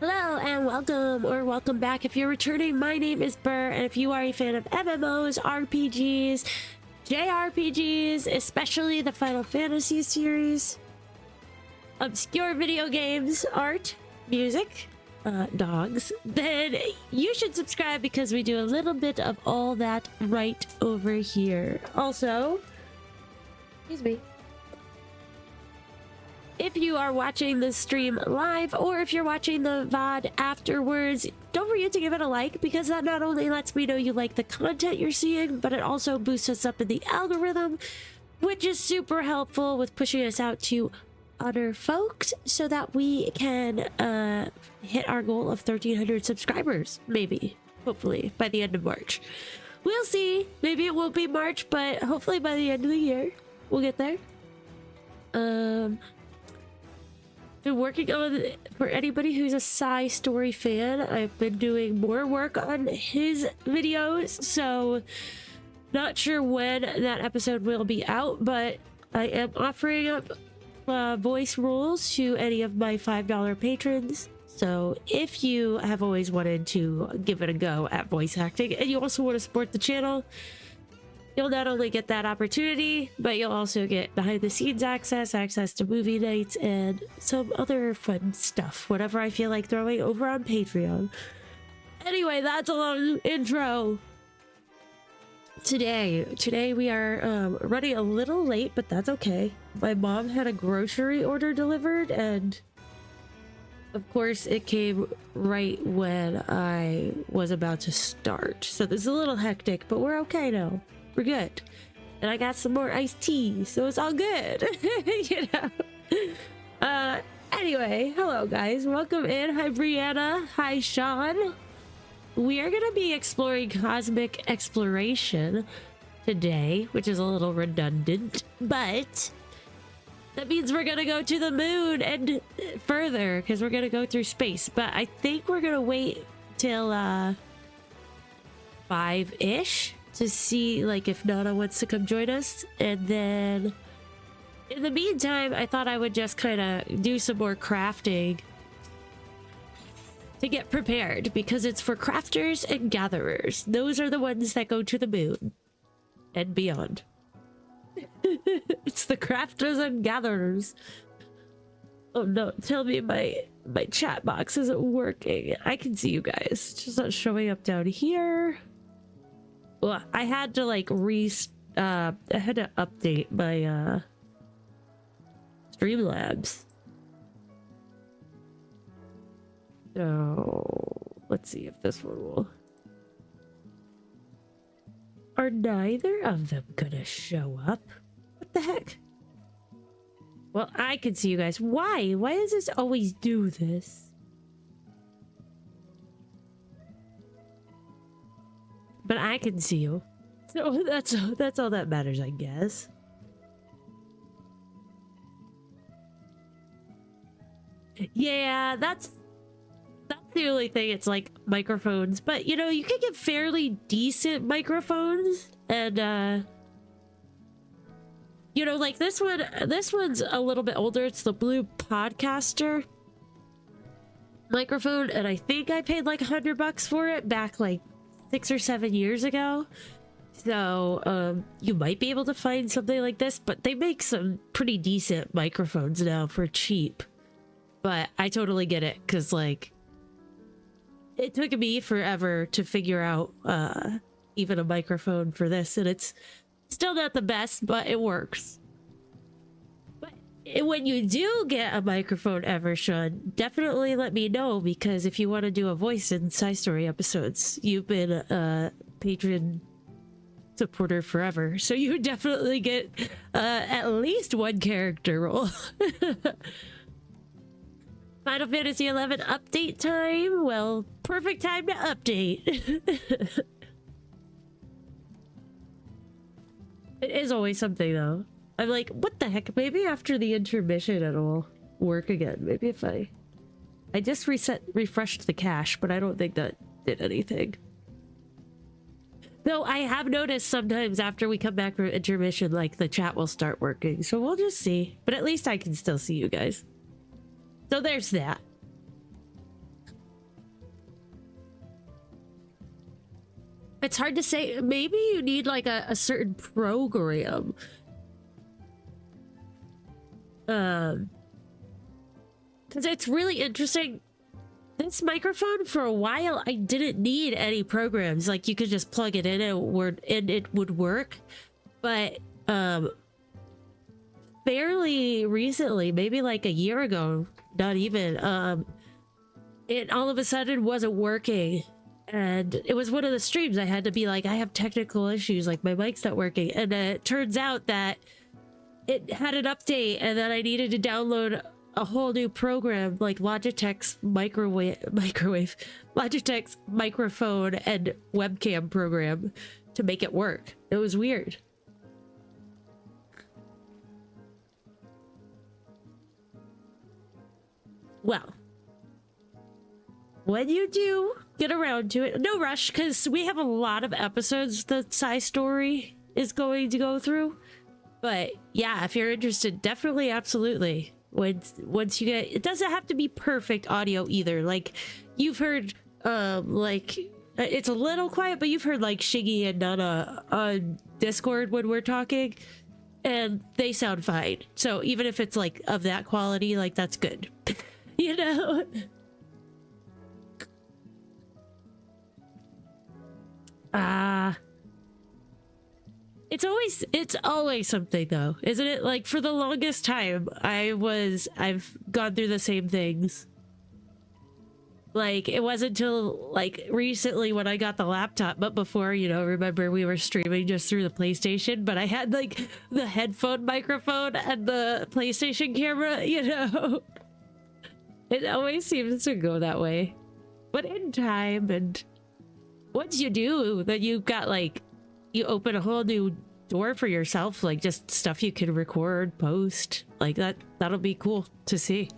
Hello and welcome or welcome back if you're returning. My name is Burr, and if you are a fan of MMOs, RPGs, JRPGs, especially the Final Fantasy series, obscure video games, art, music, dogs, then you should subscribe because we do a little bit of all that right over here. Also, excuse me. If you are watching the stream live or if you're watching the VOD afterwards, don't forget to give it a like because that not only lets me know you like the content you're seeing, but it also boosts us up in the algorithm, which is super helpful with pushing us out to other folks so that we can hit our goal of 1,300 subscribers, maybe, hopefully, by the end of March. We'll see. Maybe it won't be March, but hopefully by the end of the year, we'll get there. Been working on, for anybody who's a Psy Story fan, I've been doing more work on his videos, so not sure when that episode will be out, but I am offering up voice roles to any of my $5 patrons. So if you have always wanted to give it a go at voice acting and you also want to support the channel, you'll not only get that opportunity, but you'll also get behind the scenes access to movie nights, and some other fun stuff, whatever I feel like throwing over on Patreon. Anyway, that's a long intro. Today we are running a little late, but that's okay. My mom had a grocery order delivered, and of course it came right when I was about to start. So this is a little hectic, but we're okay now. We're good. And I got some more iced tea, so it's all good. You know. Anyway, hello guys, welcome in. Hi Brianna, hi Sean. We are gonna be exploring cosmic exploration today, which is a little redundant, but that means we're gonna go to the moon and further because we're gonna go through space. But I think we're gonna wait till 5-ish to see like if Nana wants to come join us, and then in the meantime I thought I would just kind of do some more crafting to get prepared, because it's for crafters and gatherers. Those are the ones that go to the moon and beyond. It's the crafters and gatherers. Oh no, tell me my chat box isn't working. I can see you guys, it's just not showing up down here. Well, I had to like I had to update my Streamlabs. So let's see if this one will. Are neither of them gonna show up? What the heck? Well, I can see you guys. Why does this always do this? But I can see you, so that's all that matters, I guess. Yeah, that's the only thing. It's like microphones, but you know, you can get fairly decent microphones, and you know, like this one's a little bit older. It's the Blue Podcaster microphone, and I think I paid like $100 for it back like 6 or 7 years ago. So you might be able to find something like this, but they make some pretty decent microphones now for cheap. But I totally get it, because like it took me forever to figure out even a microphone for this, and it's still not the best, but it works. But when you do get a microphone ever, Sean, definitely let me know, because if you want to do a voice in Side Story episodes, you've been a patron supporter forever, so you definitely get at least one character role. Final Fantasy XI update time. Well, perfect time to update. It is always something though. I'm like, what the heck? Maybe after the intermission it'll work again. Maybe if I just refreshed the cache, but I don't think that did anything. Though I have noticed sometimes after we come back from intermission, like the chat will start working. So we'll just see. But at least I can still see you guys. So there's that. It's hard to say. Maybe you need like a certain program. Because it's really interesting. This microphone, for a while, I didn't need any programs. Like, you could just plug it in and it would work. But fairly recently, maybe like a year ago, not even, it all of a sudden wasn't working. And it was one of the streams I had to be like, I have technical issues, like my mic's not working. And it turns out that it had an update and then I needed to download a whole new program, like Logitech's Logitech's microphone and webcam program to make it work. It was weird. Well, when you do get around to it, no rush, because we have a lot of episodes the side story is going to go through. But yeah, if you're interested, definitely, absolutely. Once you get, it doesn't have to be perfect audio either. Like, you've heard, like, it's a little quiet, but you've heard like Shiggy and Nana on Discord when we're talking, and they sound fine. So even if it's like of that quality, like, that's good. You know? It's always something though, isn't it? Like, for the longest time, I've gone through the same things. Like, it wasn't until like recently when I got the laptop, but before, you know, remember we were streaming just through the PlayStation, but I had like the headphone microphone and the PlayStation camera, you know? It always seems to go that way. But in time, and once you do, then you've got like, you open a whole new door for yourself, like just stuff you can record, post, like that'll be cool to see.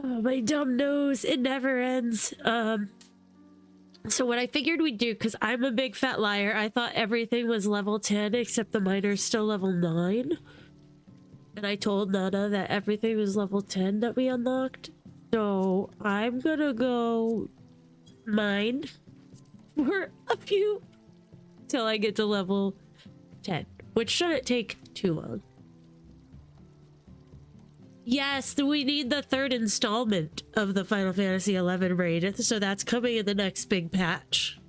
Oh, my dumb nose, it never ends. So what I figured we'd do, because I'm a big fat liar, I thought everything was level 10 except the miner's still level 9. And I told Nana that everything was level 10 that we unlocked. So I'm gonna go mine for a few till I get to level 10, which shouldn't take too long. Yes, we need the third installment of the Final Fantasy XI raid, so that's coming in the next big patch.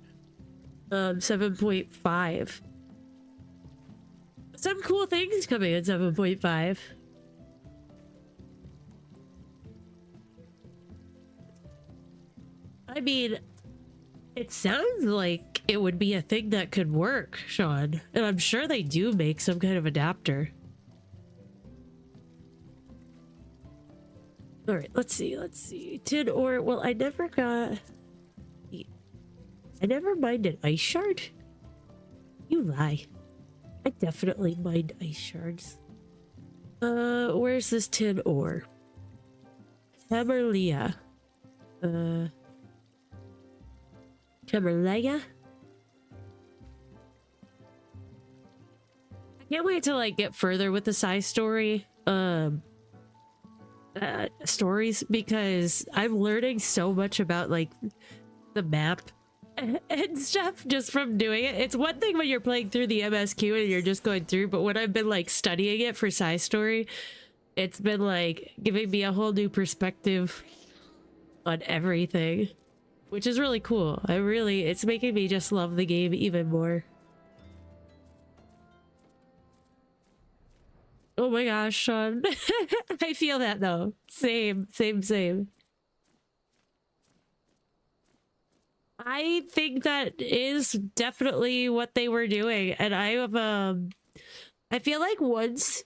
7.5. Some cool things coming in 7.5. I mean, it sounds like it would be a thing that could work, Sean. And I'm sure they do make some kind of adapter. All right, let's see. Tin ore. Well, I never mined an ice shard. You lie. I definitely mined ice shards. Where's this tin ore? Camellia. Camellia? I can't wait to like get further with the side story. Stories, because I'm learning so much about like the map and stuff just from doing it. It's one thing when you're playing through the MSQ and you're just going through, but when I've been like studying it for side story, it's been like giving me a whole new perspective on everything, which is really cool. It's making me just love the game even more. Oh my gosh, Sean. I feel that though. Same. I think that is definitely what they were doing. And I feel like once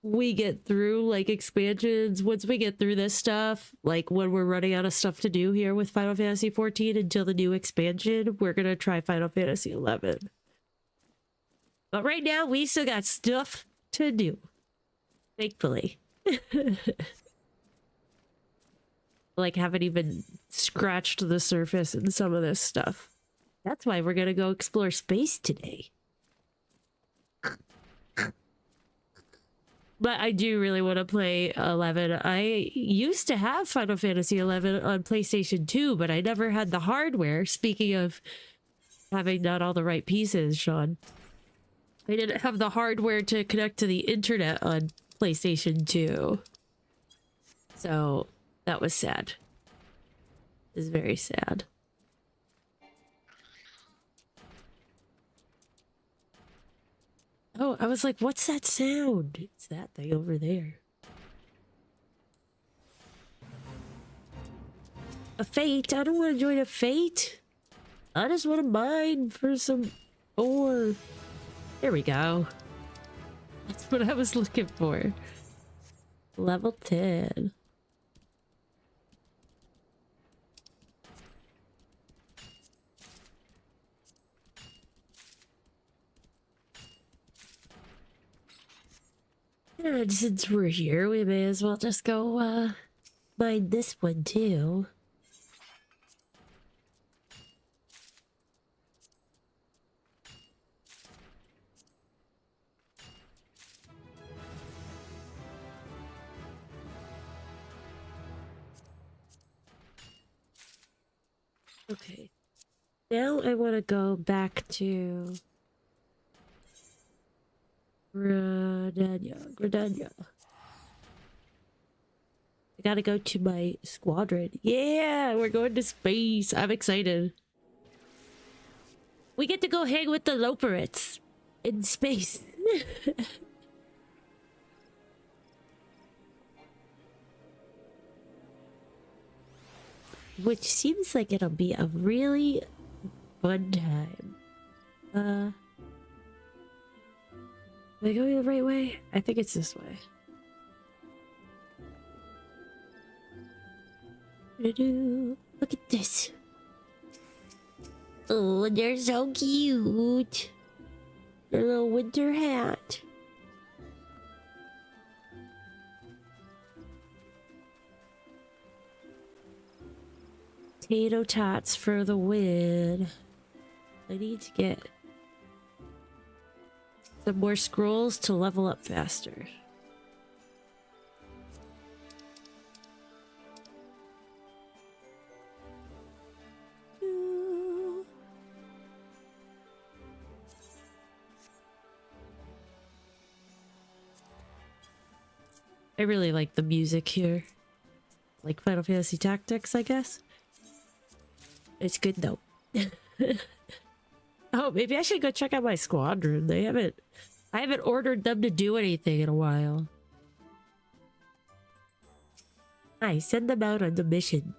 we get through like expansions, once we get through this stuff, like when we're running out of stuff to do here with Final Fantasy 14 until the new expansion, we're gonna try Final Fantasy 11. But right now, we still got stuff to do. Thankfully. like haven't even scratched the surface in some of this stuff. That's why we're gonna go explore space today. But I do really want to play 11. I used to have Final Fantasy 11 on PlayStation 2, but I never had the hardware. Speaking of having not all the right pieces, Sean. I didn't have the hardware to connect to the internet on PlayStation 2. So that was sad. It was very sad. Oh, I was like, what's that sound? It's that thing over there. A fate? I don't want to join a fate. I just want to mine for some ore. There we go. That's what I was looking for. Level 10. And since we're here, we may as well just go, mine this one too. Okay. Now I want to go back to Gradania. I gotta go to my squadron. Yeah, we're going to space. I'm excited. We get to go hang with the Loperits in space. Which seems like it'll be a really fun time. Am I going the right way? I think it's this way. Look at this. Oh, they're so cute. Their little winter hat. Potato tots for the win. I need to get some more scrolls to level up faster. I really like the music here. Like Final Fantasy Tactics, I guess. It's good though. Oh, maybe I should go check out my squadron. I haven't ordered them to do anything in a while. I send them out on the mission.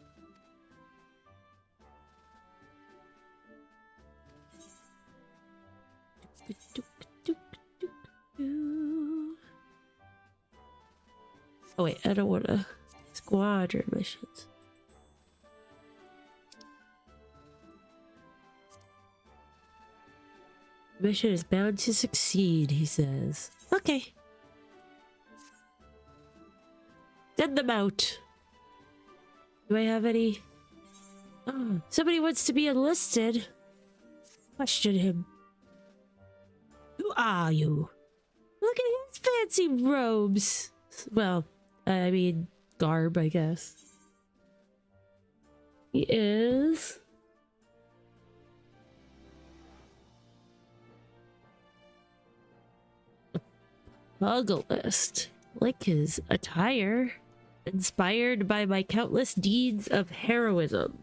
Oh wait, I don't want to squadron missions. Mission is bound to succeed, he says. Okay. Send them out. Do I have any? Oh, somebody wants to be enlisted. Question him. Who are you? Look at his fancy robes. Well, I mean, garb, I guess. He is... Pugilist. Like his attire. Inspired by my countless deeds of heroism.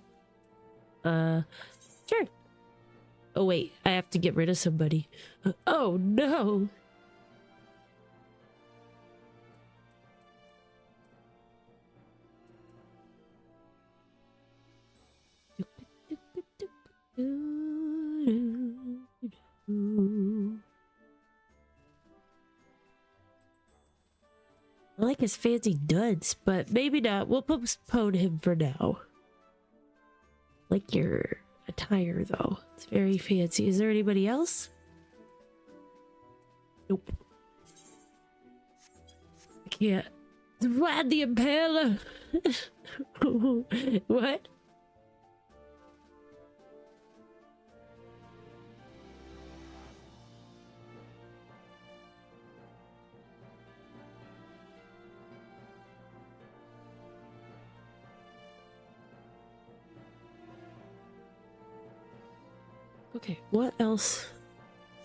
Sure. Oh wait, I have to get rid of somebody. Oh no! I like his fancy duds, but maybe not. We'll postpone him for now. Like your attire, though. It's very fancy. Is there anybody else? Nope. I can't. Ride the Impaler! What? Okay, what else?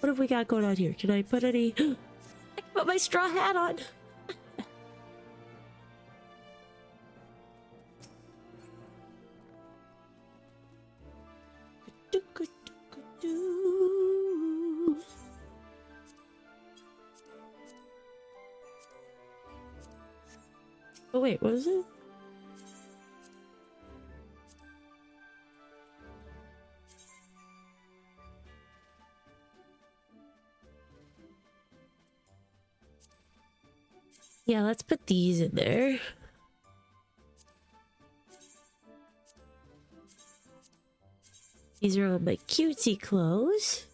What have we got going on here? Can I put any... I can put my straw hat on! Oh wait, what is it? Yeah, let's put these in there. These are all my cutesy clothes.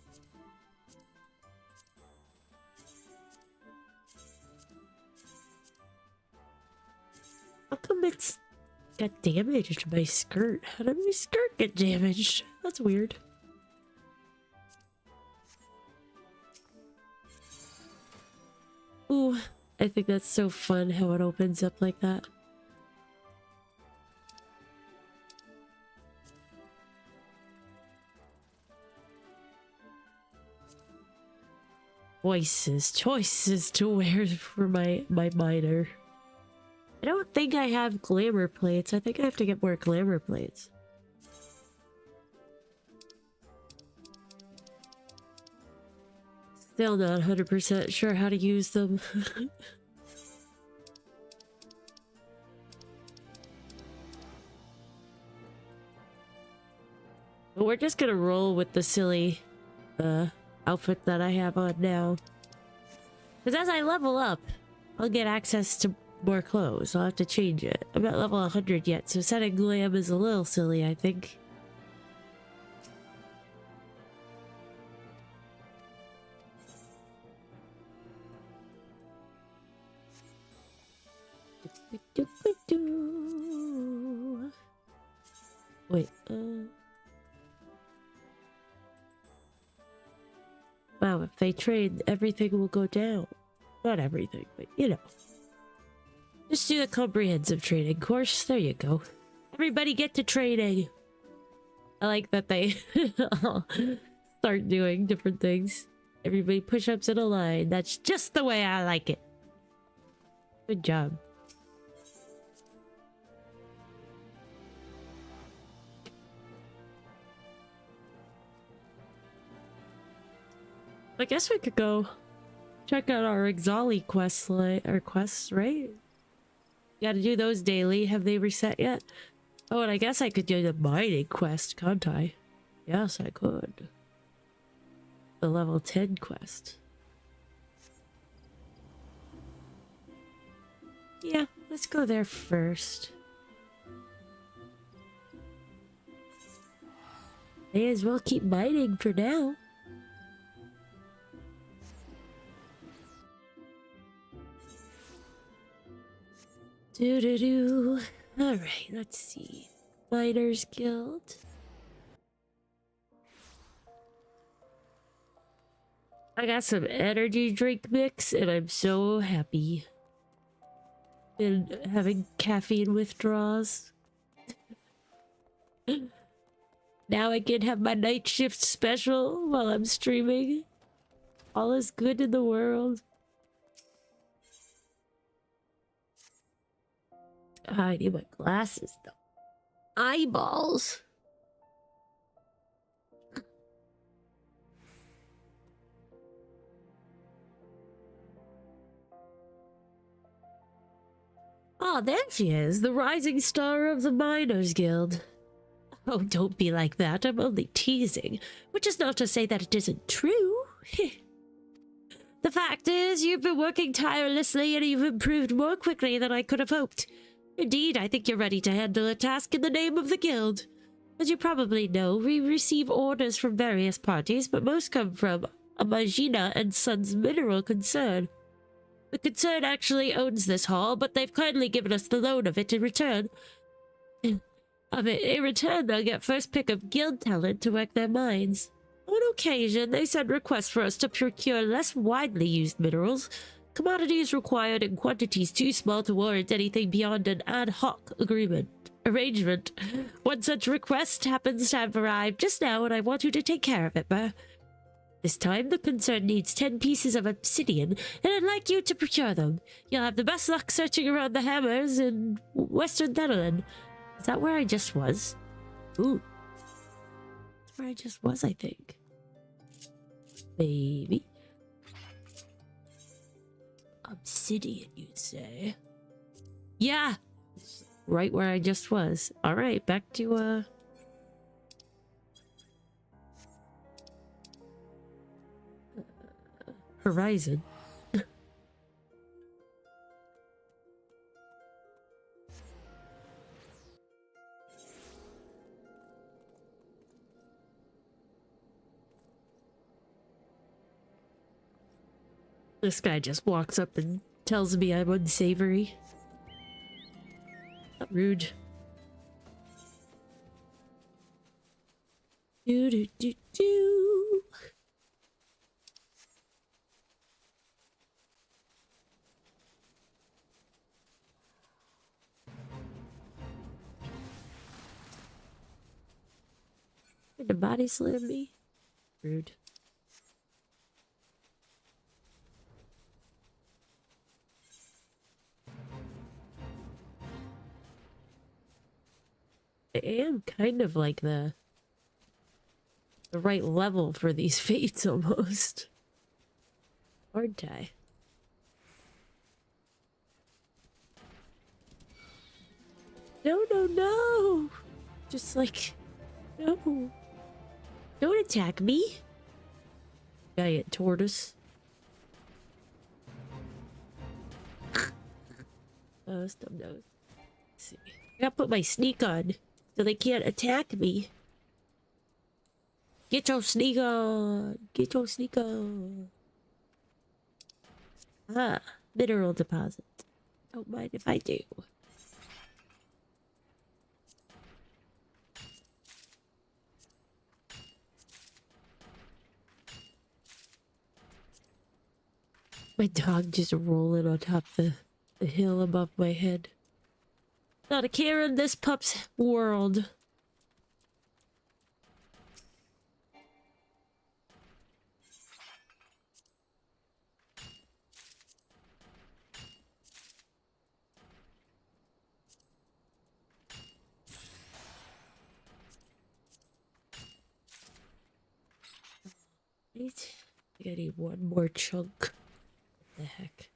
How come it's got damaged my skirt? How did my skirt get damaged? That's weird. Ooh, I think that's so fun how it opens up like that. Choices to wear for my miner. I don't think I have glamour plates. I think I have to get more glamour plates. Still not 100% sure how to use them. But we're just gonna roll with the silly outfit that I have on now. Because as I level up, I'll get access to more clothes. I'll have to change it. I'm not level 100 yet, so setting glam is a little silly, I think. Wait, wow, if they trade, everything will go down. Not everything, but you know. Just do the comprehensive training course. There you go. Everybody get to training. I like that they start doing different things. Everybody push-ups in a line. That's just the way I like it. Good job. I guess we could go check out our XIV quests, right? Gotta do those daily. Have they reset yet? Oh, and I guess I could do the mining quest, can't I? Yes, I could. The level 10 quest. Yeah, let's go there first. May as well keep mining for now. Do. Alright, let's see. Miners Guild. I got some energy drink mix and I'm so happy. Been having caffeine withdrawals. Now I can have my night shift special while I'm streaming. All is good in the world. I need my glasses though. Eyeballs. Oh, there she is, the rising star of the Miners Guild. Oh, don't be like that. I'm only teasing. Which is not to say that it isn't true. The fact is, you've been working tirelessly and you've improved more quickly than I could have hoped. Indeed, I think you're ready to handle a task in the name of the guild. As you probably know, we receive orders from various parties, but most come from Amajina and Sons Mineral Concern. The concern actually owns this hall, but they've kindly given us the loan of it in return. In return, they'll get first pick of guild talent to work their mines. On occasion, they send requests for us to procure less widely used minerals, commodities required in quantities too small to warrant anything beyond an ad hoc arrangement. One such request happens to have arrived just now, and I want you to take care of it, Burr. This time, the concern needs 10 pieces of obsidian, and I'd like you to procure them. You'll have the best luck searching around the hammers in Western Netherlands. Is that where I just was? Ooh. That's where I just was, I think. Maybe. Obsidian, you'd say? Yeah! Right where I just was. Alright, back to, Horizon. This guy just walks up and tells me I'm unsavory. Not rude. Do do do do. Did the body slam me? Rude. I am kind of like the right level for these fates almost. Aren't I? No, no, no! Just like, no. Don't attack me. Giant tortoise. Oh, stub nose. Let's see. I gotta put my sneak on so they can't attack me. Get your sneak on. Get your sneak on. Ah, mineral deposit. Don't mind if I do. My dog just rolling on top of the hill above my head. Not a care in this pup's world. I need one more chunk. What the heck?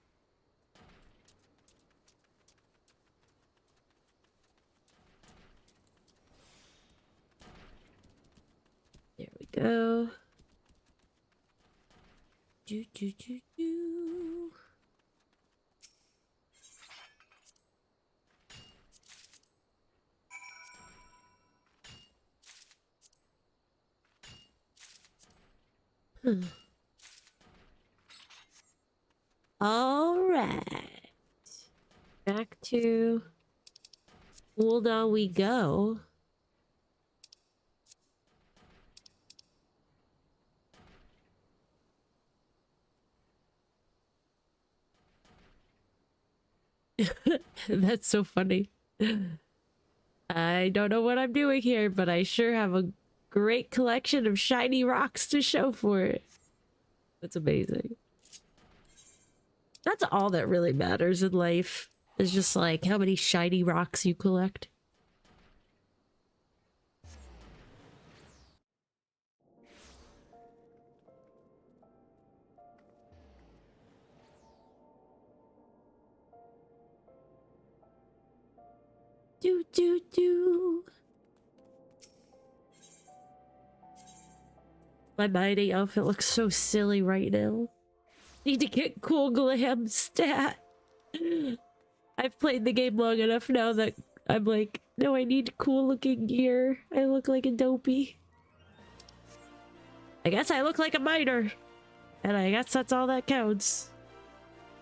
There we go. Do do do do. All right. Back to cooldown we go. That's so funny. I don't know what I'm doing here, but I sure have a great collection of shiny rocks to show for it. That's amazing. That's all that really matters in life. Is just like how many shiny rocks you collect. Do do do. My mining outfit looks so silly right now. Need to get cool glam stat. I've played the game long enough now that I'm like, no, I need cool looking gear. I look like a dopey. I guess I look like a miner. And I guess that's all that counts.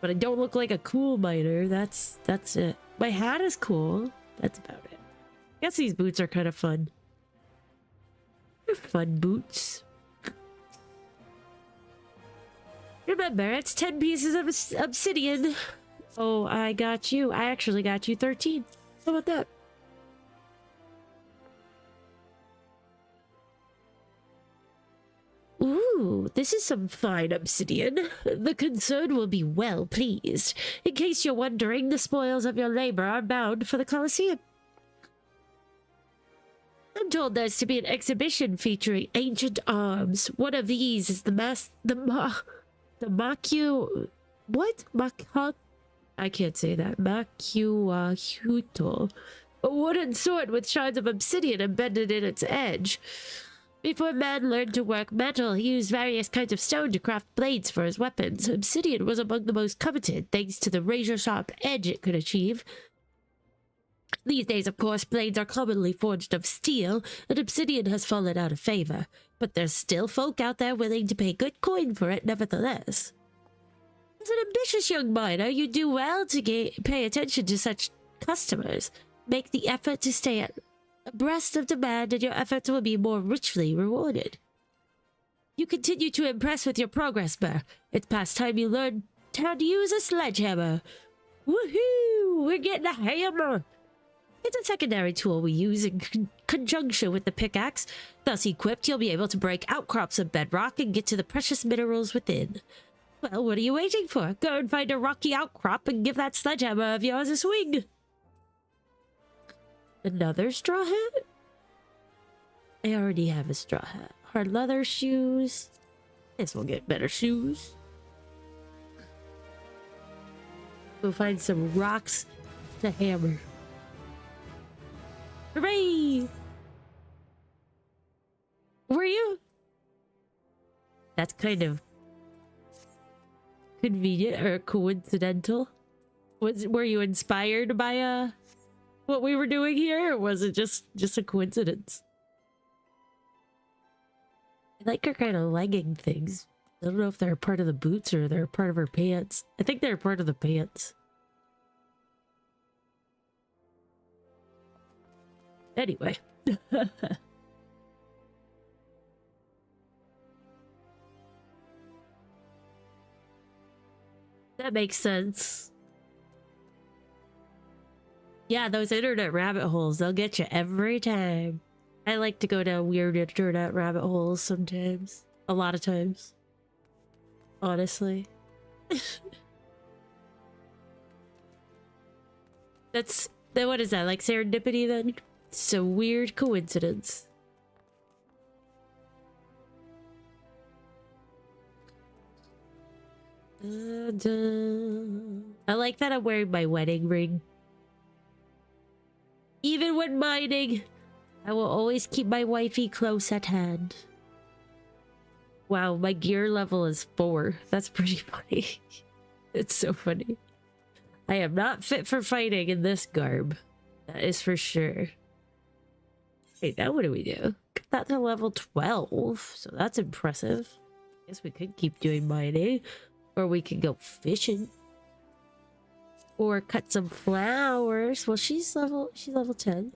But I don't look like a cool miner. That's it. My hat is cool. That's about it. I guess these boots are kind of fun. They're fun boots. Remember, it's 10 pieces of obsidian. Oh, I got you. I actually got you 13. How about that? Ooh, this is some fine obsidian. The concern will be well pleased. In case you're wondering, the spoils of your labor are bound for the Colosseum. I'm told there's to be an exhibition featuring ancient arms. One of these is I can't say that. Makuahuto. A wooden sword with shards of obsidian embedded in its edge. Before man learned to work metal, he used various kinds of stone to craft blades for his weapons. Obsidian was among the most coveted, thanks to the razor-sharp edge it could achieve. These days, of course, blades are commonly forged of steel, and obsidian has fallen out of favor. But there's still folk out there willing to pay good coin for it nevertheless. As an ambitious young miner, you do well to pay attention to such customers. Make the effort to stay abreast of demand, and your efforts will be more richly rewarded. You continue to impress with your progress, Burr. It's past time you learned how to use a sledgehammer. Woohoo! We're getting a hammer! It's a secondary tool we use in conjunction with the pickaxe. Thus equipped, you'll be able to break outcrops of bedrock and get to the precious minerals within. Well, what are you waiting for? Go and find a rocky outcrop and give that sledgehammer of yours a swing. Another straw hat? I already have a straw hat. Hard leather shoes. This will get better shoes. Go find some rocks to hammer. Hooray! Were you? That's kind of convenient or coincidental. Were you inspired by what we were doing here, or was it just a coincidence? I like her kind of legging things. I don't know if they're part of the boots or they're part of her pants. I think they're part of the pants. Anyway. That makes sense. Yeah, those internet rabbit holes, they'll get you every time. I like to go down weird internet rabbit holes sometimes. A lot of times. Honestly. What is that, like serendipity then? It's a weird coincidence. I like that I'm wearing my wedding ring. Even when mining, I will always keep my wifey close at hand. Wow, my gear level is 4. That's pretty funny. It's so funny. I am not fit for fighting in this garb. That is for sure. Hey, now what do we do? Got that to level 12, so that's impressive. Guess we could keep doing mining. Or we could go fishing. Or cut some flowers. Well, she's level 10.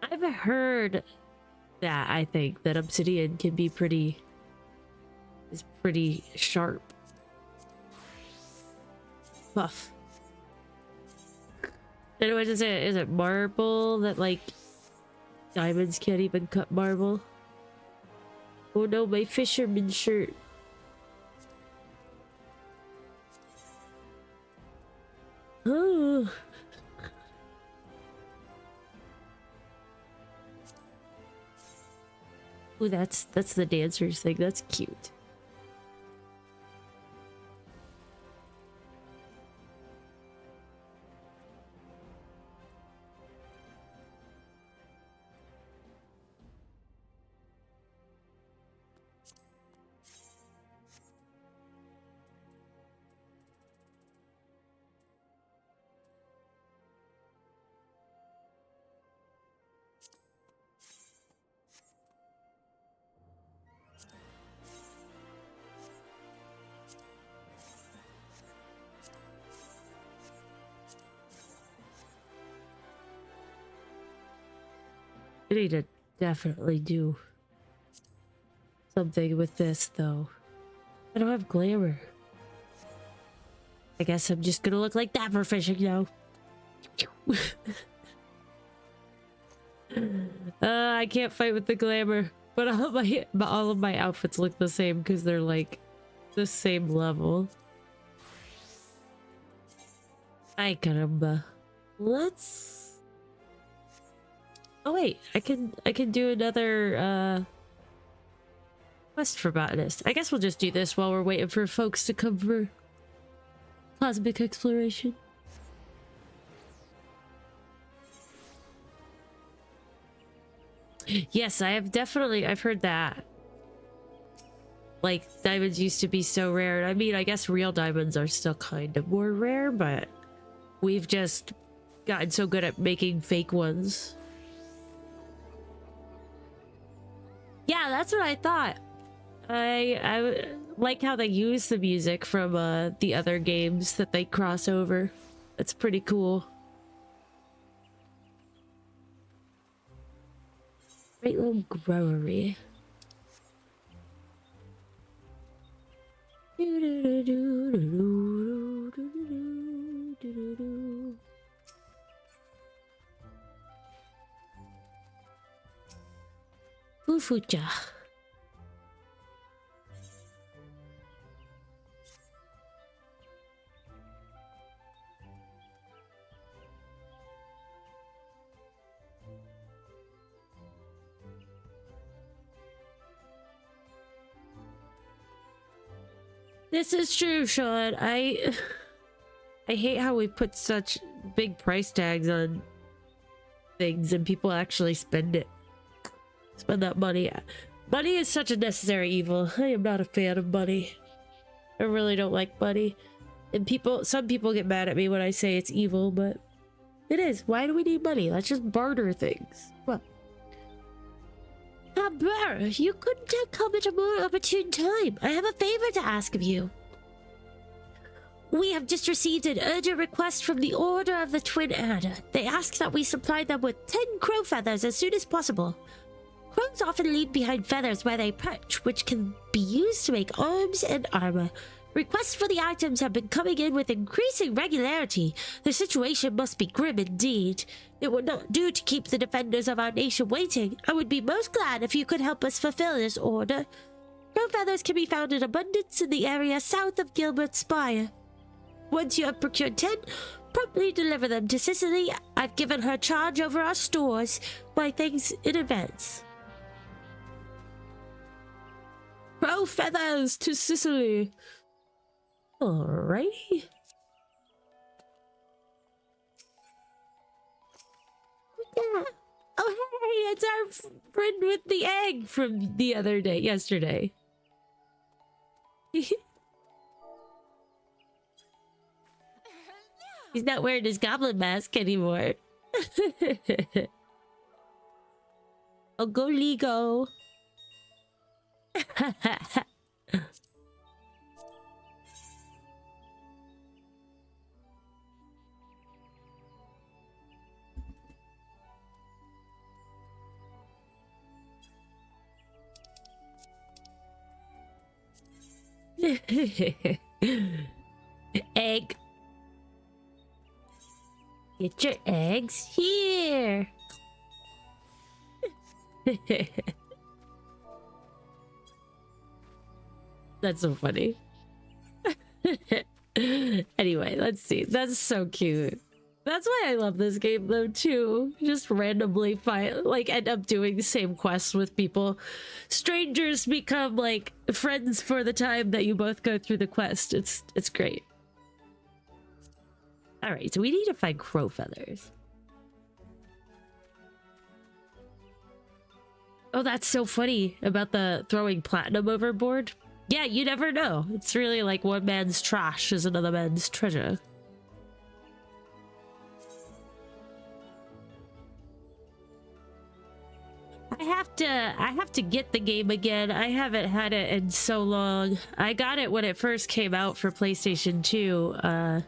I've heard that, I think, that obsidian can be pretty sharp. Buff. And what is it? Is it marble that, like, diamonds can't even cut marble? Oh no, my fisherman shirt. Oh. Ooh, that's the dancers thing. That's cute. I need to definitely do something with this, though. I don't have glamour. I guess I'm just gonna look like that for fishing now. I can't fight with the glamour, but all of my outfits look the same because they're like the same level. Ay caramba. Let's. Oh wait, I can do another quest for botanist. I guess we'll just do this while we're waiting for folks to come for cosmic exploration. Yes, I've heard that. Like, diamonds used to be so rare. I mean, I guess real diamonds are still kind of more rare, but we've just gotten so good at making fake ones. Yeah, that's what I thought. I like how they use the music from the other games that they cross over. That's pretty cool. Great little growery. Fufucha. This is true, Sean. I hate how we put such big price tags on things and people actually spend it. Spend that money. Money is such a necessary evil. I am not a fan of money. I really don't like money. And some people get mad at me when I say it's evil, but it is. Why do we need money? Let's just barter things. What? Brr, you couldn't have come at a more opportune time. I have a favor to ask of you. We have just received an urgent request from the Order of the Twin Adder. They ask that we supply them with 10 crow feathers as soon as possible. Crows often leave behind feathers where they perch, which can be used to make arms and armor. Requests for the items have been coming in with increasing regularity. The situation must be grim indeed. It would not do to keep the defenders of our nation waiting. I would be most glad if you could help us fulfill this order. Crow feathers can be found in abundance in the area south of Gilbert Spire. Once you have procured 10, promptly deliver them to Cicely. I've given her charge over our stores. My thanks in advance. Crow feathers to Cicely. Alrighty. Yeah. Oh, hey, it's our friend with the egg from the other day, yesterday. He's not wearing his goblin mask anymore. Oh, go Lego. Egg. Get your eggs here. That's so funny. Anyway, let's see. That's so cute. That's why I love this game though too. Just randomly end up doing the same quests with people. Strangers become like friends for the time that you both go through the quest. It's great. All right, so we need to find crow feathers. Oh, that's so funny about the throwing platinum overboard. Yeah, you never know. It's really like one man's trash is another man's treasure. I have to get the game again. I haven't had it in so long. I got it when it first came out for PlayStation 2. And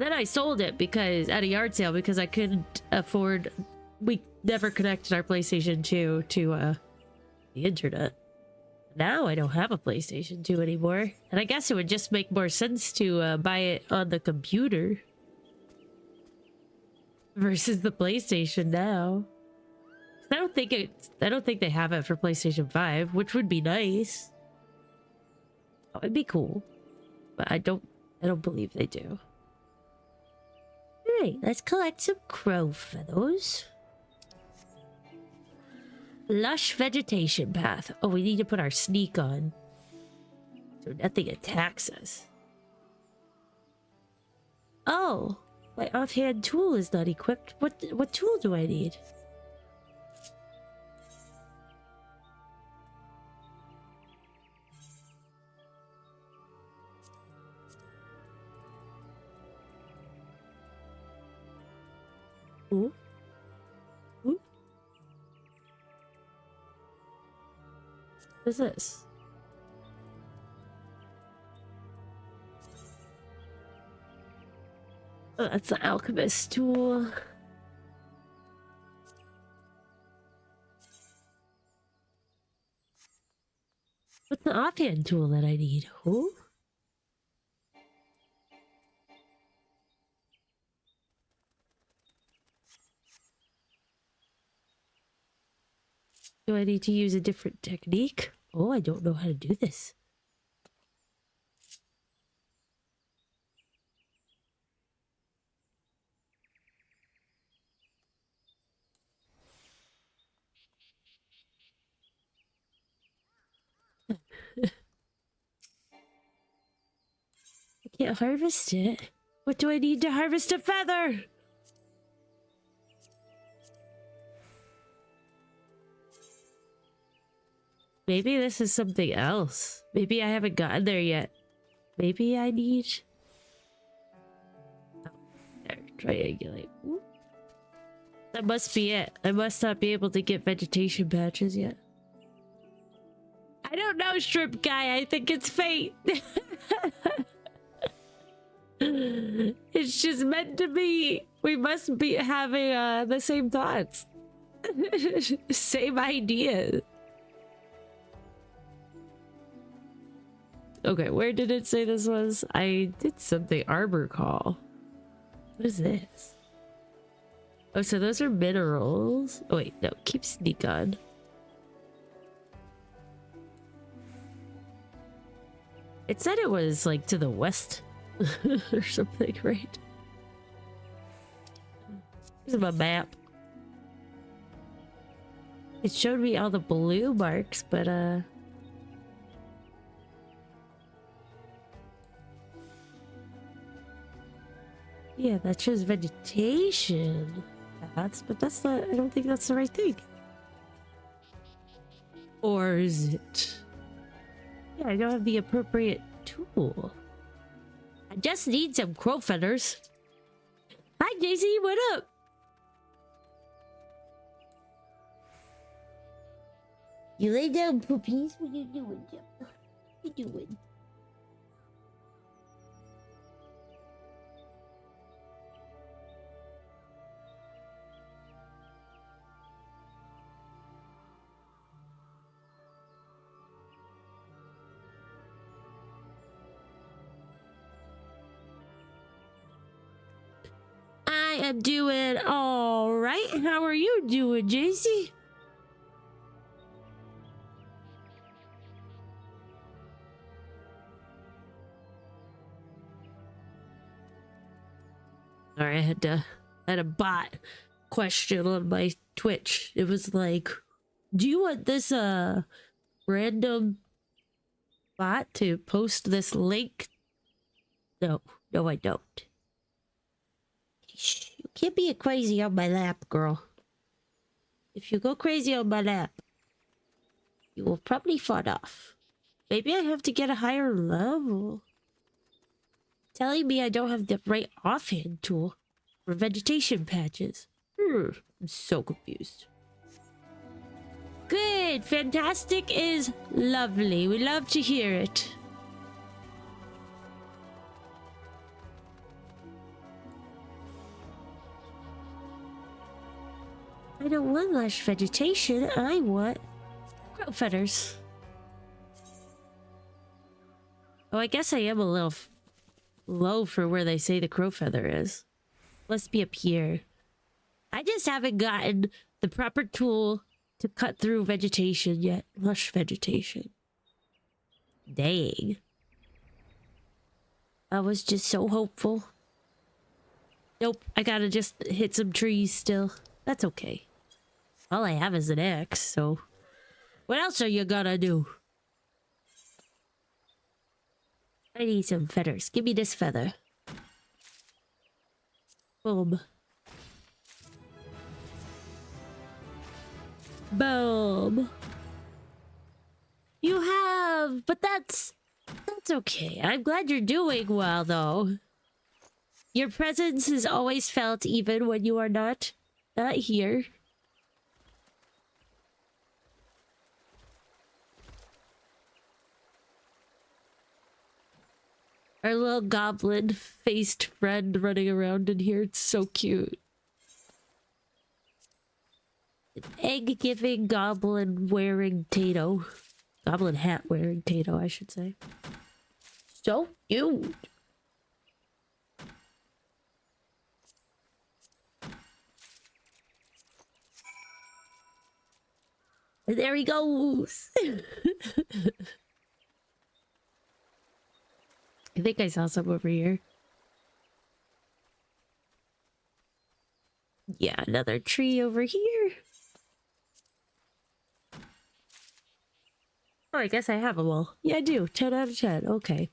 then I sold it because at a yard sale because I couldn't afford never connected our PlayStation 2 to the internet. Now I don't have a PlayStation 2 anymore, and I guess it would just make more sense to buy it on the computer versus the PlayStation now. I don't think they have it for PlayStation 5, which would be nice. That would be cool, but I don't believe they do. All right, let's collect some crow feathers. Lush vegetation path. Oh, we need to put our sneak on so nothing attacks us. Oh, my offhand tool is not equipped. What tool do I need? Ooh. Ooh. What is this? Oh, that's the alchemist tool. What's the offhand tool that I need? Who? Do I need to use a different technique? Oh, I don't know how to do this. I can't harvest it. What do I need to harvest a feather? Maybe this is something else. Maybe I haven't gotten there yet. Maybe I need... Oh, there, triangulate. Ooh. That must be it. I must not be able to get vegetation patches yet. I don't know, Shrimp Guy. I think it's fate. It's just meant to be. We must be having the same thoughts. Same ideas. Okay, where did it say this was? I did something. Arbor call. What is this? Oh, so those are minerals. Oh wait, no. Keep sneak on. It said it was like to the west or something, right? Here's my map. It showed me all the blue marks, but yeah, that shows vegetation paths, but that's not, I don't think that's the right thing. Or is it? Yeah, I don't have the appropriate tool. I just need some crow feathers. Hi, Daisy, what up? You lay down, poopies. What you doing, Jim? What you doing? I am doing all right. How are you doing, JC? All right, I had a bot question on my Twitch. It was like, do you want this random bot to post this link? No, I don't. You can't be a crazy on my lap, girl. If you go crazy on my lap, you will probably fall off. Maybe I have to get a higher level. Telling me I don't have the right offhand tool for vegetation patches. I'm so confused. Good! Fantastic is lovely. We love to hear it. I I don't want lush vegetation. I want crow feathers. Oh, I guess I am a little low for where they say the crow feather is. Must be up here. I just haven't gotten the proper tool to cut through vegetation yet. Lush vegetation. Dang. I was just so hopeful. Nope, I gotta just hit some trees still. That's okay. All I have is an axe, so... What else are you gonna do? I need some feathers. Give me this feather. Boom. Boom. You have, but that's okay. I'm glad you're doing well, though. Your presence is always felt even when you are not here. Our little goblin-faced friend running around in here. It's so cute. An egg-giving goblin-wearing Tato. Goblin hat-wearing Tato, I should say. So cute. And there he goes. I think I saw some over here. Yeah, another tree over here. Oh, I guess I have them all. Yeah, I do. 10 out of 10. Okay.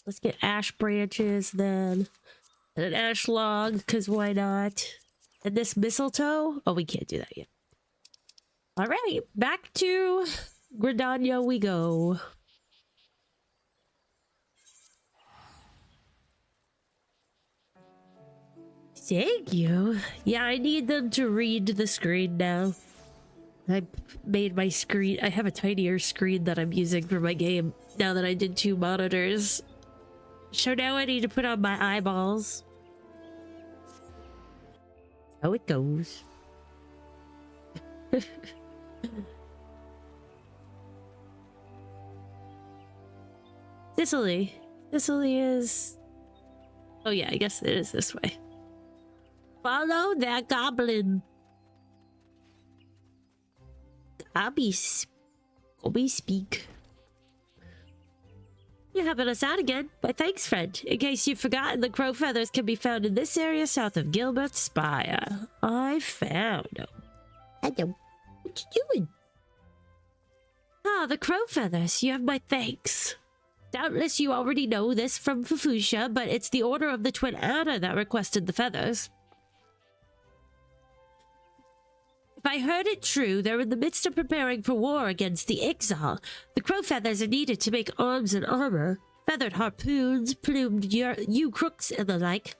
Let's get ash branches then. And an ash log, because why not? And this mistletoe? Oh, we can't do that yet. Alright, back to Gridania we go. Thank you. Yeah, I need them to read the screen now. I made my screen. I have a tinier screen that I'm using for my game now that I did 2 monitors. So now I need to put on my eyeballs. How it goes. Sicily. Sicily is... Oh yeah, I guess it is this way. Follow that goblin. Gobby speak. You're helping us out again. My thanks, friend. In case you've forgotten, the crow feathers can be found in this area south of Gilbert Spire. I found them. Hello. What you doing? Ah, the crow feathers. You have my thanks. Doubtless you already know this from Fufusha, but it's the Order of the Twin Adder that requested the feathers. If I heard it true, they're in the midst of preparing for war against the XIV. The crow feathers are needed to make arms and armor, feathered harpoons, plumed yew-crooks, and the like.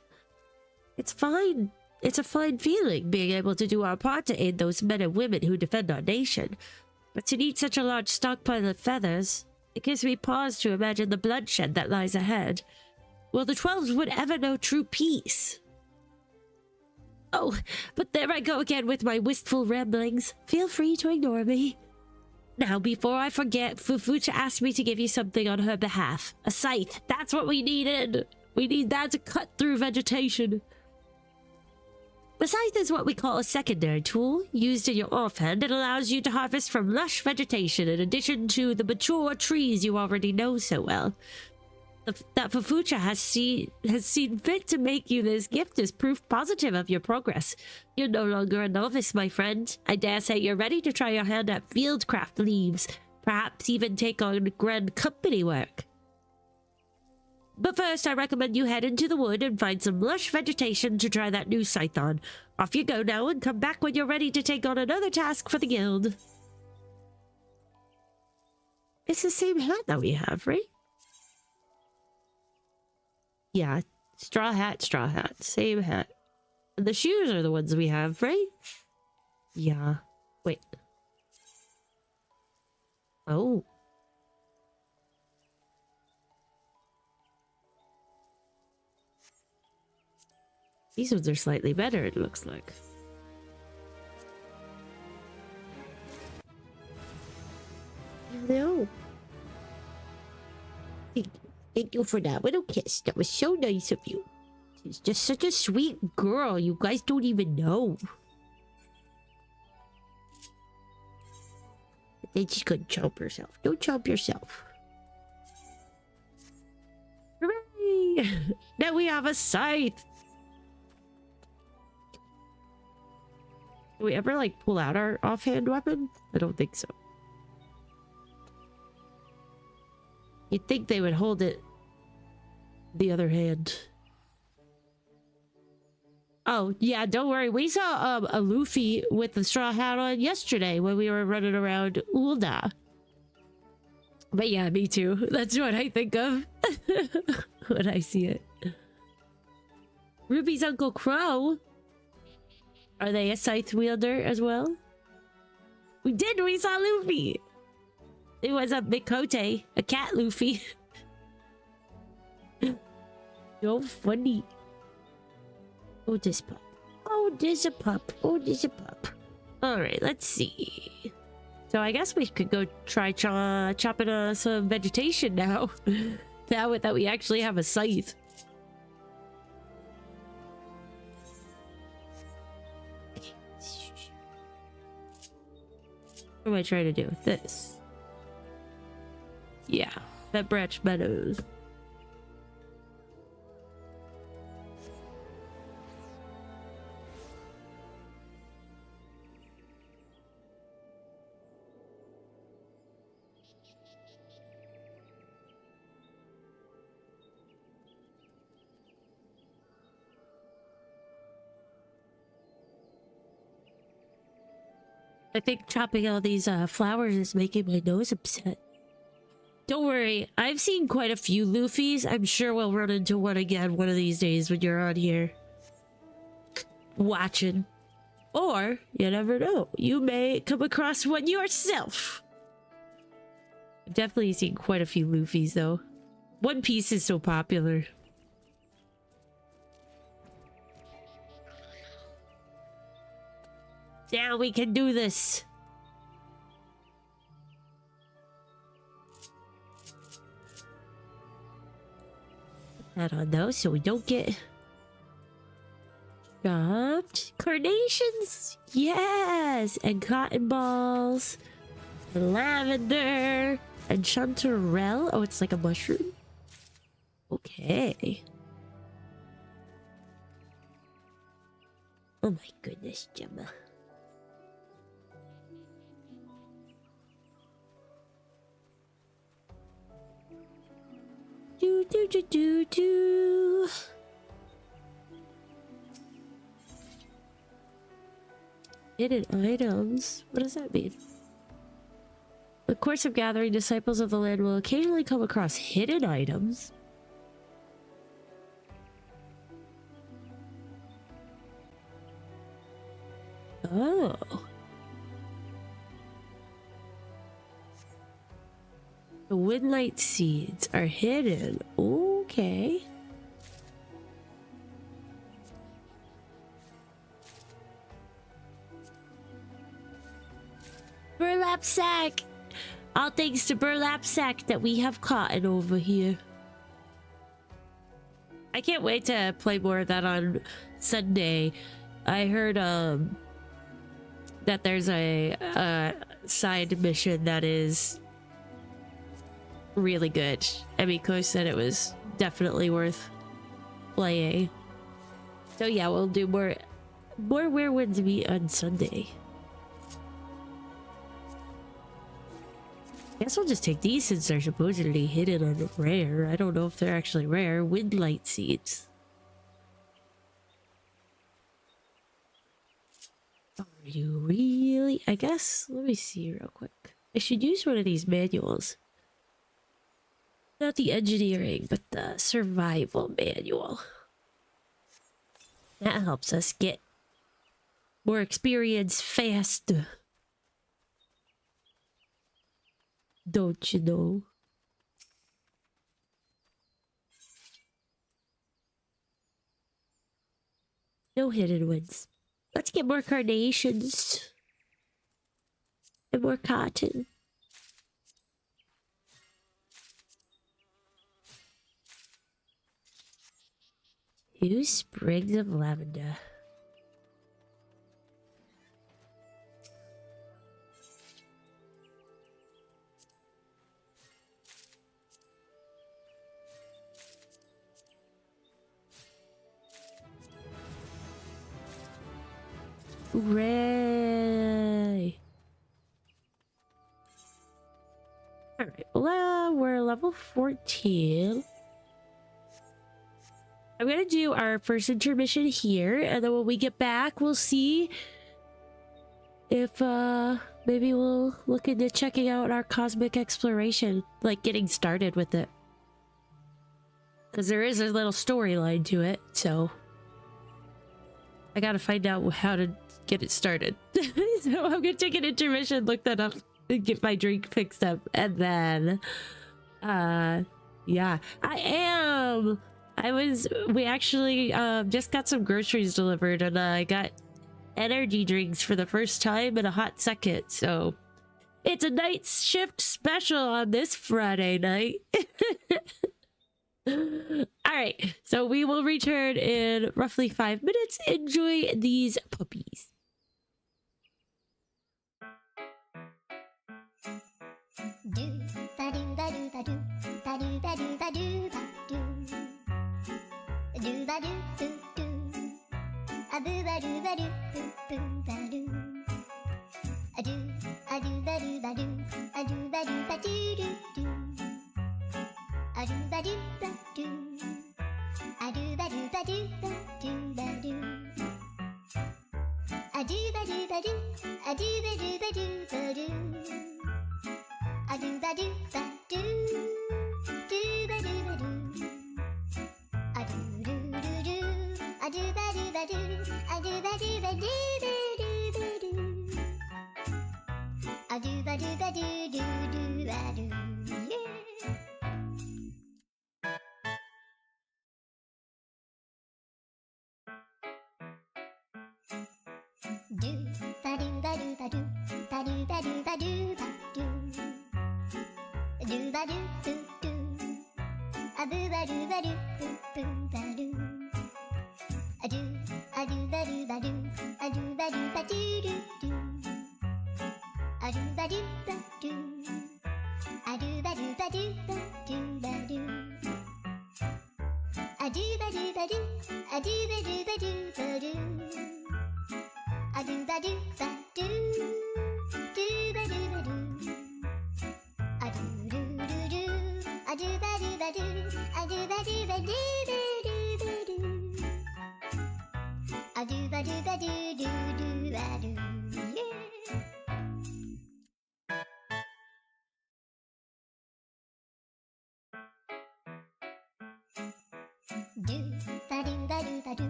It's fine. It's a fine feeling, being able to do our part to aid those men and women who defend our nation. But to need such a large stockpile of feathers, it gives me pause to imagine the bloodshed that lies ahead. Will the 12s would ever know true peace? Oh, but there I go again with my wistful ramblings. Feel free to ignore me. Now, before I forget, Fufucha asked me to give you something on her behalf. A scythe. That's what we needed. We need that to cut through vegetation. A scythe is what we call a secondary tool. Used in your offhand, it allows you to harvest from lush vegetation in addition to the mature trees you already know so well. That Fufucha has seen fit to make you this gift is proof positive of your progress. You're no longer a novice, my friend. I dare say you're ready to try your hand at fieldcraft leaves, perhaps even take on grand company work. But first, I recommend you head into the wood and find some lush vegetation to try that new scythe on. Off you go now and come back when you're ready to take on another task for the guild. It's the same hat that we have, right? Yeah, straw hat, same hat. And the shoes are the ones we have, right? Yeah. Wait. Oh. These ones are slightly better, it looks like. Thank you for that little kiss. That was so nice of you. She's just such a sweet girl. You guys don't even know. But then she's gonna chomp herself. Don't chomp yourself. Hooray! Now we have a scythe. Do we ever like pull out our offhand weapon? I don't think so. You'd think they would hold it the other hand. Oh, yeah, don't worry. We saw a Luffy with the straw hat on yesterday when we were running around Ulda. But yeah, me too. That's what I think of when I see it. Ruby's Uncle Crow. Are they a scythe wielder as well? We did! We saw Luffy! It was a Mikote, a cat Luffy. So funny. Oh, this pup. Oh, there's a pup. Oh, there's a pup. Alright, let's see. So I guess we could go try chopping some vegetation now. Now that we actually have a scythe. What am I trying to do with this? Yeah, that branch meadows. I think chopping all these flowers is making my nose upset. Don't worry, I've seen quite a few Luffys. I'm sure we'll run into one again one of these days when you're on here watching. Or, you never know, you may come across one yourself. I've definitely seen quite a few Luffys though. One Piece is so popular. Yeah, we can do this. Put that on though, so we don't get chopped. Carnations, yes, and cotton balls, and lavender, and chanterelle. Oh, it's like a mushroom. Okay. Oh my goodness, Gemma. Do. Hidden items? What does that mean? The course of gathering disciples of the land will occasionally come across hidden items. Oh. The Windlight seeds are hidden. Okay. Burlap sack! All thanks to burlap sack that we have cotton over here. I can't wait to play more of that on Sunday. I heard that there's a side mission that is really good. Emiko said it was definitely worth playing. So yeah, we'll do more Werewolves meet on Sunday. Guess we'll just take these since they're supposedly hidden on rare. I don't know if they're actually rare. Windlight seeds. Are you really? I guess, let me see real quick. I should use one of these manuals. Not the engineering, but the survival manual. That helps us get more experience fast. Don't you know? No hidden ones. Let's get more carnations. And more cotton. 2 sprigs of lavender. Hooray! Alright, well, we're level 14. I'm gonna do our first intermission here, and then when we get back, we'll see if maybe we'll look into checking out our cosmic exploration, like getting started with it. Because there is a little storyline to it, so I gotta find out how to get it started. So I'm gonna take an intermission, look that up, and get my drink fixed up, and then yeah, we actually just got some groceries delivered, and I got energy drinks for the first time in a hot second, so it's a night shift special on this Friday night. All right, so we will return in roughly 5 minutes. Enjoy these puppies.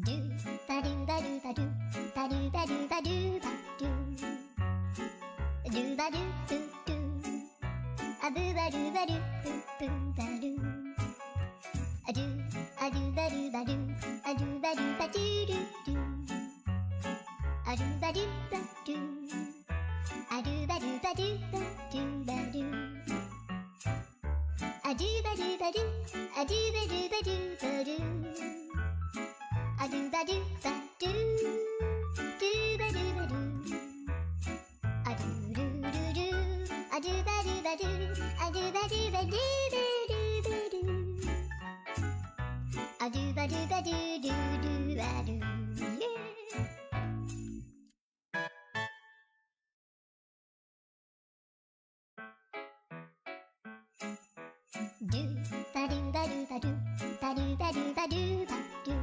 Do ba do ba do ba do ba do ba do ba do ba do. Do ba do do do. A boo ba do ba do boo boo ba do. A do ba do ba do. A do ba do ba do do do. A do ba do ba do. A do ba do ba do ba do ba do. A do ba do ba do. A do ba do ba do ba do. A do ba do ba do. Do ba do ba do. A do do do do. A do ba do ba do. A do ba do ba do ba do ba do. A do ba do ba do do do ba do. Yeah. Do ba do ba do ba do ba do ba do ba do ba do.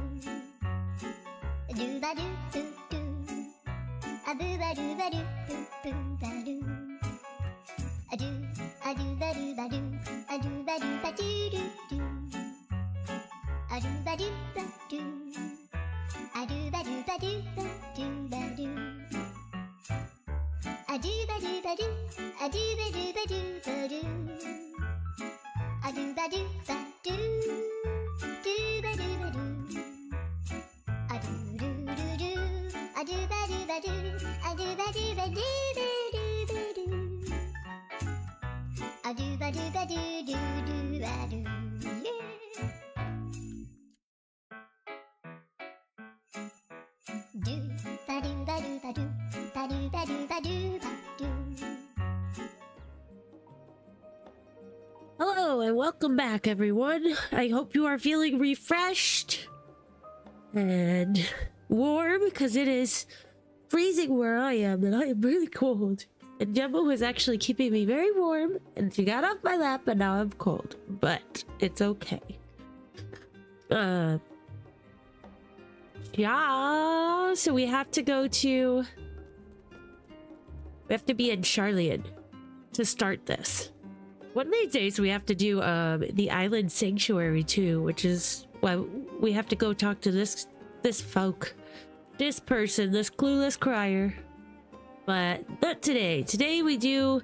Do ba do do do. A boo ba do ba do boo boo ba do. A do ba do ba do. A do ba do ba do do do. A do ba do ba do. A do ba do ba do ba do ba do. A do ba do ba do. A do ba do ba do ba do. A do ba do ba do. Do ba do ba do. A do do do do. A do ba do ba do. A do ba do ba do ba do ba do. A do ba do ba do do do ba do. Yeah. Do ba do ba do ba do ba do ba do ba do ba do. Hello and welcome back, everyone. I hope you are feeling refreshed and warm because it is freezing where I am and I am really cold. And Gemma was actually keeping me very warm and she got off my lap and now I'm cold, but it's okay. Yeah, so we have to be in Charlian to start this. One of these days we have to do the island sanctuary too, which is why we have to go talk to this folk, this person, this clueless crier. But not today. Today we do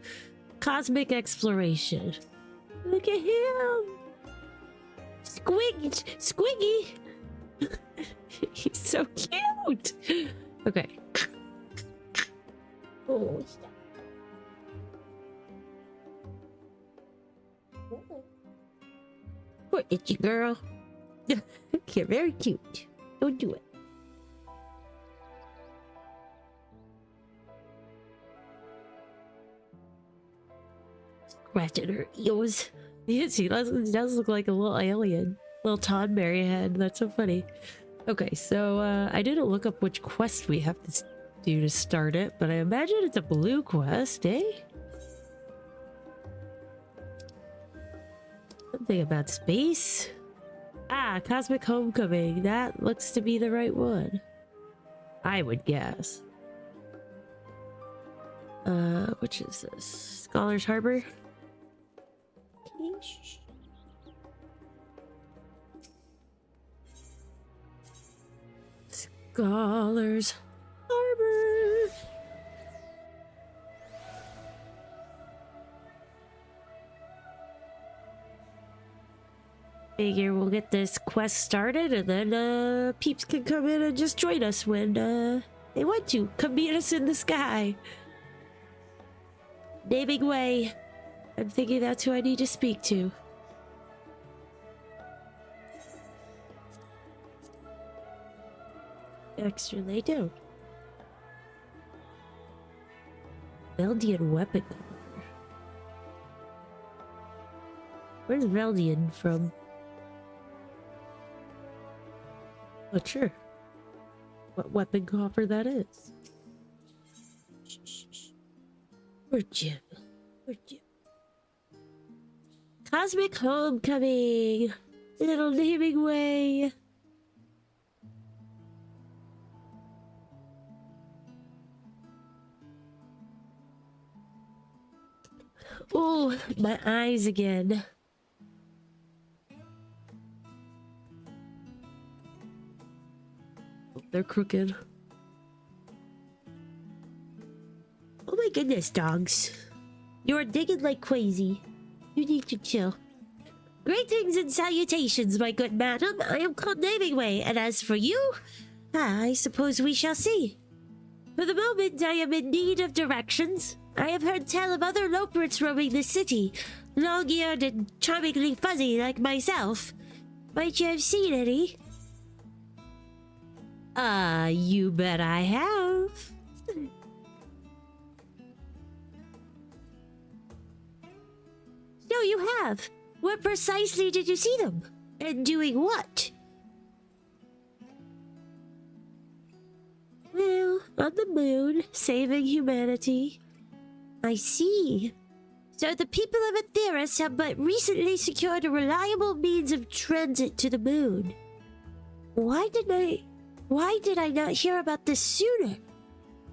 cosmic exploration. Look at him, Squiggy. He's so cute. Okay. Oh, stop. Poor itchy girl. You're very cute. Don't do it. Scratching her ears. Yes, he does look like a little alien. Little Toddberry head. That's so funny. Okay, so I didn't look up which quest we have to do to start it, but I imagine it's a blue quest, eh? Something about space. Ah, Cosmic Homecoming. That looks to be the right one, I would guess. Which is this? Scholar's Harbor? Scholar's Harbor. Figure we'll get this quest started and then peeps can come in and just join us when they want to. Come meet us in the sky. Naming way. I'm thinking that's who I need to speak to. Extra lay down. Veldian weapon coffer. Where's Veldian from? Not sure what weapon coffer that is. Where's Jim? Where's Jim? Cosmic Homecoming! Little naming way! Oh, my eyes again. They're crooked. Oh my goodness, dogs. You're digging like crazy. You need to chill. Greetings and salutations, my good madam. I am called Namingway, and as for you, I suppose we shall see. For the moment, I am in need of directions. I have heard tell of other loperts roaming the city, long-eared and charmingly fuzzy like myself. Might you have seen any? You bet I have. So you have. Where precisely did you see them? And doing what? Well, on the moon, saving humanity. I see. So the people of Aetheris have but recently secured a reliable means of transit to the moon. Why did I not hear about this sooner?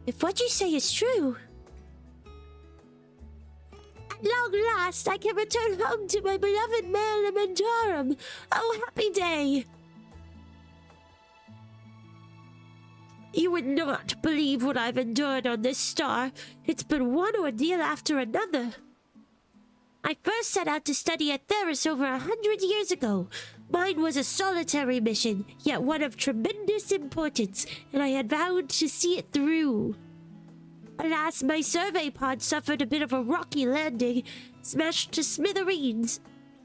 If what you say is true... At long last, I can return home to my beloved Mare Lamentarum. Oh, happy day! You would not believe what I've endured on this star. It's been one ordeal after another. I first set out to study at Aetheris over 100 years ago. Mine was a solitary mission, yet one of tremendous importance, and I had vowed to see it through. Alas, my survey pod suffered a bit of a rocky landing, smashed to smithereens.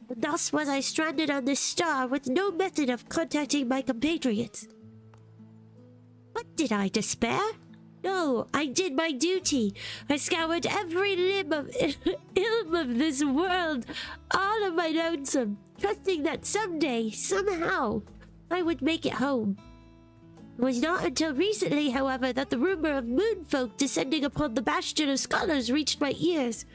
And thus was I stranded on this star with no method of contacting my compatriots. But did I despair? No, I did my duty. I scoured every limb of this world, all of my lonesome, trusting that someday, somehow, I would make it home. It was not until recently, however, that the rumor of moonfolk descending upon the bastion of scholars reached my ears.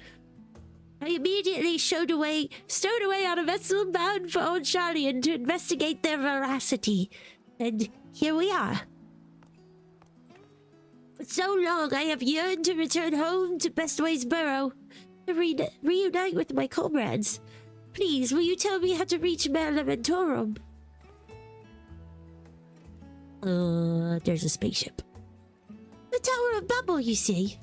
I immediately stowed away on a vessel bound for Old Charlian to investigate their veracity. And here we are. For so long, I have yearned to return home to Bestway's Burrow, to reunite with my comrades. Please, will you tell me how to reach Mare Lamentarum? There's a spaceship. The Tower of Babel, you see.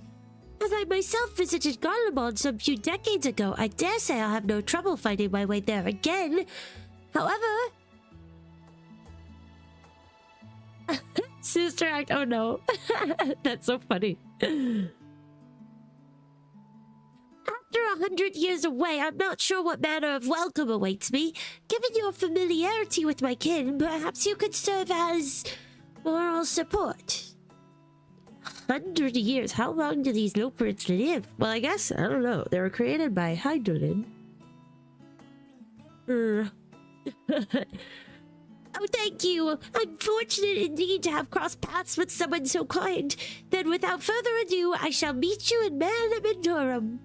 As I myself visited Garlemald some few decades ago, I dare say I'll have no trouble finding my way there again. However... Sister Act, oh no. That's so funny. After 100 years away, I'm not sure what manner of welcome awaits me. Given your familiarity with my kin, perhaps you could serve as moral support. 100 years? How long do these loperts live? Well, I guess, I don't know. They were created by Hydralyn. Oh, thank you. I'm fortunate indeed to have crossed paths with someone so kind. Then without further ado, I shall meet you in Mare Lamentarum.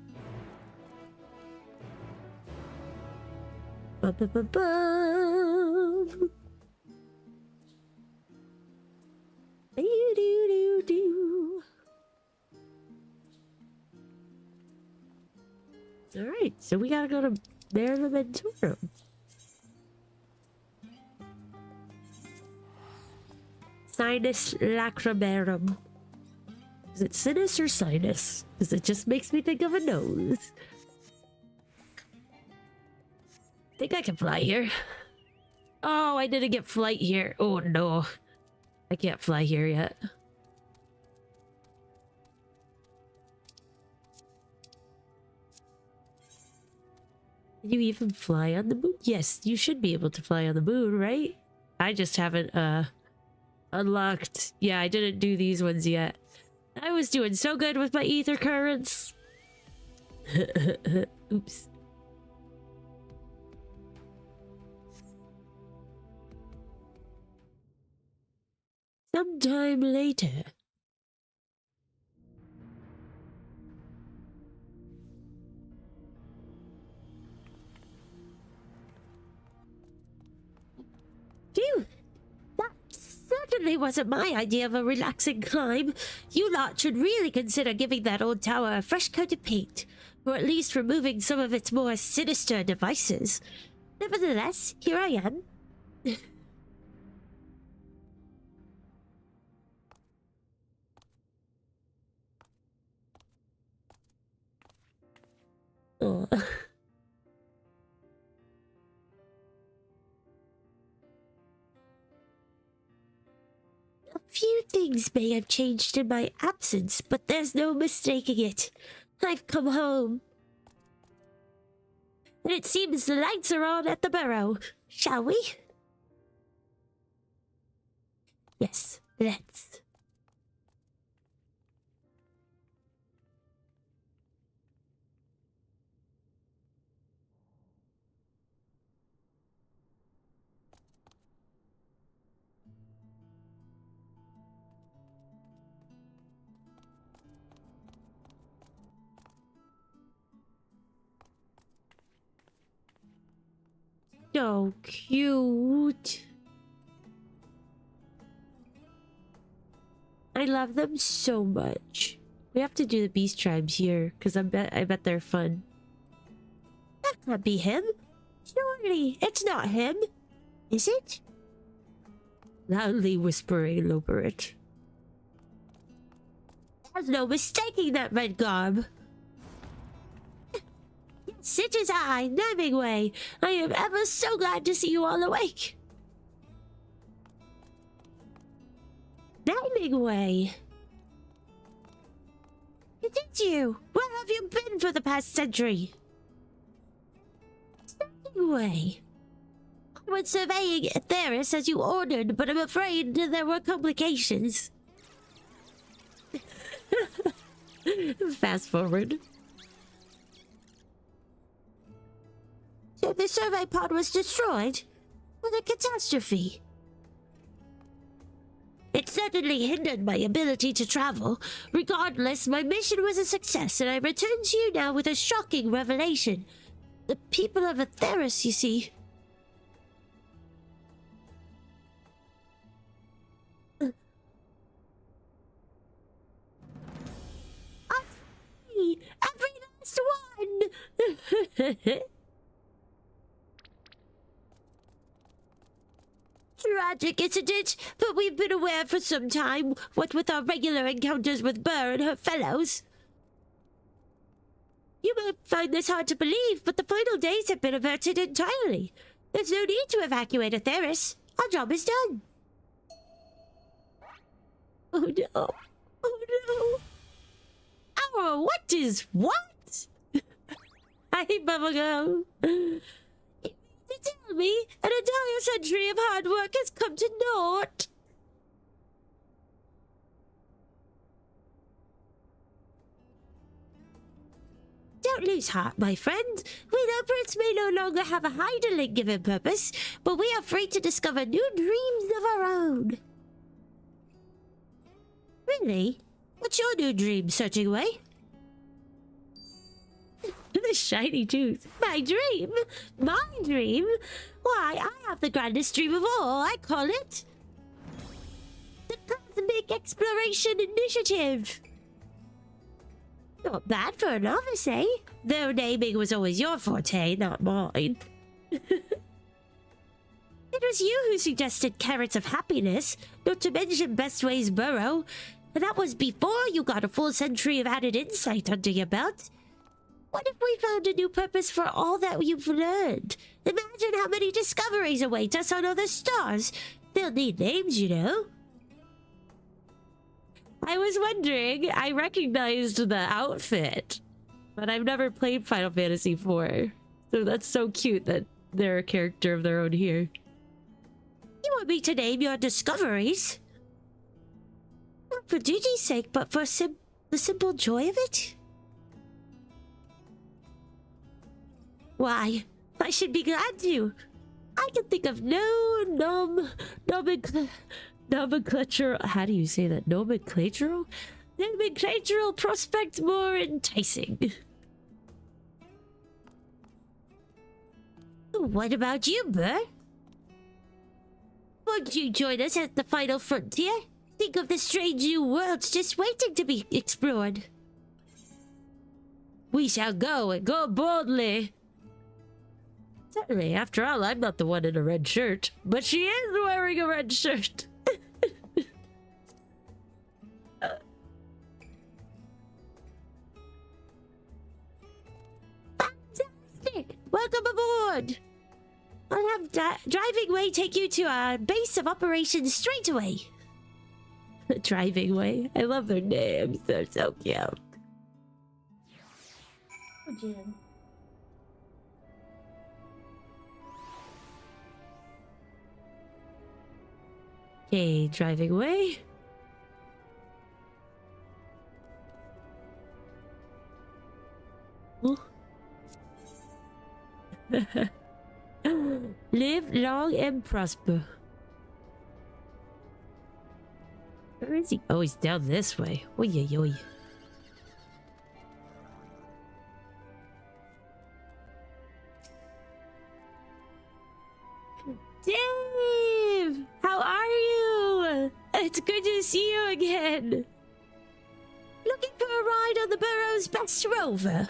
Ba-ba-ba-bum. Do-do-do-do. Alright, so we gotta go to Mare Lamentarum. Sinus lacrimarum. Is it sinus or sinus? Because it just makes me think of a nose. Think I can fly here. Oh, I didn't get flight here. Oh no. I can't fly here yet. Can you even fly on the moon? Yes, you should be able to fly on the moon, right? I just haven't, unlocked. Yeah, I didn't do these ones yet. I was doing so good with my ether currents. Oops. Sometime later. Phew! That certainly wasn't my idea of a relaxing climb. You lot should really consider giving that old tower a fresh coat of paint, or at least removing some of its more sinister devices. Nevertheless, here I am. Oh. A few things may have changed in my absence, but there's no mistaking it. I've come home. And it seems the lights are on at the burrow. Shall we? Yes, let's. So cute. I love them so much. We have to do the beast tribes here, because I bet they're fun. That can't be him. Surely, it's not him. Is it? Loudly whispering over it. There's no mistaking that red garb. Yes, it is I, Hemingway. I am ever so glad to see you all awake. Hemingway. It is you. Where have you been for the past century? Hemingway. I went surveying Theris as you ordered, but I'm afraid there were complications. Fast forward. So the survey pod was destroyed? What a catastrophe. It certainly hindered my ability to travel. Regardless, my mission was a success, and I return to you now with a shocking revelation. The people of Atheris, you see. Every last one! Tragic, isn't it? But we've been aware for some time, what with our regular encounters with Burr and her fellows. You might find this hard to believe, but the final days have been averted entirely. There's no need to evacuate Atheris. Our job is done. Oh no. Oh no. Our what is what? Hi, Bubblegum. To tell me an entire century of hard work has come to naught. Don't lose heart, my friend. We know Prince may no longer have a Heidelin given purpose, but we are free to discover new dreams of our own. Really? What's your new dream, searching away? The shiny tooth. My dream? My dream? Why, I have the grandest dream of all, I call it the Cosmic Exploration Initiative. Not bad for a novice, eh? Though naming was always your forte, not mine. It was you who suggested Carrots of Happiness, not to mention Best Ways Burrow, and that was before you got a full century of added insight under your belt. What if we found a new purpose for all that you've learned? Imagine how many discoveries await us on other stars. They'll need names, you know. I was wondering, I recognized the outfit, but I've never played Final Fantasy IV. So that's so cute that they're a character of their own here. You want me to name your discoveries? Not for duty's sake, but for the simple joy of it? Why, I should be glad to. I can think of no nomenclature. How do you say that? Nomenclatural prospect more enticing. What about you, Burr? Won't you join us at the final frontier? Think of the strange new worlds just waiting to be explored. We shall go and go boldly. Certainly, after all, I'm not the one in a red shirt, but she is wearing a red shirt. good. I'll have Driving Way take you to our base of operations straight away. Driving Way. I love their names. They're so cute. Oh, Jim. Okay, Driving Way. Oh. Live long and prosper. Where is he? Oh, he's down this way. Oy, oy, oy. Dave! How are you? It's good to see you again. Looking for a ride on the Burrow's best rover?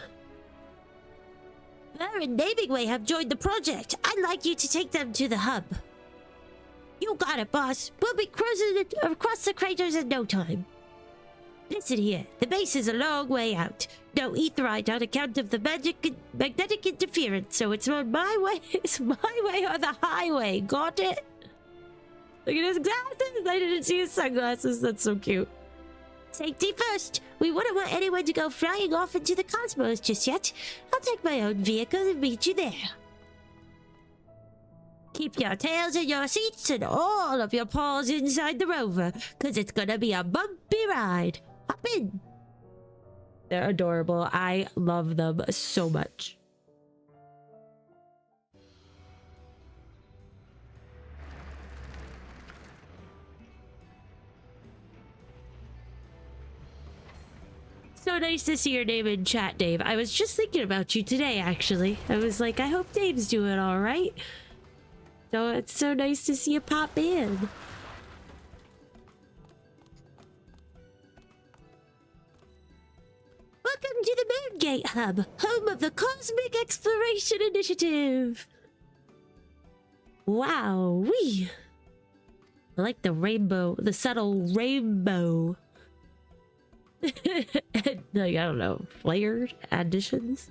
Burr and Namingway have joined the project. I'd like you to take them to the hub. You got it, boss. We'll be cruising across the craters in no time. Listen here, the base is a long way out. No etherite on account of the magnetic interference, so it's on my way. It's my way or the highway. Got it? Look at his glasses. I didn't see his sunglasses. That's so cute. Safety first. We wouldn't want anyone to go flying off into the cosmos just yet. I'll take my own vehicle and meet you there. Keep your tails in your seats and all of your paws inside the rover, because it's gonna be a bumpy ride. Hop in. They're adorable. I love them so much. So nice to see your name in chat, Dave. I was just thinking about you today, actually. I was like, I hope Dave's doing all right. So it's so nice to see you pop in. Welcome to the Moongate Hub, home of the Cosmic Exploration Initiative. Wow, wee. I like the rainbow, the subtle rainbow. And, like, I don't know, flared additions.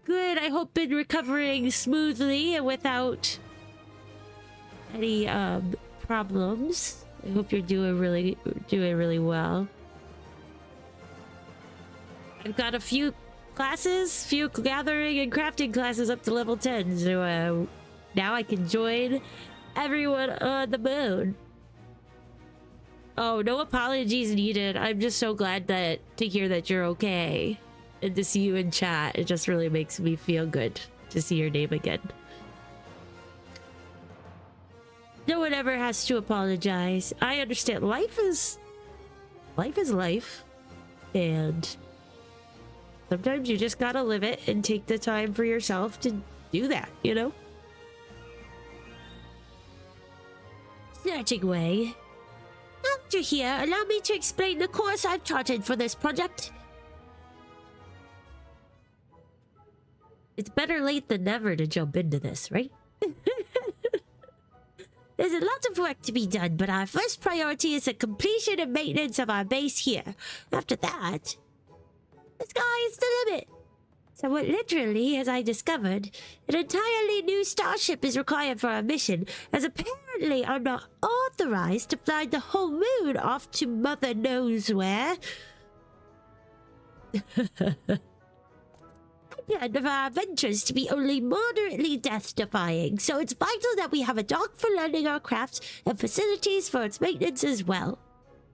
Good, I hope been recovering smoothly and without any problems. I hope you're doing really well. I've got a few gathering and crafting classes up to level 10, so now I can join everyone on the moon. Oh, no apologies needed. I'm just so glad to hear that you're okay. And to see you in chat, it just really makes me feel good to see your name again. No one ever has to apologize. I understand life is life. And sometimes you just gotta live it and take the time for yourself to do that, you know? Searching way. After here, allow me to explain the course I've charted for this project. It's better late than never to jump into this, right? There's a lot of work to be done, but our first priority is the completion and maintenance of our base here. After that, the sky is the limit. So what literally, as I discovered, an entirely new starship is required for our mission, as apparently I'm not authorized to fly the whole moon off to mother knows where. I planned for our adventures to be only moderately death-defying, so it's vital that we have a dock for landing our craft and facilities for its maintenance as well.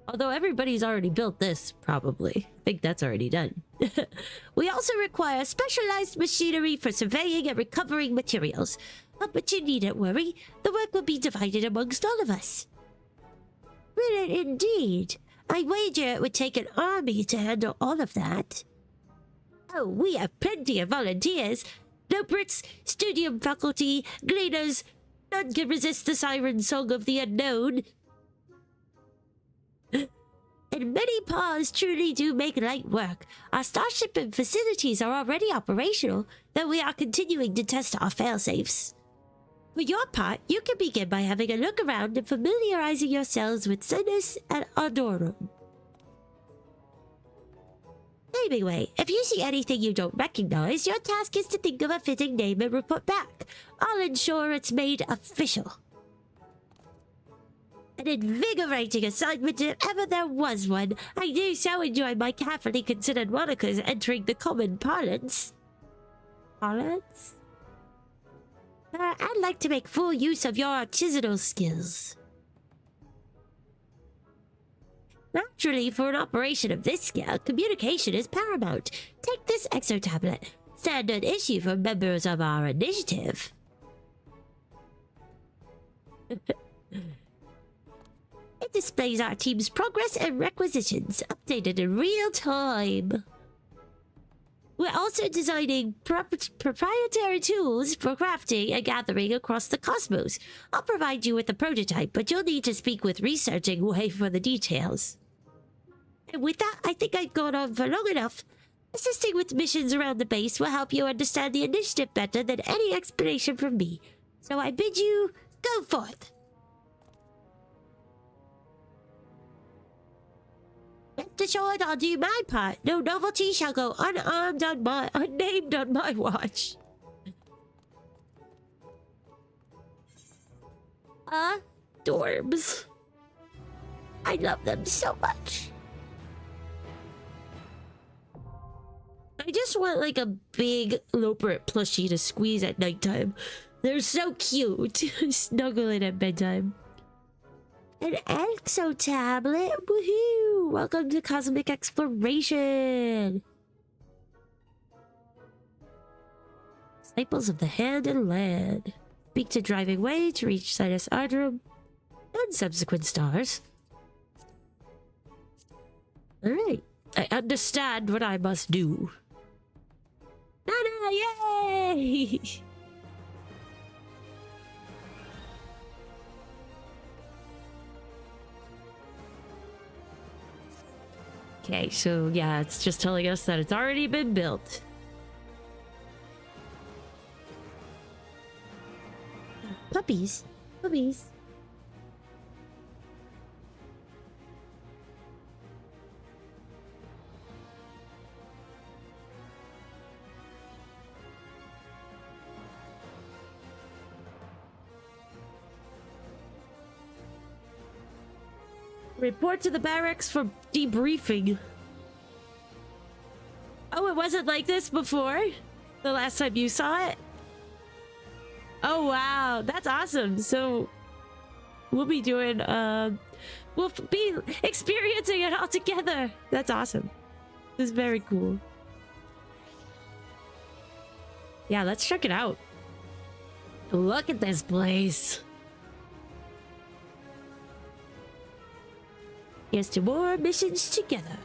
Although everybody's already built this, probably. I think that's already done. We also require specialized machinery for surveying and recovering materials. But you needn't worry. The work will be divided amongst all of us. Will it indeed? I wager it would take an army to handle all of that. Oh, we have plenty of volunteers. Nobrits, studium faculty, gleaners. None can resist the siren song of the unknown. And many paws truly do make light work. Our starship and facilities are already operational, though we are continuing to test our failsafes. For your part, you can begin by having a look around and familiarizing yourselves with Sinus and Adorum. Anyway, if you see anything you don't recognize, your task is to think of a fitting name and report back. I'll ensure it's made official. An invigorating assignment if ever there was one. I do so enjoy my carefully considered monikers entering the common parlance. Parlance? I'd like to make full use of your artisanal skills. Naturally, for an operation of this scale, communication is paramount. Take this exo tablet. Standard issue for members of our initiative. It displays our team's progress and requisitions, updated in real time. We're also designing proprietary tools for crafting and gathering across the cosmos. I'll provide you with a prototype, but you'll need to speak with researching way for the details. And with that, I think I've gone on for long enough. Assisting with missions around the base will help you understand the initiative better than any explanation from me. So I bid you go forth. Rest assured, I'll do my part. No novelty shall go unnamed on my watch. Dorms. I love them so much. I just want like a big Lopert plushie to squeeze at nighttime. They're so cute. Snuggling at bedtime. An exo tablet. Woohoo! Welcome to Cosmic Exploration. Disciples of the Hand and Land. Speak to driving way to reach Sinus Ardrum and subsequent stars. Alright. I understand what I must do. Nana, yay! Okay, so yeah, it's just telling us that it's already been built. Puppies. Puppies. Report to the barracks for debriefing. Oh, it wasn't like this before? The last time you saw it? Oh, wow. That's awesome. So, we'll be doing, we'll be experiencing it all together. That's awesome. This is very cool. Yeah, let's check it out. Look at this place. Here's to more missions together.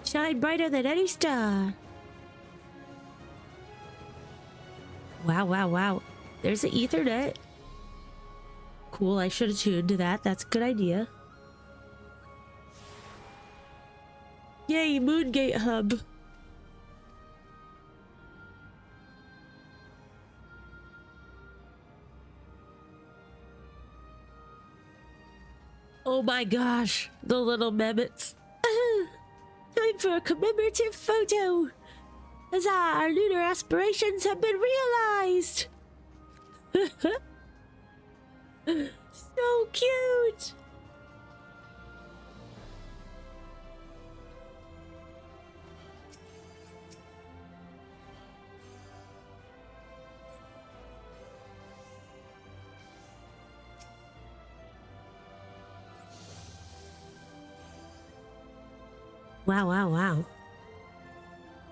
Shine brighter than any star. Wow, wow, wow. There's the Ethernet. Cool, I should have tuned to that. That's a good idea. Yay, Moongate Hub. Oh my gosh, the little Memmets. Time for a commemorative photo. Huzzah, our lunar aspirations have been realized. So cute. Wow, wow, wow.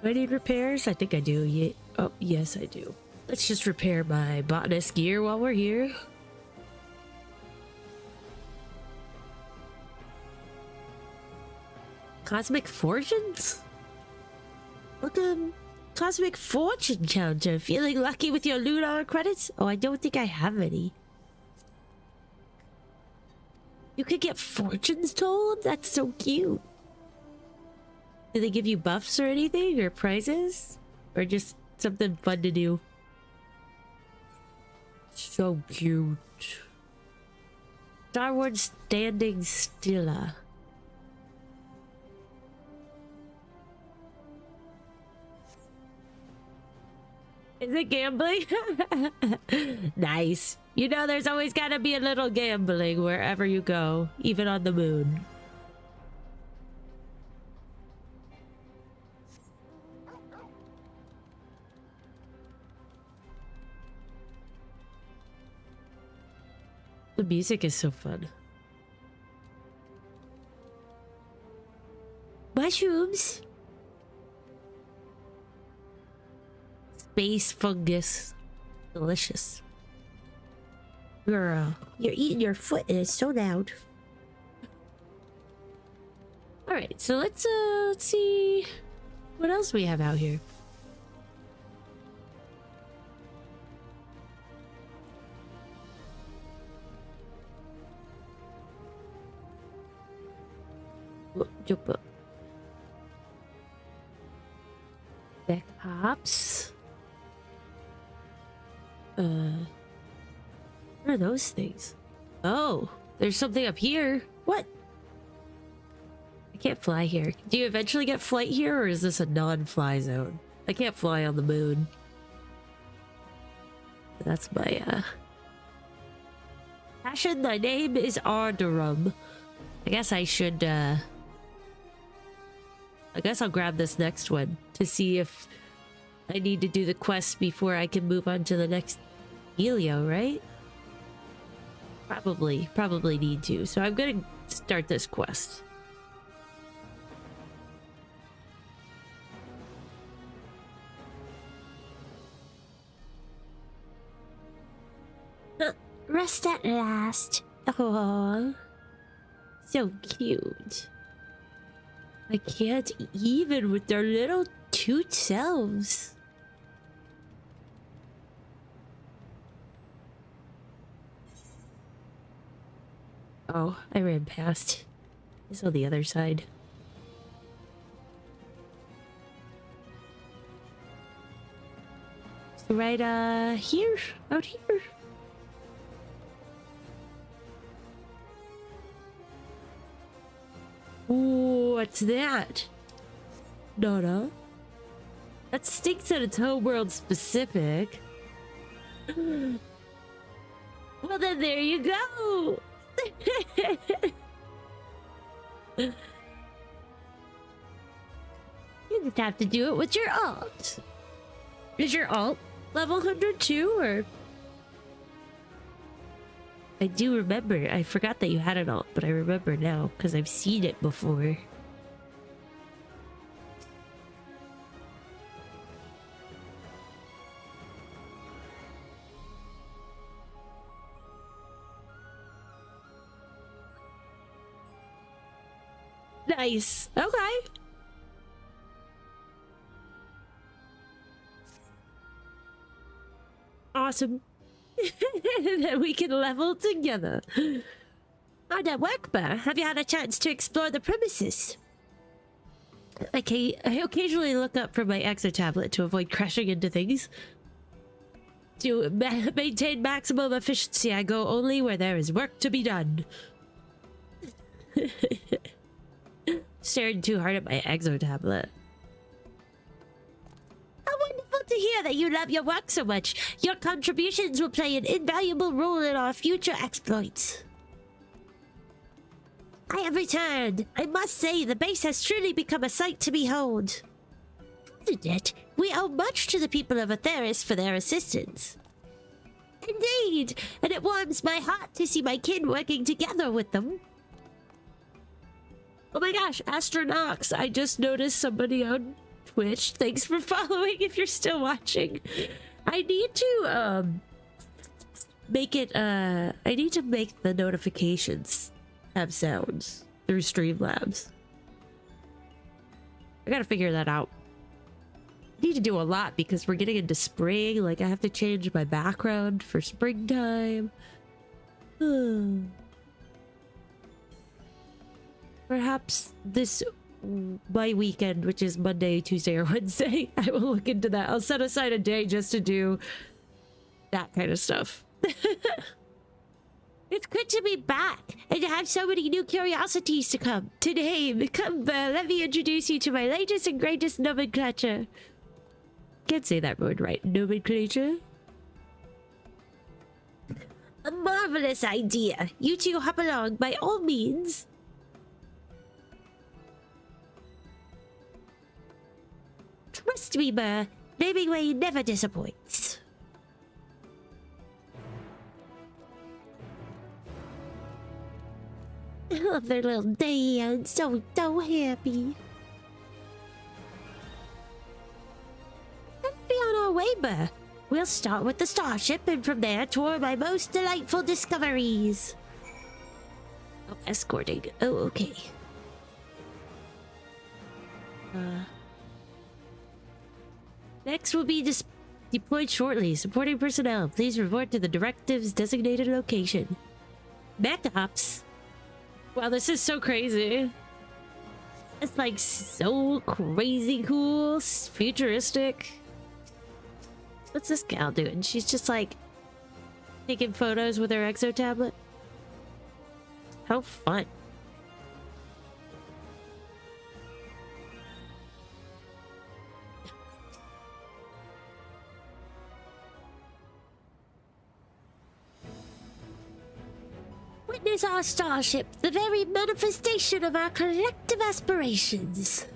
Do I need repairs? I think I do. Yeah. Oh, yes, I do. Let's just repair my botanist gear while we're here. Cosmic Fortunes? Welcome. Cosmic Fortune Counter. Feeling lucky with your lunar credits? Oh, I don't think I have any. You could get fortunes told? That's so cute. Do they give you buffs or anything, or prizes? Or just something fun to do? So cute. Star Wars Standing Stilla. Is it gambling? Nice. You know, there's always gotta be a little gambling wherever you go, even on the moon. The music is so fun. Mushrooms. Space fungus. Delicious. Girl, you're eating your foot and it's so loud. Alright, so let's see what else we have out here. Backups. What are those things? Oh, there's something up here. What? I can't fly here. Do you eventually get flight here, or is this a non-fly zone? I can't fly on the moon. That's my, Passion, my name is Arderum. I guess I should, I guess I'll grab this next one to see if I need to do the quest before I can move on to the next Helio, right? Probably need to. So I'm gonna start this quest. Rest at last. Oh, so cute. I can't even with their little toot selves. Oh, I ran past. It's on the other side. So right, here? Out here? Ooh, what's that? Nona? That stinks at its homeworld specific. Well, then there you go! You just have to do it with your alt. Is your alt level 100 too, or? I do remember. I forgot that you had an alt, but I remember now because I've seen it before. Nice. Okay. Awesome. Then we can level together. How'd that work, Burr? Have you had a chance to explore the premises? I occasionally look up from my exo tablet to avoid crashing into things. To maintain maximum efficiency, I go only where there is work to be done. Staring too hard at my exo tablet. How wonderful to hear that you love your work so much. Your contributions will play an invaluable role in our future exploits. I have returned. I must say, the base has truly become a sight to behold. Isn't it? We owe much to the people of Atheris for their assistance. Indeed, and it warms my heart to see my kin working together with them. Oh my gosh, Astronox, I just noticed somebody on Twitch. Thanks for following if you're still watching. I need to make it I need to make the notifications have sounds through Streamlabs. I gotta figure that out. I need to do a lot because we're getting into spring. Like, I have to change my background for springtime. Perhaps my weekend, which is Monday, Tuesday, or Wednesday, I will look into that. I'll set aside a day just to do that kind of stuff. It's good to be back and to have so many new curiosities to come. Today, come, let me introduce you to my latest and greatest nomenclature. Can't say that word right. Nomenclature. A marvelous idea. You two hop along by all means. Trust me, Burr. Naming way never disappoints. I love their little dance. So happy. Let's be on our way, Burr. We'll start with the starship and from there tour my most delightful discoveries. Oh, escorting. Oh, okay. Next will be deployed shortly. Supporting personnel, please report to the directive's designated location. Backups. Wow, this is so crazy. It's like so crazy cool, futuristic. What's this gal doing? She's just like taking photos with her exo tablet. How fun. Witness our starship, the very manifestation of our collective aspirations.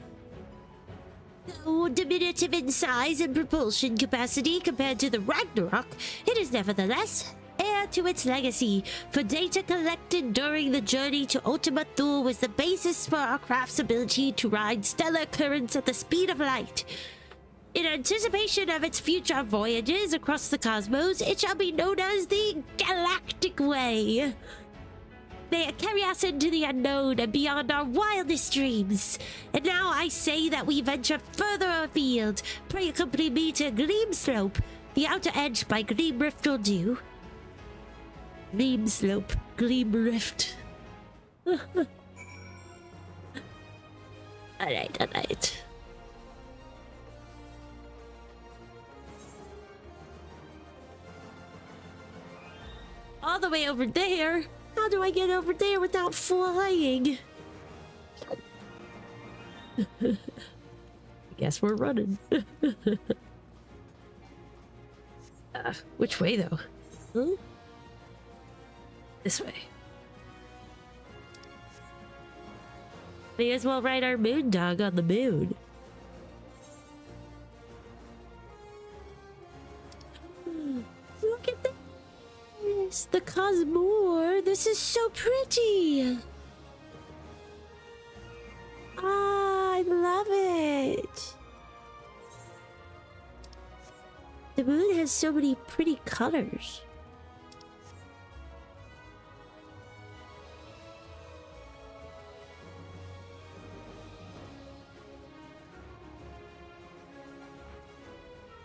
Though diminutive in size and propulsion capacity compared to the Ragnarok, it is nevertheless heir to its legacy, for data collected during the journey to Ultima Thule was the basis for our craft's ability to ride stellar currents at the speed of light. In anticipation of its future voyages across the cosmos, it shall be known as the Galactic Way. May it carry us into the unknown and beyond our wildest dreams. And now I say that we venture further afield. Pray accompany me to Gleam Slope. The outer edge by Gleam Rift will do. Gleam Slope, Gleam Rift. Alright. All the way over there? How do I get over there without flying? I guess we're running. Which way though? Huh? This way. May as well ride our moon dog on the moon. Look at this! The Cosmore! This is so pretty! Ah, I love it! The moon has so many pretty colors.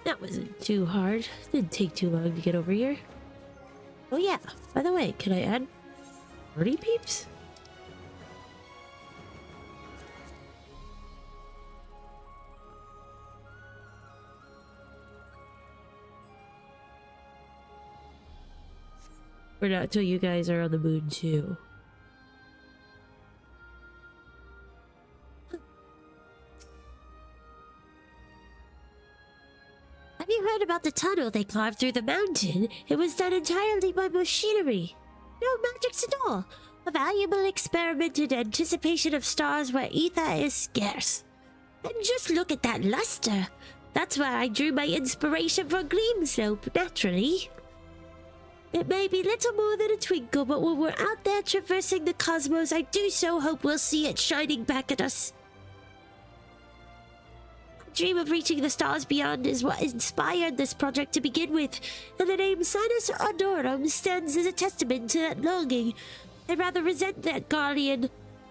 That wasn't too hard. Didn't take too long to get over here. Oh yeah, by the way, can I add 30 peeps? Or not till you guys are on the moon too. Have you heard about the tunnel they carved through the mountain? It was done entirely by machinery. No magics at all. A valuable experiment in anticipation of stars where ether is scarce. And just look at that luster. That's where I drew my inspiration for Gleam Slope, naturally. It may be little more than a twinkle, but when we're out there traversing the cosmos, I do so hope we'll see it shining back at us. Dream of reaching the stars beyond is what inspired this project to begin with, and the name Sinus Adorum stands as a testament to that longing. I rather resent that Guardian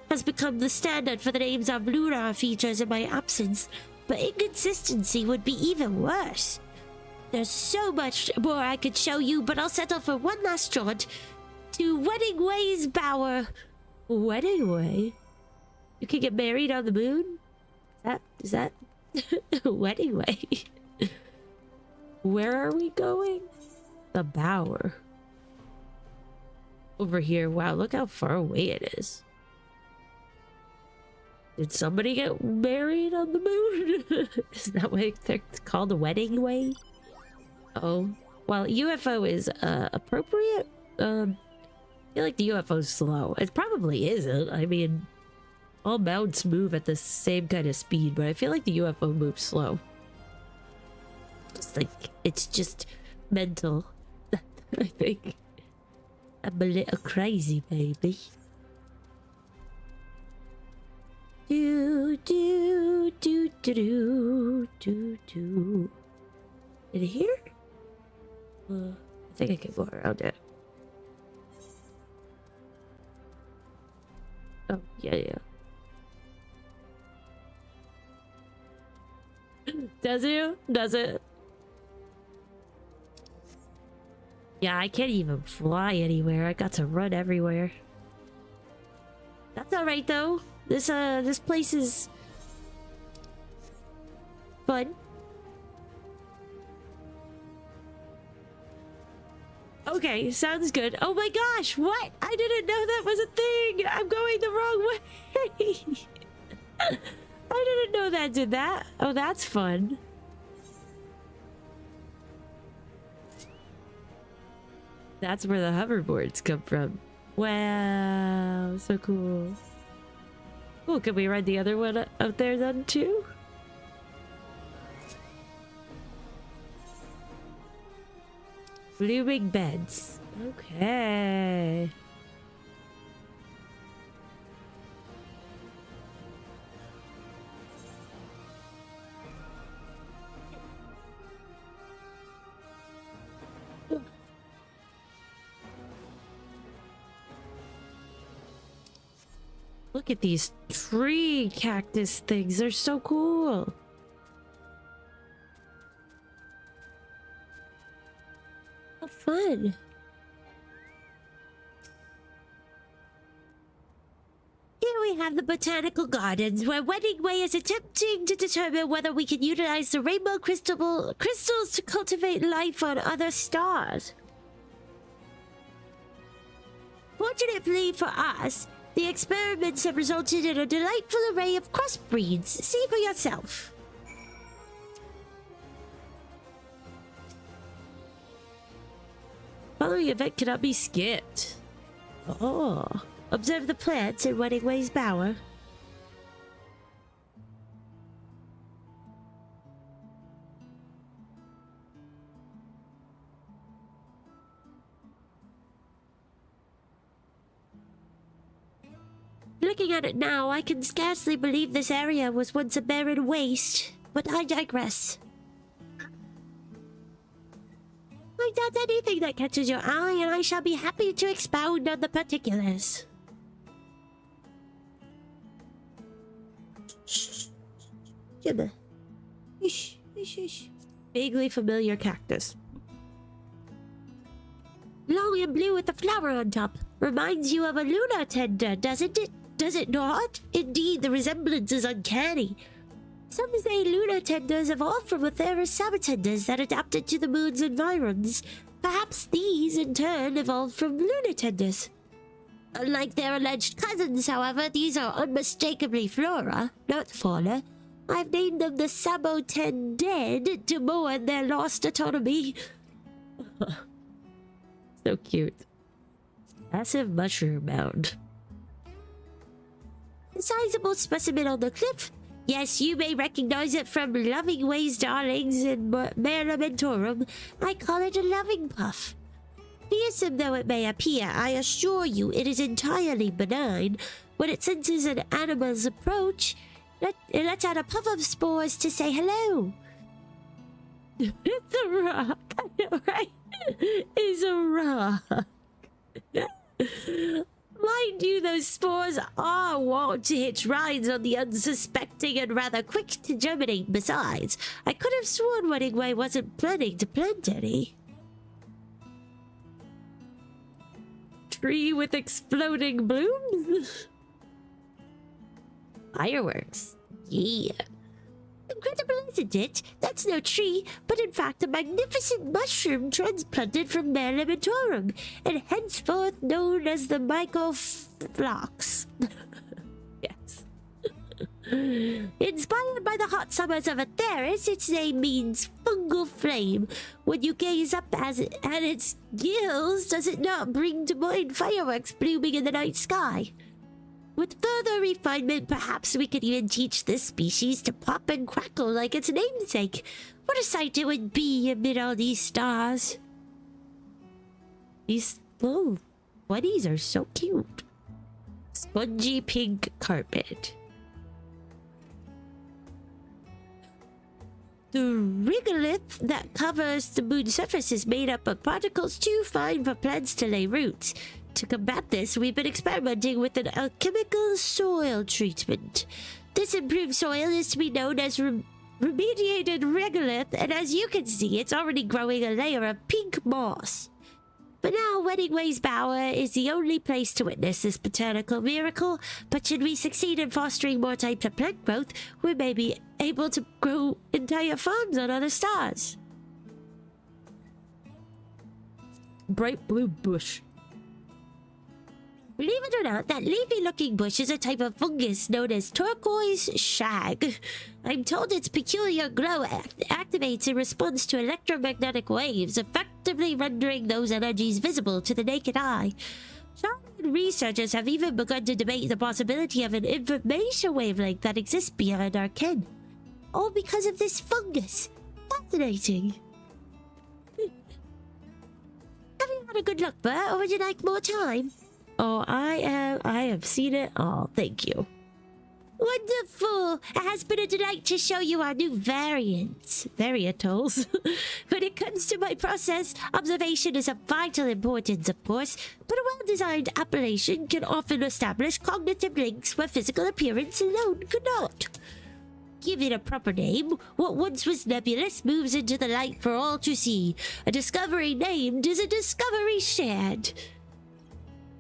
has become the standard for the names of lunar features in my absence, but inconsistency would be even worse. There's so much more I could show you, but I'll settle for one last jaunt to Wedding Way's Bower. Wedding Way? You can get married on the moon? Is that Wedding Way? Where are we going? The Bower. Over here. Wow, look how far away it is. Did somebody get married on the moon? Is that why they're called a wedding way? Oh, well, UFO is appropriate. I feel like the UFO's slow. It probably isn't. I mean, all mounts move at the same kind of speed, but I feel like the UFO moves slow. Just like it's just mental. I think I'm a little crazy, baby. Do do do do do do do. In here? I think I can go around it. Oh yeah, yeah. Does it? Does it? Yeah, I can't even fly anywhere. I got to run everywhere. That's all right though. This place is fun. Okay, sounds good. Oh my gosh, what? I didn't know that was a thing. I'm going the wrong way. I didn't know that did that. Oh, that's fun. That's where the hoverboards come from. Wow, so cool. Cool, can we ride the other one up there then too? Blooming beds. Okay. Look at these tree cactus things. They're so cool. How fun. Here we have the botanical gardens, where Wedding Way is attempting to determine whether we can utilize the rainbow crystals to cultivate life on other stars. Fortunately for us, the experiments have resulted in a delightful array of crossbreeds. See for yourself. Following event cannot be skipped. Oh. Observe the plants in Wedding Way's bower. Looking at it now, I can scarcely believe this area was once a barren waste, but I digress. Point out anything that catches your eye, and I shall be happy to expound on the particulars. Shh. Jimmy. Shh, shh, shh. Vaguely familiar cactus. Long and blue with a flower on top. Reminds you of a lunar tender, doesn't it? Does it not? Indeed, the resemblance is uncanny. Some say lunar tenders evolved from Aetherius sabatenders that adapted to the moon's environs. Perhaps these, in turn, evolved from lunar tenders. Unlike their alleged cousins, however, these are unmistakably flora, not fauna. I've named them the Sabotended to mourn their lost autonomy. So cute. Massive mushroom mound. A sizable specimen on the cliff. Yes, you may recognize it from Loving Way's darlings in Merlamentorum. I call it a loving puff. Fearsome though it may appear, I assure you it is entirely benign. When it senses an animal's approach, it lets out a puff of spores to say hello. It's a rock. I know, right? It's a rock. Mind you, those spores are wont to hitch rides on the unsuspecting and rather quick to germinate besides. I could have sworn Wedding Way wasn't planning to plant any. Tree with exploding blooms? Fireworks. Yeah. Incredible, isn't it? That's no tree, but in fact a magnificent mushroom transplanted from Merlamentorum, and henceforth known as the Mycophlux. Yes. Inspired by the hot summers of Atheris, its name means fungal flame. When you gaze up at its gills, does it not bring to mind fireworks blooming in the night sky? With further refinement, perhaps we could even teach this species to pop and crackle like its namesake. What a sight it would be amid all these stars. These little bunnies are so cute. Spongy pink carpet. The regolith that covers the moon's surface is made up of particles too fine for plants to lay roots. To combat this, we've been experimenting with an alchemical soil treatment. This improved soil is to be known as remediated regolith, and as you can see, it's already growing a layer of pink moss. But now, Weddingway's Bower is the only place to witness this botanical miracle, but should we succeed in fostering more types of plant growth, we may be able to grow entire farms on other stars. Bright blue bush. Believe it or not, that leafy-looking bush is a type of fungus known as turquoise shag. I'm told its peculiar glow activates in response to electromagnetic waves, effectively rendering those energies visible to the naked eye. Some researchers have even begun to debate the possibility of an information wavelength that exists beyond our ken. All because of this fungus. Fascinating. Have you had a good look, Bert, or would you like more time? Oh, I have seen it all. Thank you. Wonderful! It has been a delight to show you our new variants. Varietals. When it comes to my process, observation is of vital importance, of course, but a well-designed appellation can often establish cognitive links where physical appearance alone could not. Give it a proper name, what once was nebulous moves into the light for all to see. A discovery named is a discovery shared.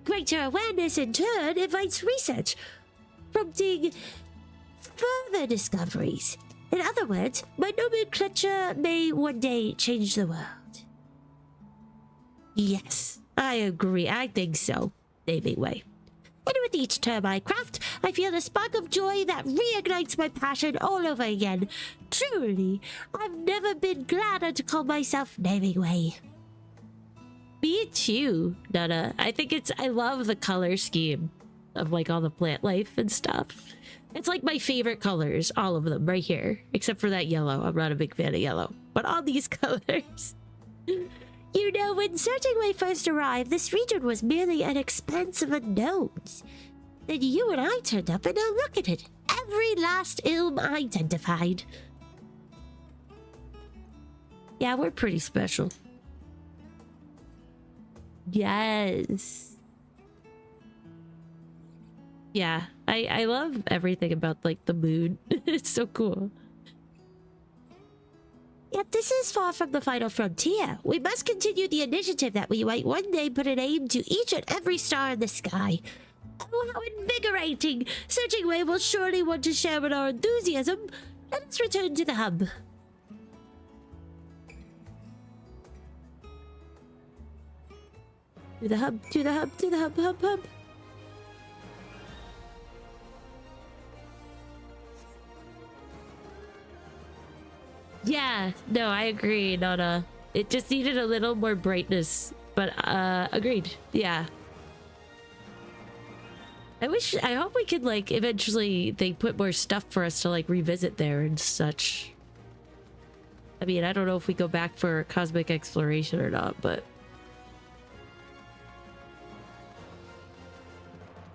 Greater awareness, in turn, invites research, prompting further discoveries. In other words, my nomenclature may one day change the world. Yes, I agree. I think so. Naming way. And with each term I craft, I feel a spark of joy that reignites my passion all over again. Truly, I've never been gladder to call myself Naming Way. Me too, Nana. I love the color scheme of like all the plant life and stuff. It's like my favorite colors, all of them right here, except for that yellow. I'm not a big fan of yellow, but all these colors. You know, when Searching Way first arrived, this region was merely an expanse of unknowns. Then you and I turned up, and now look at it. Every last ilm identified. Yeah, we're pretty special. Yes. Yeah, I love everything about like the moon. It's so cool. Yet this is far from the final frontier. We must continue the initiative that we might one day put an aim to each and every star in the sky. Oh, how invigorating! Searching Way will surely want to share in our enthusiasm. Let us return to the hub. To the hub, to the hub, to the hub, hub. Yeah, no, I agree, Nana. It just needed a little more brightness, but agreed. Yeah. I hope we could like eventually they put more stuff for us to like revisit there and such. I mean, I don't know if we go back for cosmic exploration or not, but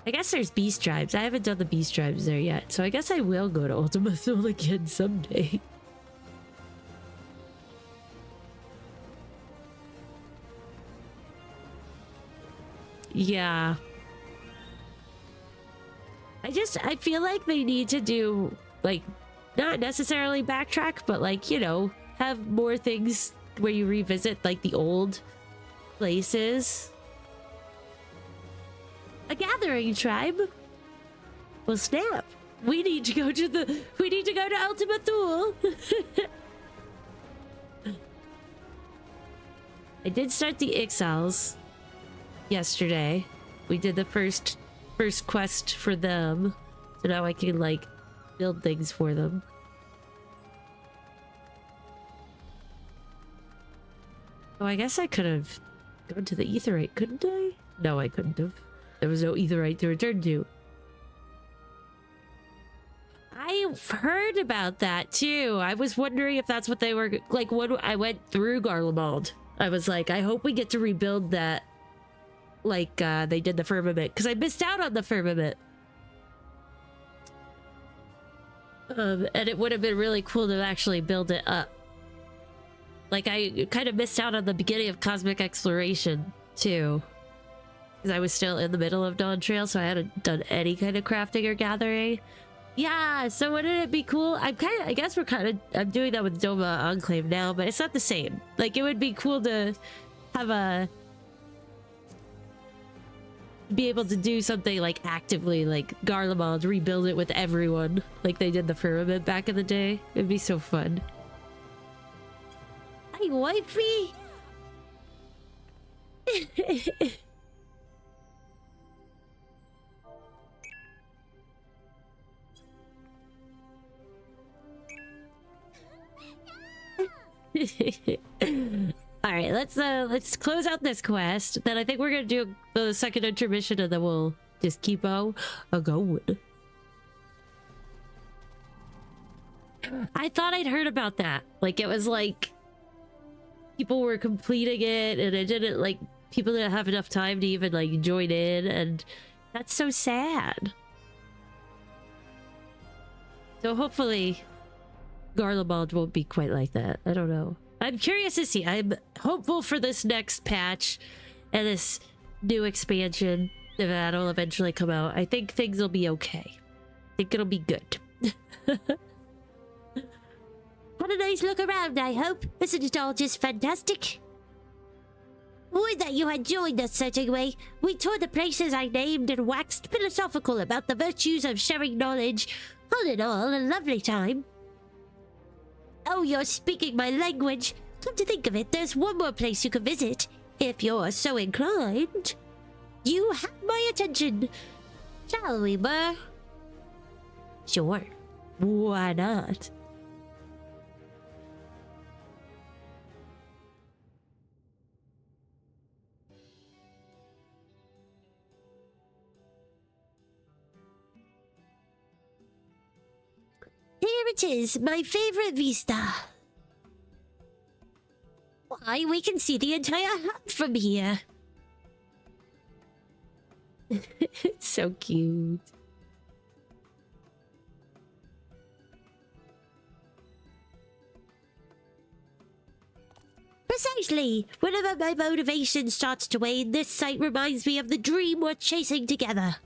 I guess there's beast tribes. I haven't done the beast tribes there yet, so I guess I will go to Ultima Thule again someday. Yeah. I feel like they need to do, like, not necessarily backtrack, but like, you know, have more things where you revisit like the old places. A gathering tribe? Well, snap. We need to go to Ultima Thule. I did start the Exiles yesterday. We did the first quest for them. So now I can like build things for them. Oh, I guess I could have gone to the Aetheryte, couldn't I? No, I couldn't have. There was no Aetheryte to return to. I've heard about that too. I was wondering if that's what they were like when I went through Garlemald. I was like, I hope we get to rebuild that like they did the Firmament, because I missed out on the Firmament. And it would have been really cool to actually build it up. Like, I kind of missed out on the beginning of Cosmic Exploration too, because I was still in the middle of Dawn Trail, so I hadn't done any kind of crafting or gathering. Yeah, so wouldn't it be cool? I guess I'm doing that with Doma Enclave now, but it's not the same. Like, it would be cool to have be able to do something like actively, like Garlemald, rebuild it with everyone, like they did the Firmament back in the day. It'd be so fun. Hi, wifey! All right, let's close out this quest. Then I think we're gonna do the second intermission, and then we'll just keep on going. I thought I'd heard about that. Like, it was like people were completing it, and it didn't, like, people didn't have enough time to even like join in, and that's so sad. So hopefully Garlemald won't be quite like that. I don't know. I'm curious to see. I'm hopeful for this next patch and this new expansion that'll eventually come out. I think things will be okay. I think it'll be good. Had a nice look around, I hope. Isn't it all just fantastic? Would that you had joined us, certainly. We toured the places I named and waxed philosophical about the virtues of sharing knowledge. All in all, a lovely time. Oh, you're speaking my language. Come to think of it, there's one more place you could visit, if you're so inclined. You have my attention. Shall we, Burr? Sure. Why not? Here it is, my favorite vista. Why, we can see the entire hut from here. It's so cute. Precisely. Whenever my motivation starts to wane, this sight reminds me of the dream we're chasing together.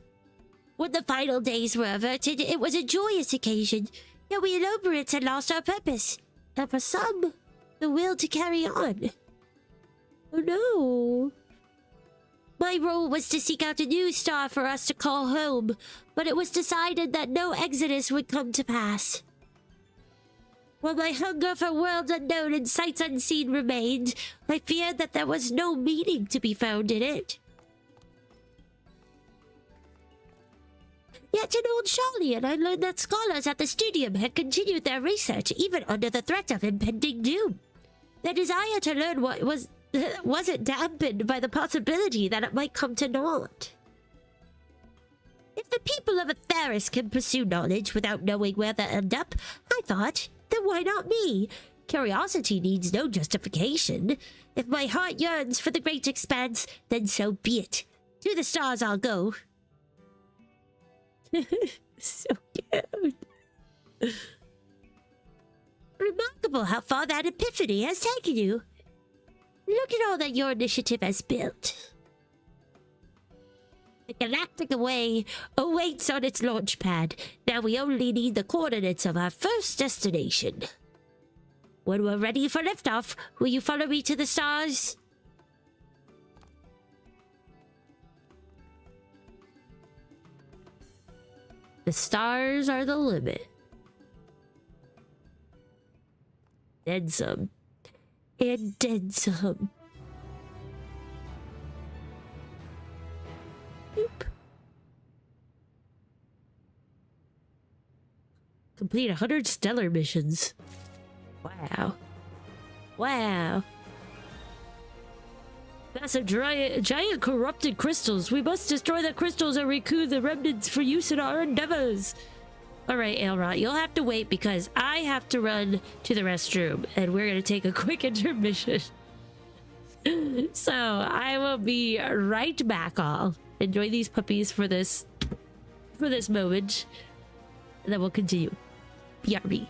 When the final days were averted, it was a joyous occasion. Yet we elaborates had lost our purpose, and for some, the will to carry on. Oh no. My role was to seek out a new star for us to call home, but it was decided that no exodus would come to pass. While my hunger for worlds unknown and sights unseen remained, I feared that there was no meaning to be found in it. Yet in old Charlian, I learned that scholars at the Studium had continued their research even under the threat of impending doom. Their desire to learn wasn't dampened by the possibility that it might come to naught. If the people of Atheris can pursue knowledge without knowing where they'll end up, I thought, then why not me? Curiosity needs no justification. If my heart yearns for the great expanse, then so be it. To the stars I'll go. So cute. Remarkable how far that epiphany has taken you. Look at all that your initiative has built. The galactic away awaits on its launch pad. Now we only need the coordinates of our first destination. When we're ready for liftoff, will you follow me to the stars? The stars are the limit. Then some. And then some. Boop. Complete 100 stellar missions. Wow. Wow. Massive giant corrupted crystals. We must destroy the crystals and recoup the remnants for use in our endeavors. Alright, Ailrot, you'll have to wait because I have to run to the restroom and we're going to take a quick intermission. So, I will be right back, all. Enjoy these puppies for this moment. And then we'll continue. BRB.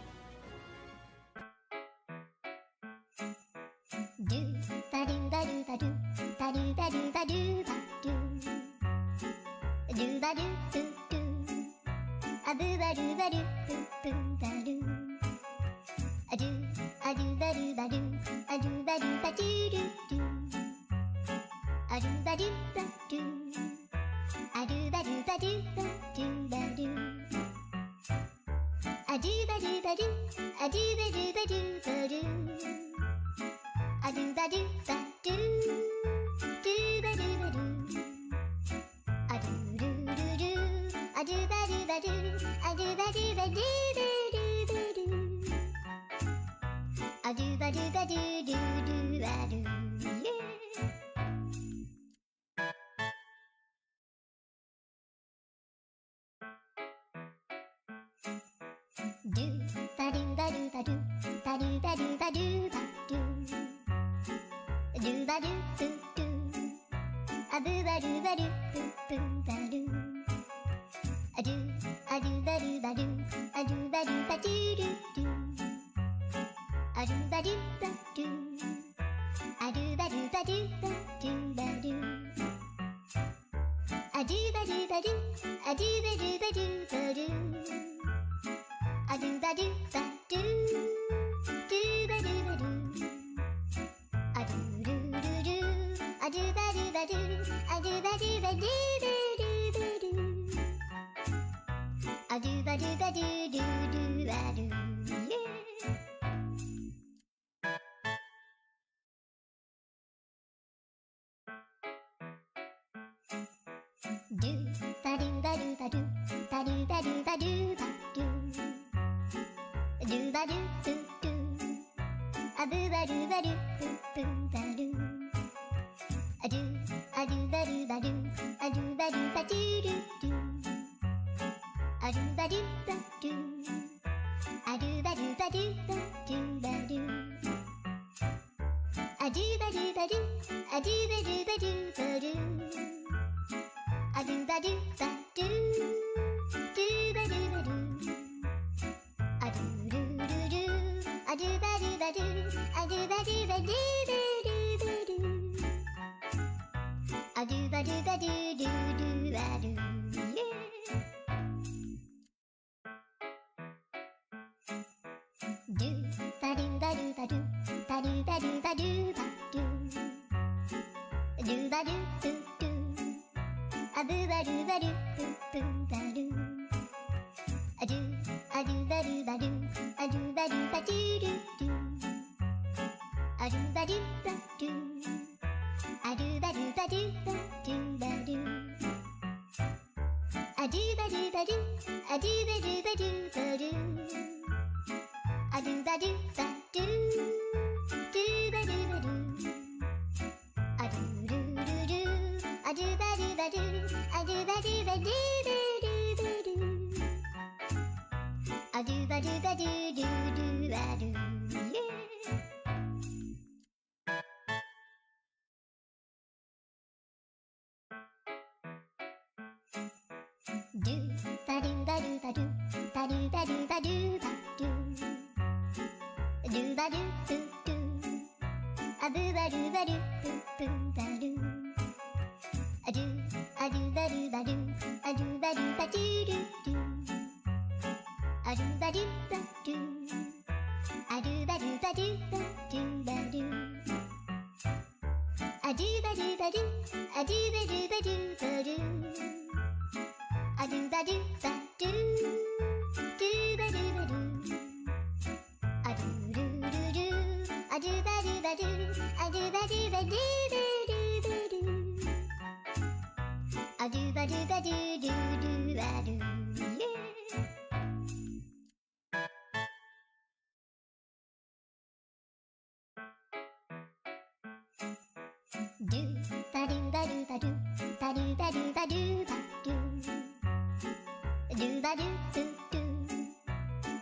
do ba do do do.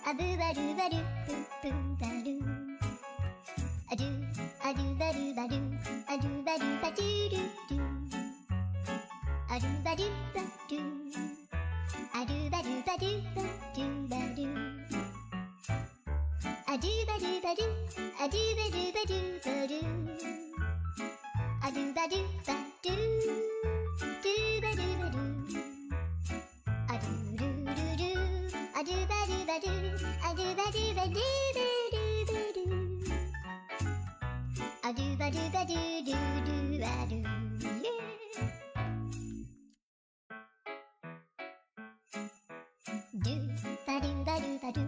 A boo ba do ba do boo boo ba do. A do ba do ba do. A do ba do ba do do do. A do ba do ba do. A do ba do ba do ba do ba do. A do ba do ba do. A do ba do ba do ba do. A do ba do ba do. Do ba do ba do. A do do do do. A do ba do ba do. A do ba do ba do ba do ba do. A do ba do ba do do do ba do. Yeah. Do ba do ba do ba do.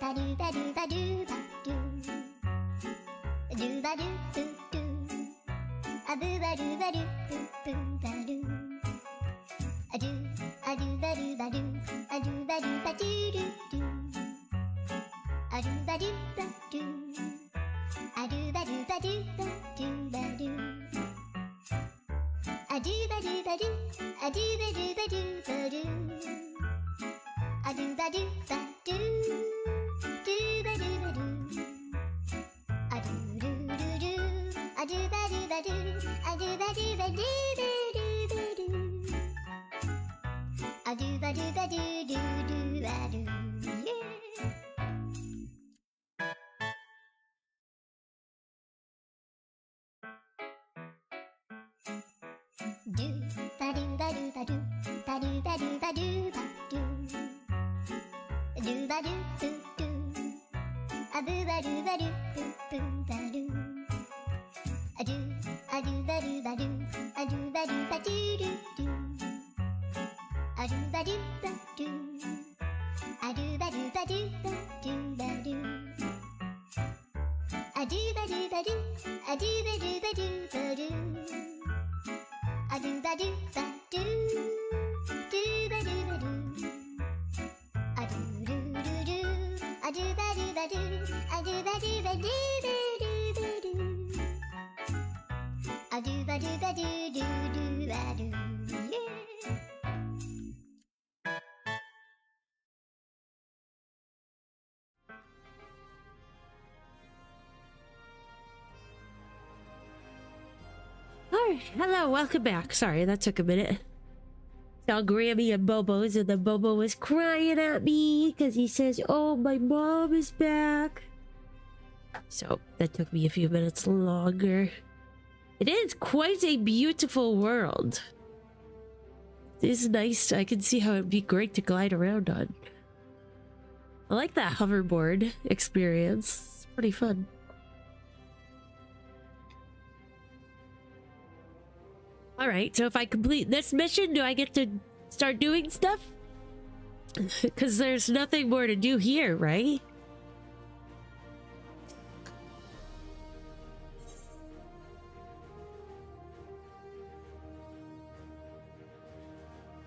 Ba do ba do ba do ba do. Do ba do do do. A boo ba do ba do boo boo ba do. A do ba do ba do. A do ba do ba do do do. A do ba do ba do. A do ba do ba do ba do ba do. A do ba do ba do. A do ba do ba do ba do. A do ba do ba do. Do ba do ba do. A do do do do. A do ba do ba do. A do ba do ba do ba do ba do. A do ba do ba do do do ba do. Yeah. Do ba do ba do ba do. Ba do ba do ba do ba do. Do ba do do do. A boo ba do ba do boo boo ba do. A do ba do ba do. A do ba do ba do do do. A do ba do ba do. A do ba do ba do ba do ba do. A do ba do ba do. A do ba do ba do ba do. A do ba do ba do. Do ba do ba do. A do do do do. A do ba do ba do. A do ba do ba do ba do ba do. A do ba do ba do do do ba do. Yeah. Alright, hello, welcome back. Sorry, that took a minute. Saw Grammy and Bobo's, and then Bobo was crying at me because he says, oh, my mom is back. So that took me a few minutes longer. It is quite a beautiful world. It is nice. I can see how it'd be great to glide around on. I like that hoverboard experience. It's pretty fun. Alright, so if I complete this mission, do I get to start doing stuff? Because there's nothing more to do here, right?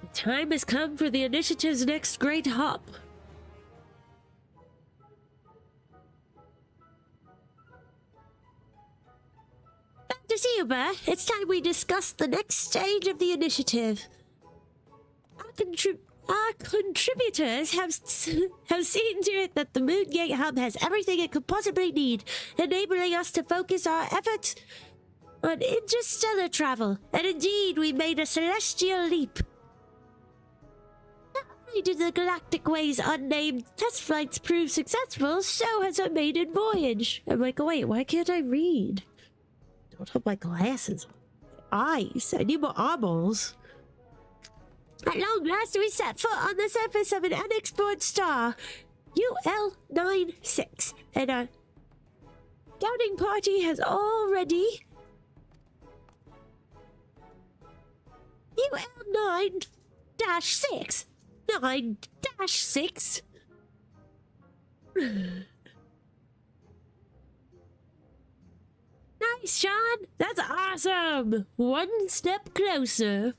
The time has come for the initiative's next great hop. Back to see you, Bear. It's time we discuss the next stage of the initiative. Our contributors have seen to it that the Moongate Hub has everything it could possibly need, enabling us to focus our efforts on interstellar travel. And indeed, we made a celestial leap. Not only did the Galactic Way's unnamed test flights prove successful, so has our maiden voyage. I'm like, wait, why can't I read? Don't have my glasses on. Eyes. I need my eyeballs. At long last, we set foot on the surface of an unexplored star, UL96, and our scouting party has already... UL9-6. 9-6. Nice, Sean. That's awesome. One step closer.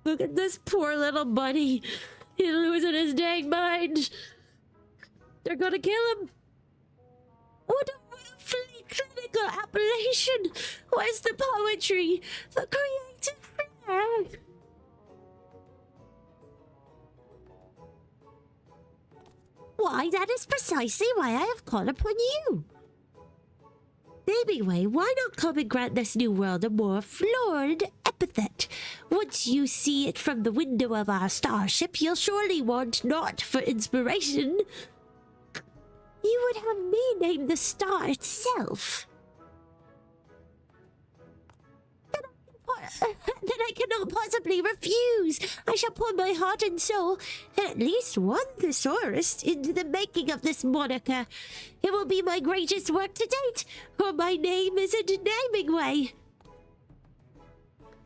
Look at this poor little bunny. He's losing his dang mind. They're gonna kill him. What a willfully clinical appellation. Where's the poetry? The creative flair? Why, that is precisely why I have called upon you. Anyway, why not come and grant this new world a more florid epithet? Once you see it from the window of our starship, you'll surely want naught for inspiration. You would have me name the star itself. That I cannot possibly refuse. I shall pour my heart and soul, and at least one thesaurus, into the making of this moniker. It will be my greatest work to date, for my name is a naming way.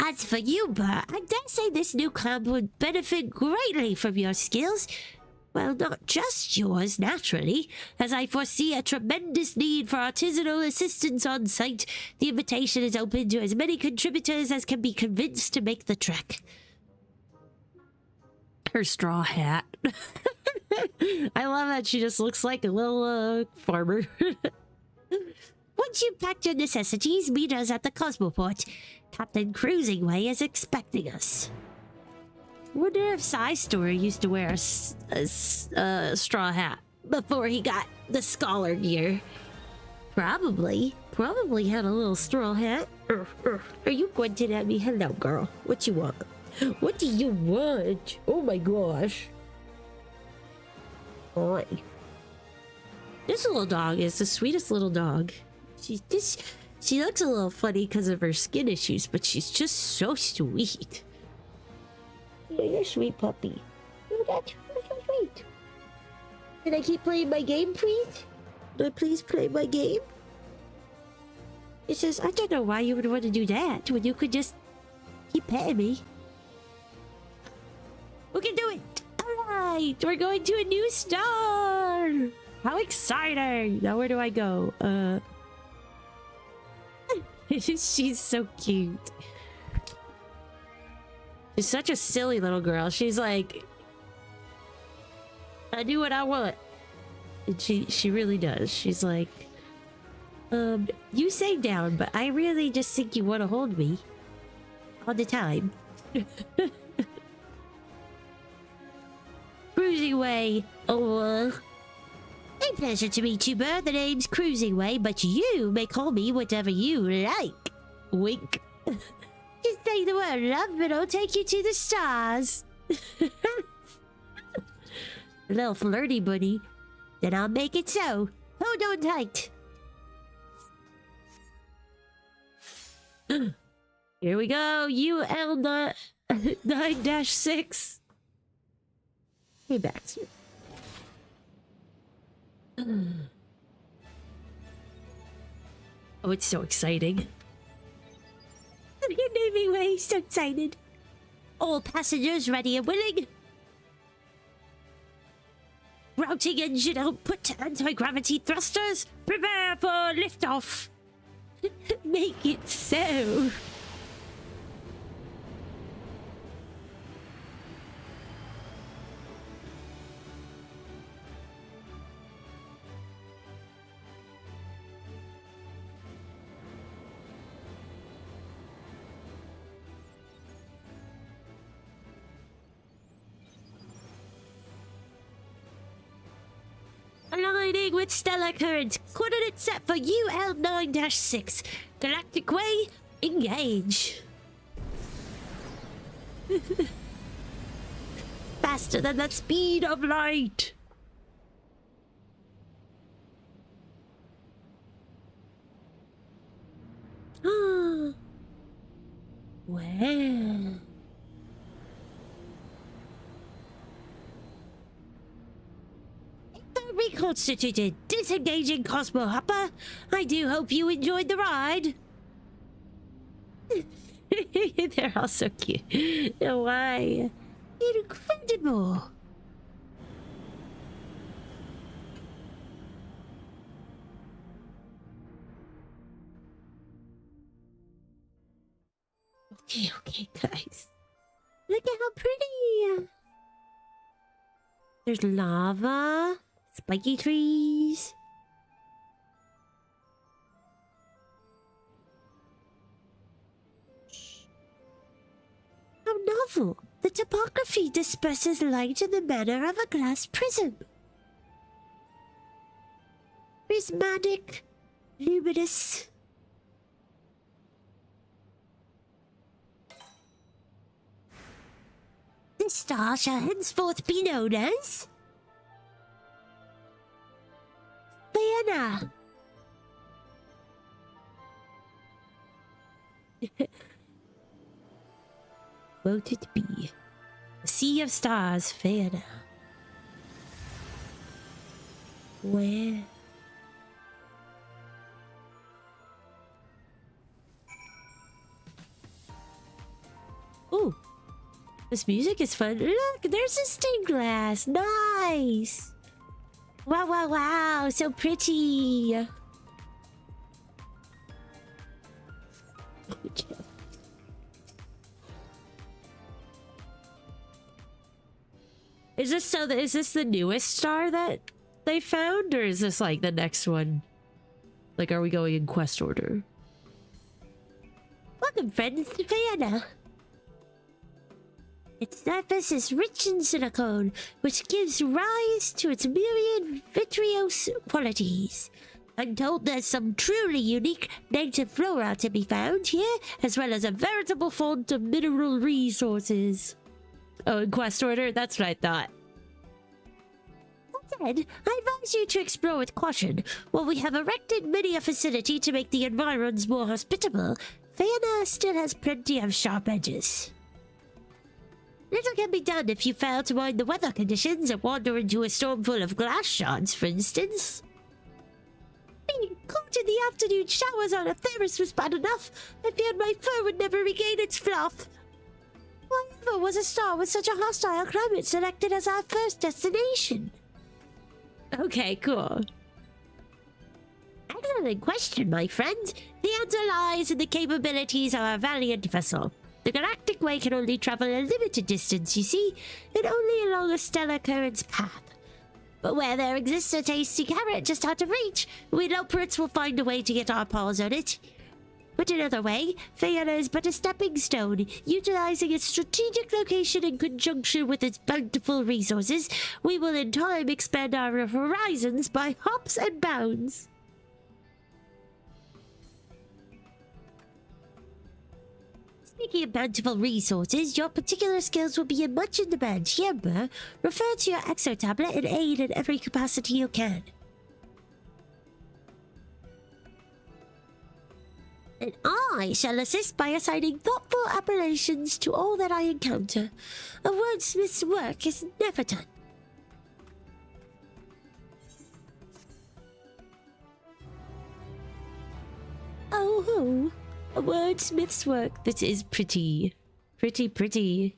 As for you, Burr, I dare say this new club would benefit greatly from your skills. Well, not just yours, naturally, as I foresee a tremendous need for artisanal assistance on site. The invitation is open to as many contributors as can be convinced to make the trek. Her straw hat. I love that she just looks like a little farmer. Once you've packed your necessities, meet us at the Cosmoport. Captain Cruisingway is expecting us. Wonder if Psy Story used to wear a straw hat before he got the scholar gear. Probably had a little straw hat. Are you grunting at me? Hello, girl. What you want? What do you want? Oh my gosh. Boy. This little dog is the sweetest little dog. She looks a little funny because of her skin issues, but she's just so sweet. Yeah, you're a sweet puppy. You're so sweet. Can I keep playing my game, please? Can I please play my game? It says, I don't know why you would want to do that when you could just keep petting me. We can do it! Alright, we're going to a new star! How exciting! Now where do I go? She's so cute. She's such a silly little girl. She's like, I do what I want. And she really does. She's like, you say down, but I really just think you want to hold me all the time. Cruisingway. Oh, a pleasure to meet you, Burr. The name's Cruisingway, but you may call me whatever you like. Wink. Just say the word, love, and I'll take you to the stars. A little flirty bunny. Then I'll make it so. Hold on tight. Here we go. UL9-6. Hey, Baxter. Oh, it's so exciting. You're naming way, so excited. All passengers ready and willing. Routing engine output, anti-gravity thrusters. Prepare for liftoff. Make it so. Aligning with stellar current. Coordinate set for UL9-6. Galactic way, engage. Faster than the speed of light. Well. Reconstituted, disengaging Cosmo Hopper. I do hope you enjoyed the ride. They're all so cute. Why? Incredible. Okay, guys. Look at how pretty. There's lava. Spiky trees. How novel. The topography disperses light in the manner of a glass prism. prismatic, luminous. This star shall henceforth be known as Vienna. Won't it be? A sea of stars, Vienna. Where? Ooh, this music is fun. Look, there's a stained glass. Nice. Wow, wow, wow. So pretty. Is this the newest star that they found, or is this like the next one? Like, are we going in quest order? Welcome, friends, to Vienna. Its surface is rich in silicone, which gives rise to its myriad vitreous qualities. I'm told there's some truly unique native flora to be found here, as well as a veritable font of mineral resources. Oh, in quest order? That's what I thought. That said, I advise you to explore with caution. While we have erected many a facility to make the environs more hospitable, Vienna still has plenty of sharp edges. Little can be done if you fail to mind the weather conditions and wander into a storm full of glass shards, for instance. Being caught in the afternoon showers on a terrace was bad enough. I feared my fur would never regain its fluff. Why ever was a star with such a hostile climate selected as our first destination? Okay, cool. Excellent question, my friend. The answer lies in the capabilities of our valiant vessel. The Galactic Way can only travel a limited distance, you see, and only along a stellar current's path. But where there exists a tasty carrot just out of reach, we Loperits will find a way to get our paws on it. Put another way, Vienna is but a stepping stone. Utilizing its strategic location in conjunction with its bountiful resources, we will in time expand our horizons by hops and bounds. Speaking of bountiful resources, your particular skills will be much in demand. Remember, refer to your exo tablet and aid in every capacity you can. And I shall assist by assigning thoughtful appellations to all that I encounter. A wordsmith's work is never done. Oh ho! A wordsmith's work that is pretty. Pretty.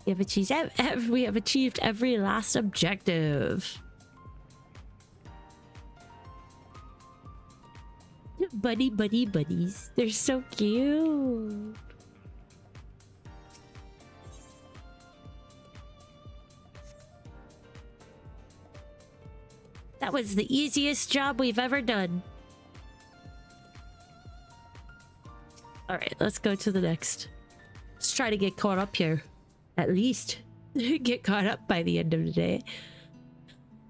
We have achieved every last objective. Buddies. They're so cute. That was the easiest job we've ever done. Alright, let's go to the next. Let's try to get caught up here. At least. Get caught up by the end of the day.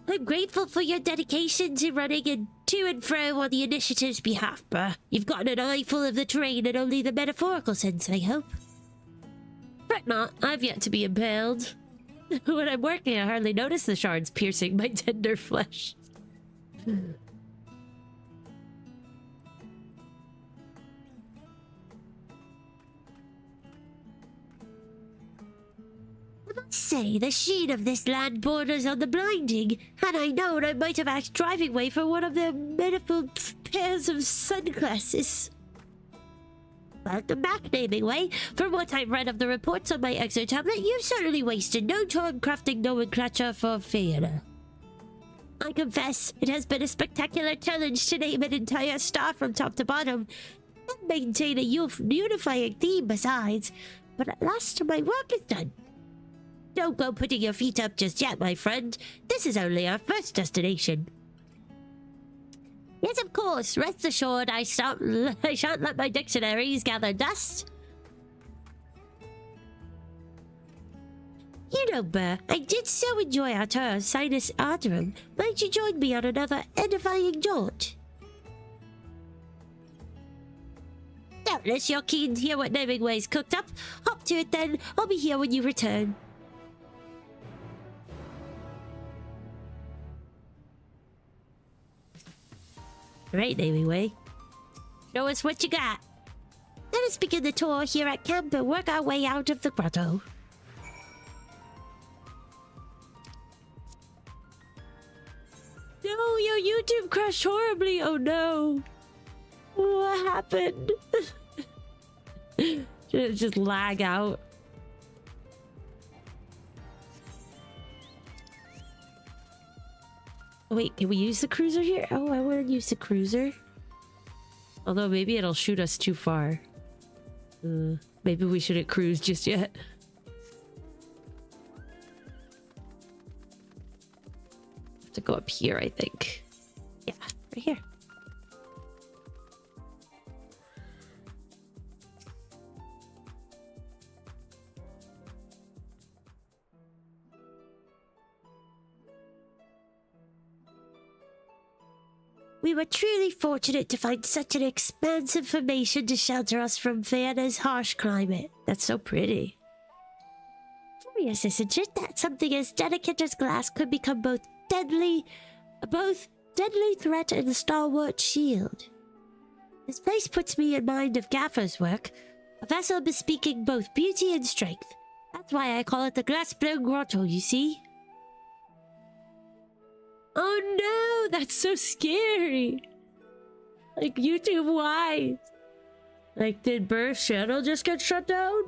I'm grateful for your dedication to running to and fro on the initiative's behalf, bruh. You've gotten an eye full of the terrain in only the metaphorical sense, I hope. Fret not, I've yet to be impaled. When I'm working, I hardly notice the shards piercing my tender flesh. I must say, the sheen of this land borders on the blinding. Had I known, I might have asked Driving Way for one of their manifold pairs of sunglasses. Welcome back, Naming Way. From what I've read of the reports on my exo tablet, you've certainly wasted no time crafting nomenclature for Vienna. I confess, it has been a spectacular challenge to name an entire star from top to bottom, and maintain a unifying theme besides, but at last my work is done. Don't go putting your feet up just yet, my friend. This is only our first destination. Yes, of course. Rest assured, I shan't let my dictionaries gather dust. You know, Burr, I did so enjoy our tour of Sinus Arterum. Might you join me on another edifying jaunt? Doubtless you're keen to hear what Namingway's cooked up. Hop to it then. I'll be here when you return. Right, Namingway. Show us what you got. Let us begin the tour here at camp and work our way out of the grotto. No, your YouTube crashed horribly. Oh no. What happened? Did it just lag out? Wait, can we use the cruiser here? Oh, I want to use the cruiser. Although maybe it'll shoot us too far. Maybe we shouldn't cruise just yet. Have to go up here, I think. Yeah, right here. We were truly fortunate to find such an expansive formation to shelter us from Vienna's harsh climate. That's so pretty. Curious, isn't it, that something as delicate as glass could become both deadly threat and a stalwart shield. This place puts me in mind of Gaffer's work, a vessel bespeaking both beauty and strength. That's why I call it the Glass-Blown Grotto, you see? Oh no, that's so scary. Like, YouTube, why? Like, did Burr's channel just get shut down?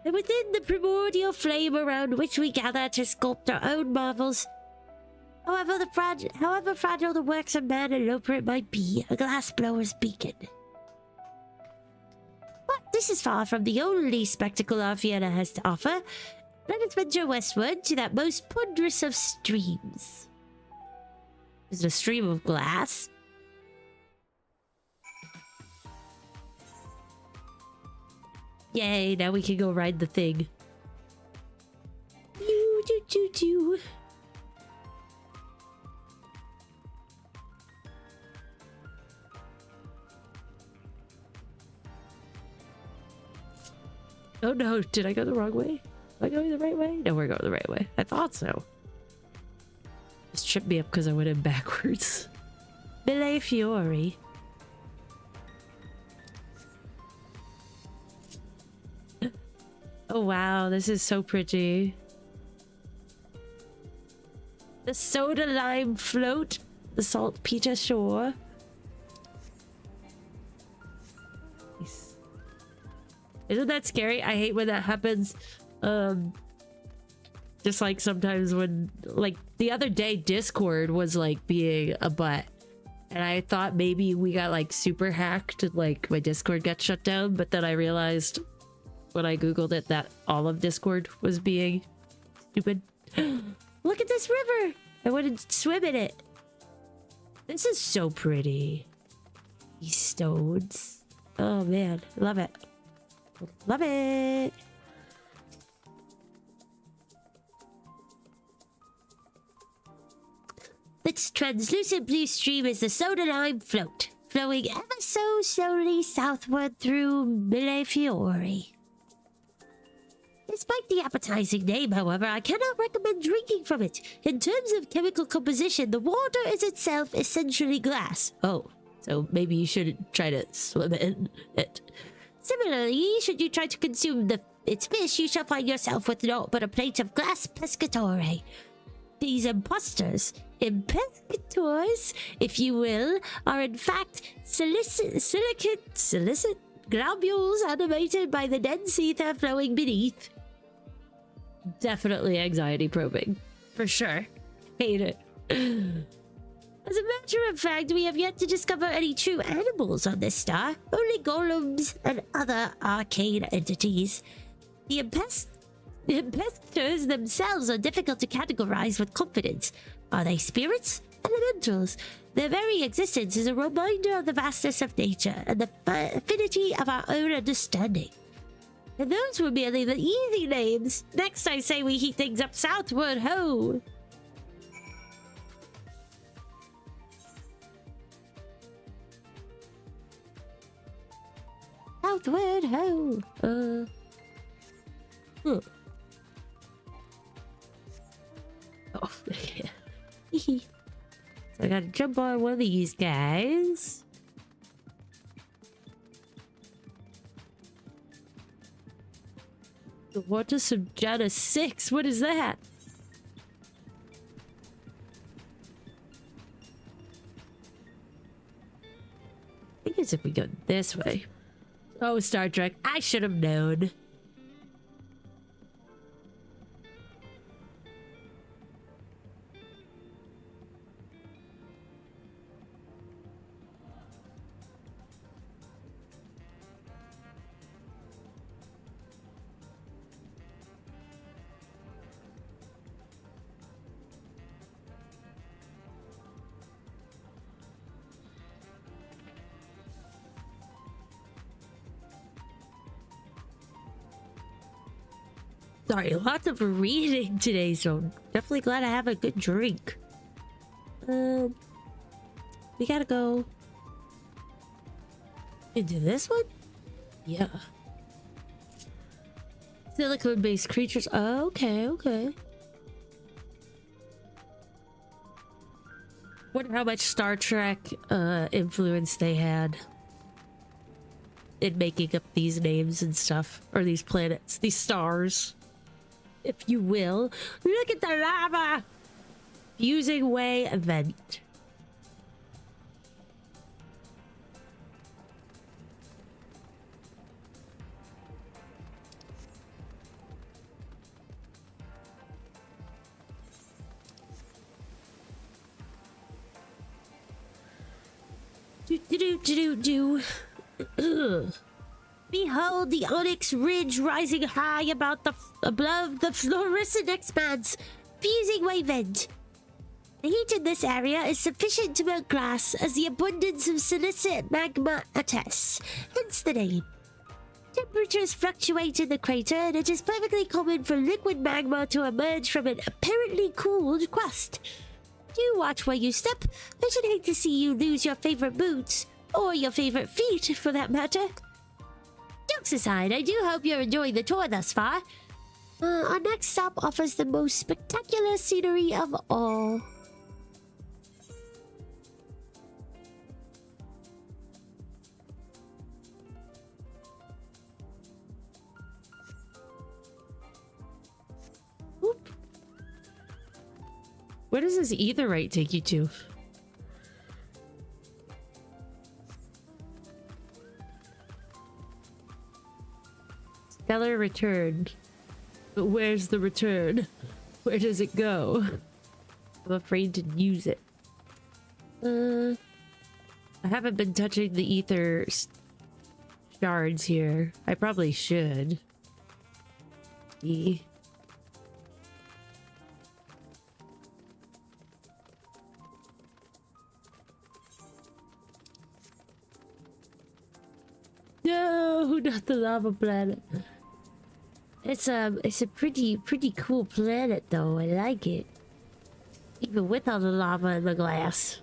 And within the primordial flame around which we gather to sculpt our own marvels, however fragile the works of man and loper it might be, a glass-blower's beacon. But this is far from the only spectacle our Vienna has to offer. Let us venture westward to that most ponderous of streams. Is it a stream of glass? Yay, now we can go ride the thing. Do. Oh no, did I go the wrong way? Am I going the right way? No, we're going the right way. I thought so. Just tripped me up because I went in backwards. Mille Fiori. Oh wow, this is so pretty. The soda lime float, the saltpeter shore. Nice. Isn't that scary? I hate when that happens. Just like sometimes when, like the other day, Discord was like being a butt. And I thought maybe we got like super hacked, like my Discord got shut down, but then I realized when I googled it that all of Discord was being stupid. Look at this river! I want to swim in it. This is so pretty. These stones. Oh man, love it. Love it. This translucent blue stream is the soda lime float, flowing ever so slowly southward through Mille Fiori. Despite the appetizing name, however, I cannot recommend drinking from it. In terms of chemical composition, the water is itself essentially glass. Oh, so maybe you shouldn't try to swim in it. Similarly, should you try to consume its fish, you shall find yourself with naught but a plate of glass pescatore. These impostors, if you will, are in fact silicate globules animated by the dense ether flowing beneath. Definitely anxiety probing. For sure. Hate it. As a matter of fact, we have yet to discover any true animals on this star, only golems and other arcane entities. The impestors themselves are difficult to categorize with confidence. Are they spirits? elementals. Their very existence is a reminder of the vastness of nature and the affinity of our own understanding. And those were merely the easy names. Next, I say we heat things up southward, ho! Southward, ho! Oh, yeah. So I gotta jump on one of these guys. What is some Jetta 6? What is that? I think it's if we go this way. Oh, Star Trek. I should have known. Sorry, lots of reading today, so definitely glad I have a good drink. We gotta go into this one? Yeah. Silicone-based creatures. Oh, okay, okay. Wonder how much Star Trek influence they had in making up these names and stuff, or these planets, these stars, if you will. Look at the lava! Fusing way event. Behold the onyx ridge rising high above the fluorescent expanse, fusing wave vent. The heat in this area is sufficient to melt glass, as the abundance of silicate magma attests, hence the name. Temperatures fluctuate in the crater, and it is perfectly common for liquid magma to emerge from an apparently cooled crust. Do watch where you step. I should hate to see you lose your favorite boots, or your favorite feet, for that matter. Jokes aside, I do hope you're enjoying the tour thus far. Our next stop offers the most spectacular scenery of all. Oop. Where does this etherite take you to? Stellar return. But where's the return? Where does it go? I'm afraid to use it. I haven't been touching the ether shards here. I probably should. No, not the lava planet. It's a pretty cool planet though. I like it. Even with all the lava and the glass.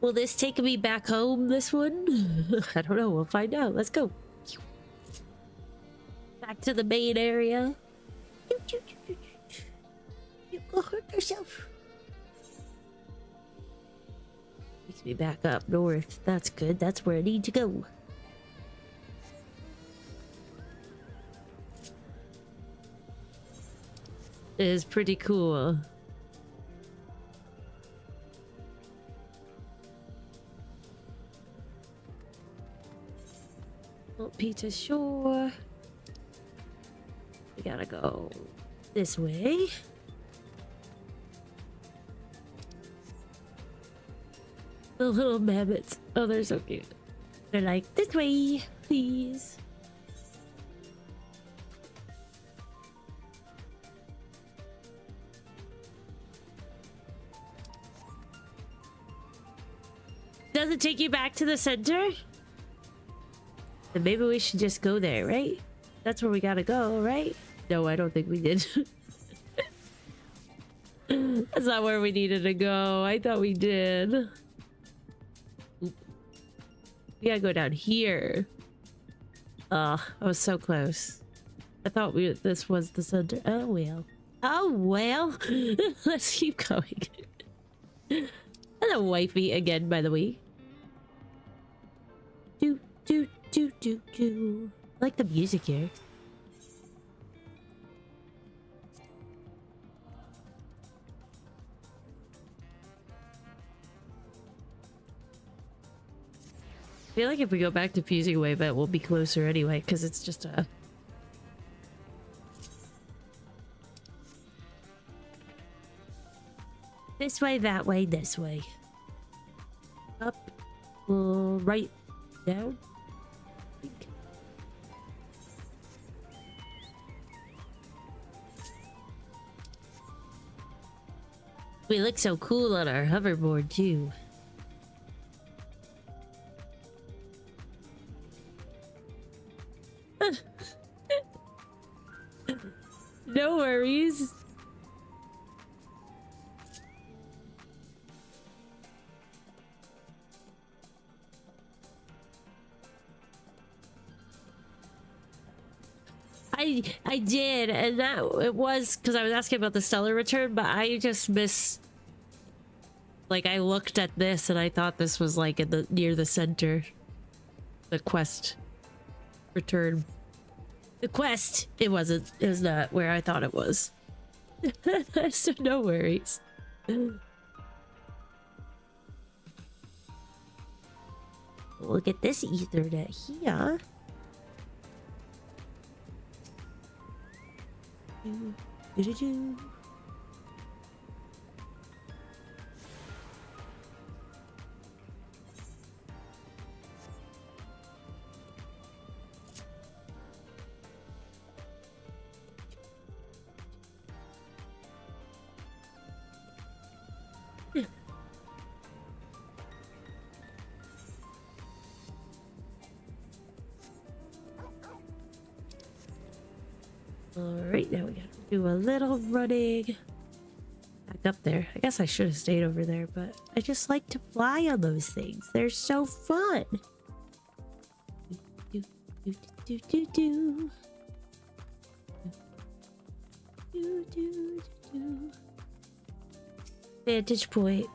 Will this take me back home, this one? I don't know, we'll find out. Let's go. Back to the main area. You go hurt yourself. Takes me back up north. That's good. That's where I need to go. It is pretty cool. Well, Peter Shore. We gotta go this way. The little mammoths. Oh, they're so cute. They're like, this way, please. does it take you back to the center? Then maybe we should just go there, right? That's where we gotta go, right? No, I don't think we did. That's not where we needed to go. I thought we did. Oop. We gotta go down here. I was so close. I thought this was the center. Oh well. Oh well. Let's keep going. Hello, wifey, again, by the way. Do do do do do. I like the music here. I feel like if we go back to Fusing Wave, it will be closer anyway, because it's just a... This way, that way, this way. Up, right, down. I think. We look so cool on our hoverboard, too. No worries. I did, and that it was because I was asking about the stellar return, but I just missed. Like, I looked at this and I thought this was like in the near the center. The quest return. The quest. It wasn't. It was not where I thought it was. So no worries. Look at this Ethernet here. Do-do-do. Alright, now we gotta do a little running back up there. I guess I should have stayed over there, but I just like to fly on those things. They're so fun. Do, do, do, do, do. Do, do, do. Vantage point.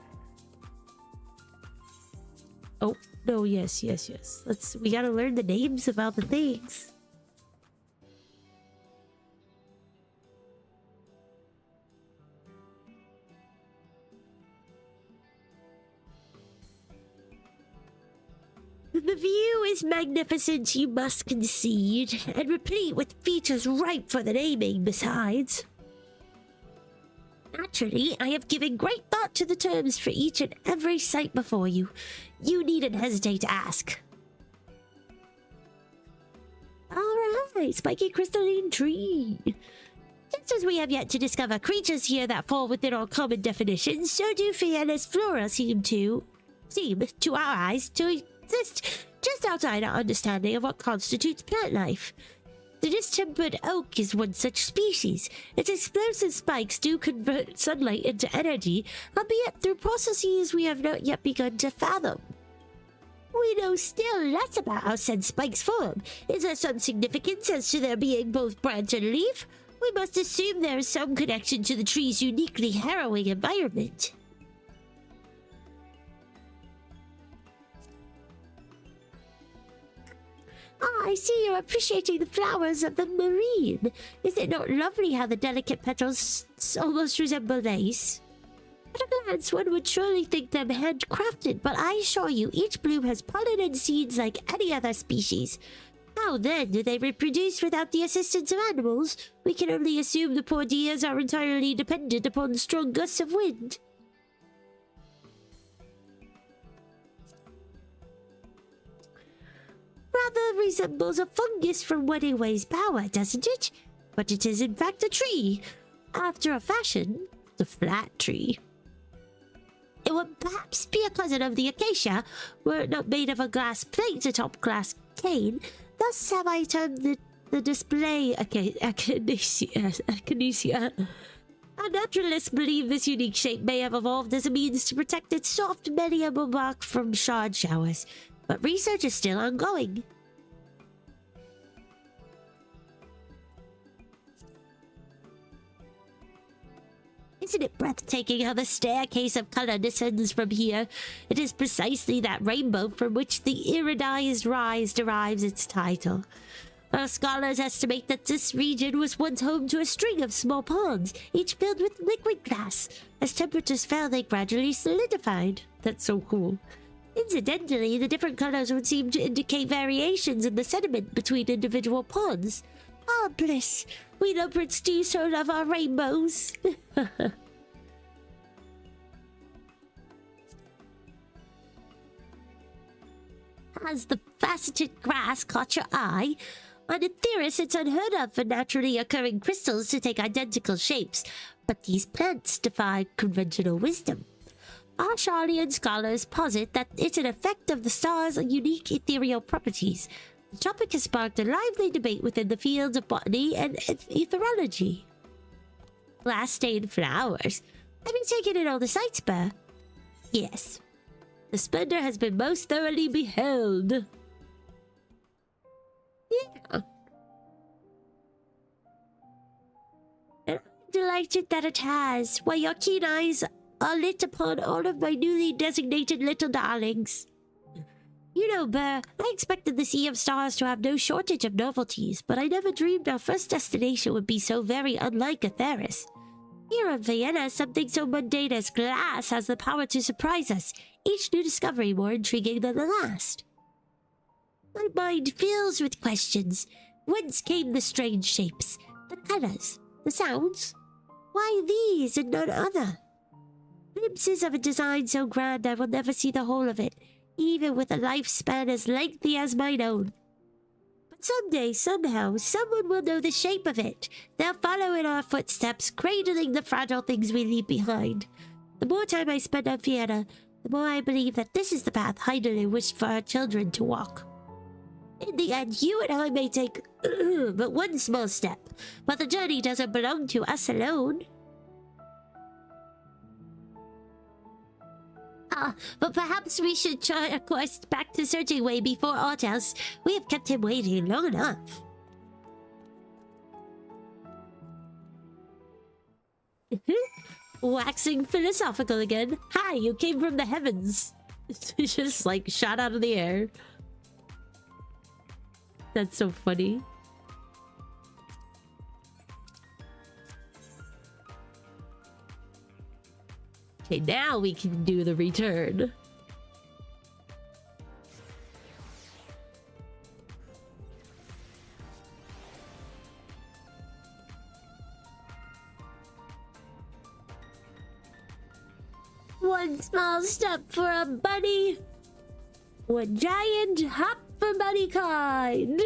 Oh, no, yes, yes, yes. We gotta learn the names of all the things. The view is magnificent, you must concede, and replete with features ripe for the naming besides. Naturally, I have given great thought to the terms for each and every site before you. You needn't hesitate to ask. Alright, spiky crystalline tree. Just as we have yet to discover creatures here that fall within our common definitions, so do fearless flora seem to our eyes, to exist just outside our understanding of what constitutes plant life. The distempered oak is one such species. Its explosive spikes do convert sunlight into energy, albeit through processes we have not yet begun to fathom. We know still less about how said spikes form. Is there some significance as to their being both branch and leaf? We must assume there is some connection to the tree's uniquely harrowing environment. Ah, I see you're appreciating the flowers of the marine. Is it not lovely how the delicate petals almost resemble lace? At a glance, one would surely think them handcrafted, but I assure you, each bloom has pollen and seeds like any other species. How then do they reproduce without the assistance of animals? We can only assume the poor dears are entirely dependent upon strong gusts of wind. Rather resembles a fungus from Wedding Way's power, doesn't it? But it is in fact a tree. After a fashion, the flat tree. It would perhaps be a cousin of the acacia, were it not made of a glass plate atop glass cane. Thus have I termed the display echinacea. Our naturalists believe this unique shape may have evolved as a means to protect its soft, malleable bark from shard showers, but research is still ongoing. Isn't it breathtaking how the staircase of color descends from here? It is precisely that rainbow from which the iridized rise derives its title. Our scholars estimate that this region was once home to a string of small ponds, each filled with liquid glass. As temperatures fell, they gradually solidified. That's so cool. Incidentally, the different colors would seem to indicate variations in the sediment between individual ponds. Ah, bliss! We leopards do so love our rainbows. Has the faceted grass caught your eye? On Aetheris, it's unheard of for naturally occurring crystals to take identical shapes, but these plants defy conventional wisdom. Our Charlian scholars posit that it's an effect of the star's unique ethereal properties. The topic has sparked a lively debate within the fields of botany and etherology. Glass-stained flowers. Have you taken in all the sights, Burr? Yes. The splendor has been most thoroughly beheld. Yeah. And I'm delighted that it has, while your keen eyes are lit upon all of my newly designated little darlings. You know, Burr, I expected the Sea of Stars to have no shortage of novelties, but I never dreamed our first destination would be so very unlike Aetheris. Here in Vienna, something so mundane as glass has the power to surprise us, each new discovery more intriguing than the last. My mind fills with questions. Whence came the strange shapes, the colors, the sounds? Why these and none other? Glimpses of a design so grand I will never see the whole of it, even with a lifespan as lengthy as mine own. But someday, somehow, someone will know the shape of it. They'll follow in our footsteps, cradling the fragile things we leave behind. The more time I spend on Vienna, the more I believe that this is the path Heidelin wished for our children to walk. In the end, you and I may take but one small step, but the journey doesn't belong to us alone. But perhaps we should try a quest back to Searching Way before aught else. We have kept him waiting long enough. Waxing philosophical again. Hi, you came from the heavens. Just like shot out of the air. That's so funny. Okay, now we can do the return. One small step for a bunny. One giant hop for bunny kind.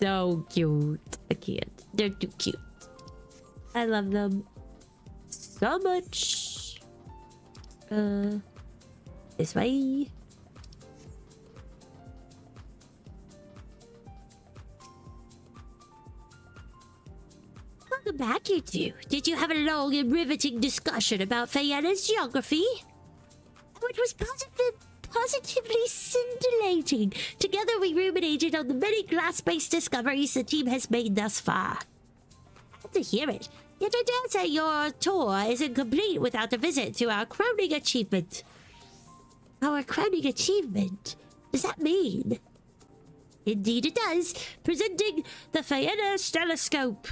So cute. I can't. They're too cute. I love them so much. This way. Welcome back, you two. Did you have a long and riveting discussion about Fayena's geography? Oh, it was positively scintillating. Together we ruminated on the many glass-based discoveries the team has made thus far. Glad to hear it. Yet I dare say your tour isn't complete without a visit to our crowning achievement. Our crowning achievement? Does that mean? Indeed it does. Presenting the Fayena's telescope.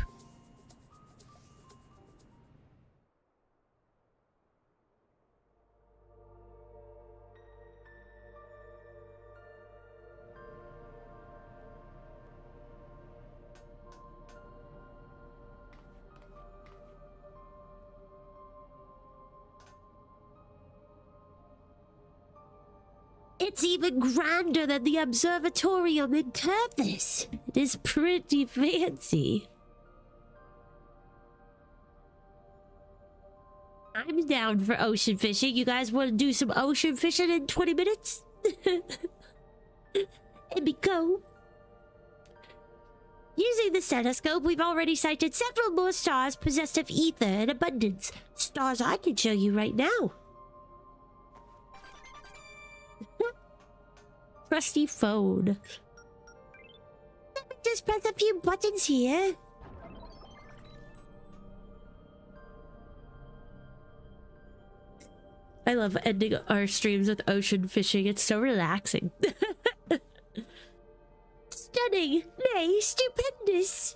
It's even grander than the observatorium in Curvis. It is pretty fancy. I'm down for ocean fishing. You guys want to do some ocean fishing in 20 minutes? It'd be cool. Using the telescope, we've already sighted several more stars possessed of ether in abundance. Stars I can show you right now. Trusty phone. Let me just press a few buttons here. I love ending our streams with ocean fishing. It's so relaxing. Stunning, nay, stupendous.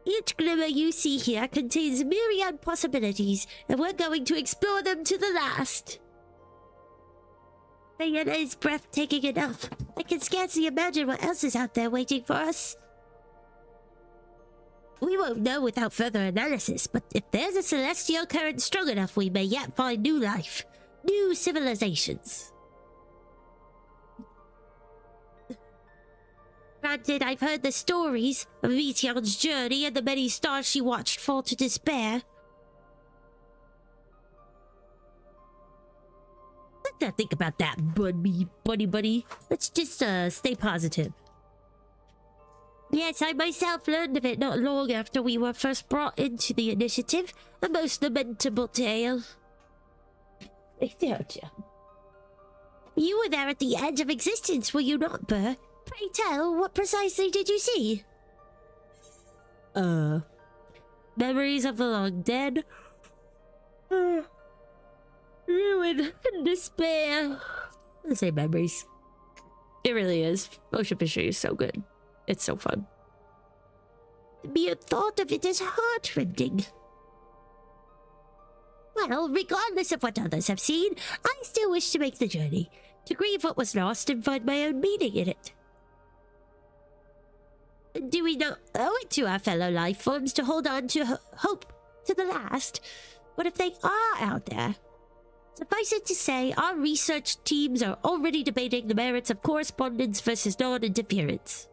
Each glimmer you see here contains myriad possibilities, and we're going to explore them to the last. Diana is breathtaking enough. I can scarcely imagine what else is out there waiting for us. We won't know without further analysis, but if there's a celestial current strong enough, we may yet find new life, new civilizations. Granted, I've heard the stories of Vition's journey and the many stars she watched fall to despair. Let's not think about that, buddy. Let's just stay positive. Yes, I myself learned of it not long after we were first brought into the initiative. A most lamentable tale. I told you. You were there at the edge of existence, were you not, Burr? Pray tell, what precisely did you see? Memories of the long dead. Ruin and despair. The same memories. It really is. Ocean fishing is so good. It's so fun. The mere thought of it is heartrending. Well, regardless of what others have seen, I still wish to make the journey, to grieve what was lost and find my own meaning in it. Do we not owe it to our fellow life forms to hold on to hope to the last? What if they are out there? Suffice it to say, our research teams are already debating the merits of correspondence versus non-interference.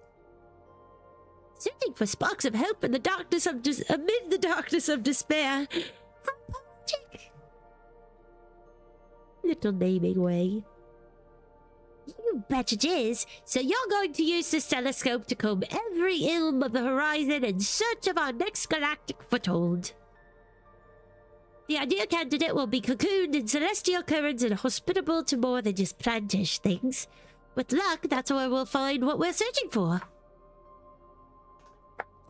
Searching for sparks of hope in the darkness of amid the darkness of despair. How poetic! Little naming way. You bet it is. So you're going to use this telescope to comb every ilm of the horizon in search of our next galactic foothold. The ideal candidate will be cocooned in celestial currents and hospitable to more than just plantish things. With luck, that's where we'll find what we're searching for.